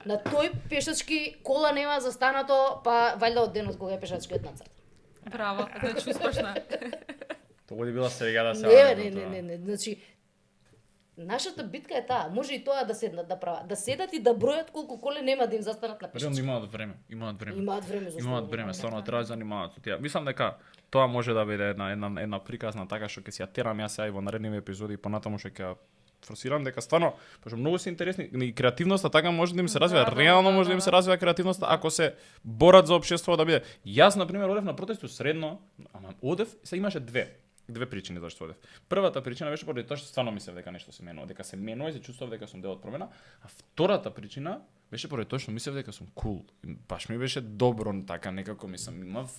На тој пешачки кола нема застанато, па валјда од денот кога е пешачкиот нацрт. Браво, значи успешна. Тоа би била сега да се. Не. Значи нашата битка е таа. Може и тоа да седнат да прават. Да седат и да бројат колку коле нема да им застанат на пешачки. Имаат време. Имаат време зашто. Имаат време, стварно треба да занимаваат со тие. Мислам дека тоа може да биде една приказна така што ќе си ја терам јас сега и во наредни епизоди и понатаму што ќе форсирам дека стварно, пошто многу се интересни и креативноста така може да им се развива, реално може да им се развива креативноста ако се борат за општество да биде. Јас на пример одев на протести средно, ама одев, се имаше две причини зашто одев. Првата причина беше поради тоа што стварно мислев дека нешто се менува, дека се менува и се чувствував дека сум дел од промена, а втората причина беше поради тоа што мислев дека сум кул. Баш ми беше добро така некако мислам, имав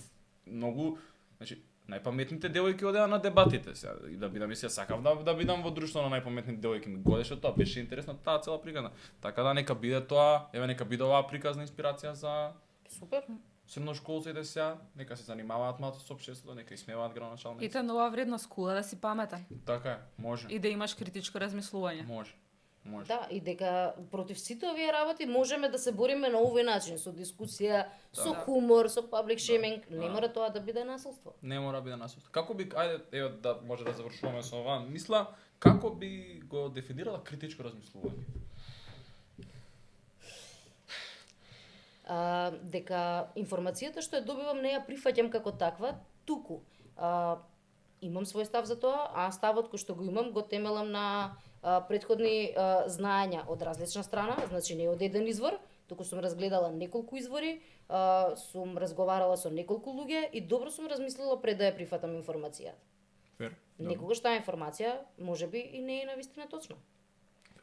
многу, значи најпаметните девојки одеа на дебатите сега и да бидам се сакав да бидам во друштво на најпаметните девојки, ми годеше тоа, беше интересно таа цела приказна. Така да нека биде тоа, еве нека биде оваа приказна инспирација за Супер. средношколците сега, нека се занимаваат малку со општеството, нека исмеваат градоначалници. И та нова вредност кула да си паметен Така е, може. и да имаш критичко размислување. Може. Да, и дека против сите овие работи можеме да се бориме на овој начин, со дискусија, со хумор, со public shaming, не мора тоа да биде насилство. Не мора да биде насилство. Како би, ајде, еве да може да завршуваме со ова мисла, како би го дефинирала критичко размислување? Дека информацијата што ја добивам не ја прифаќам како таква, туку имам свој став за тоа, а ставот кој што го имам го темелам на претходни знаења од различна страна, значи не од еден извор, туку сум разгледала неколку извори, сум разговарала со неколку луѓе и добро сум размислила пред да ја прифатам информацијата. Фер. Некогаш таа информација можеби и не е навистина точна.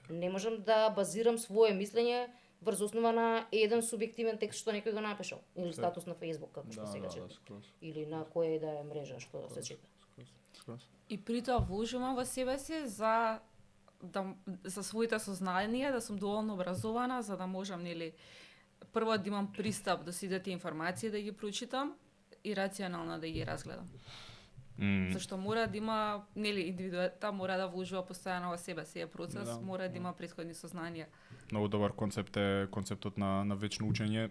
Не можам да базирам свое мислење врз основа на еден субјективен текст што некој го напишал или статус на Facebook како што сега читам. Или на која и да е мрежа што се чита. И при тоа вложувам во себе си за своите сознанија, да сум доволно образована за да можам нели прво да имам пристап до сите тие информации да ги прочитам и рационално да ги разгледам. Зашто мора да има, нели индивидуата мора да вложува постојано во себе си, процес, мора да има претходни сознанија. Многу добар концепт е концептот на вечно учење.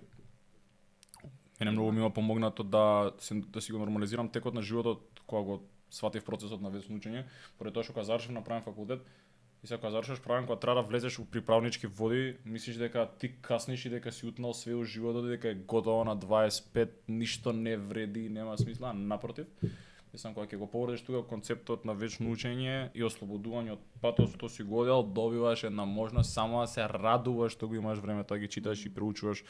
Мене многу ми има помогнато да си го нормализирам текот на животот кога го сватив процесот на вечно учење, поради тоа што кога завршив на правен факултет и сега кога завршиш правен, кога треба да влезеш у приправнички води, мислиш дека ти касниш и дека си утнал све у животот и дека е готово на 25, ништо не вреди, нема смисла, напротив. Мислам, кога ќе го повредиш тука концептот на вечно учење и ослободување од патот што си го одел, добиваш една можност само да се радуваш што го имаш времето да ги читаш и преучуваш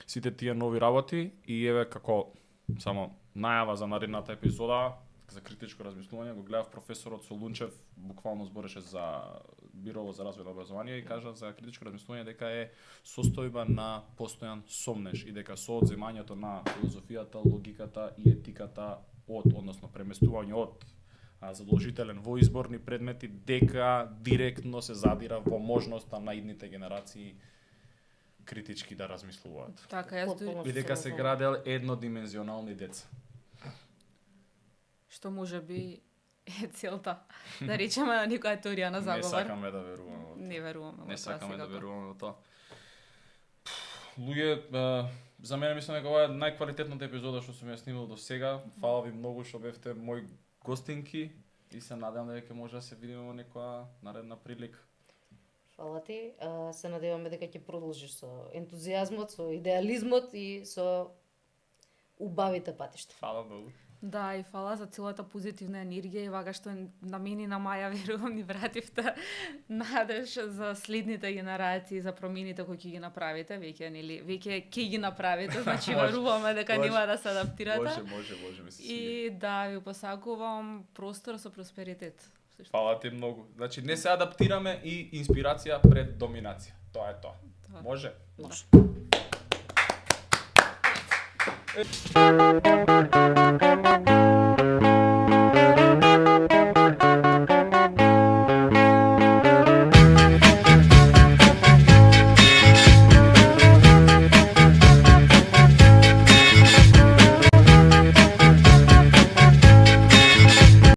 сите тие нови работи и еве како само најава за наредната епизода за критичко размислување, го гледав професорот Солунчев, буквално збореше за Бирово за развој на образование и кажа за критичко размислување дека е состојба на постојан сомнеж и дека со одземањето на филозофијата, логиката и етиката односно преместување од задолжителен во изборни предмети, дека директно се задира во можноста на идните генерации критички да размислуваат. Така, јас И дека се градел еднодимензионални деца. Што може би е целта. Да речеме на некоја теорија на заговор. Не сакаме да веруваме во тоа. Не веруваме во тоа. Не сакаме да секако. веруваме во тоа. Луѓе, за мене мислам дека ова е најквалитетната епизода што сум ја снимал до сега. Фала ви многу што бевте мои гостинки и се надевам дека може да се видиме во некоја наредна прилика. Фала ти. Се надеваме дека ќе продолжиш со ентузијазмот, со идеализмот и со убавите патишта. Фала многу. Да, и фала за целата позитивна енергија и вака што на мене и на Маја верувам ни вративте надеж за следните генерации, за промените кои ќе ги направите, веќе ќе ги направите, значи Може. веруваме дека Може. нема да се адаптирате. Може, ми се свиѓа. И да, ви посакувам простор со просперитет. Фала ти многу. Значи не се адаптираме и инспирација пред доминација. Тоа е тоа. Тоа. Може? Може.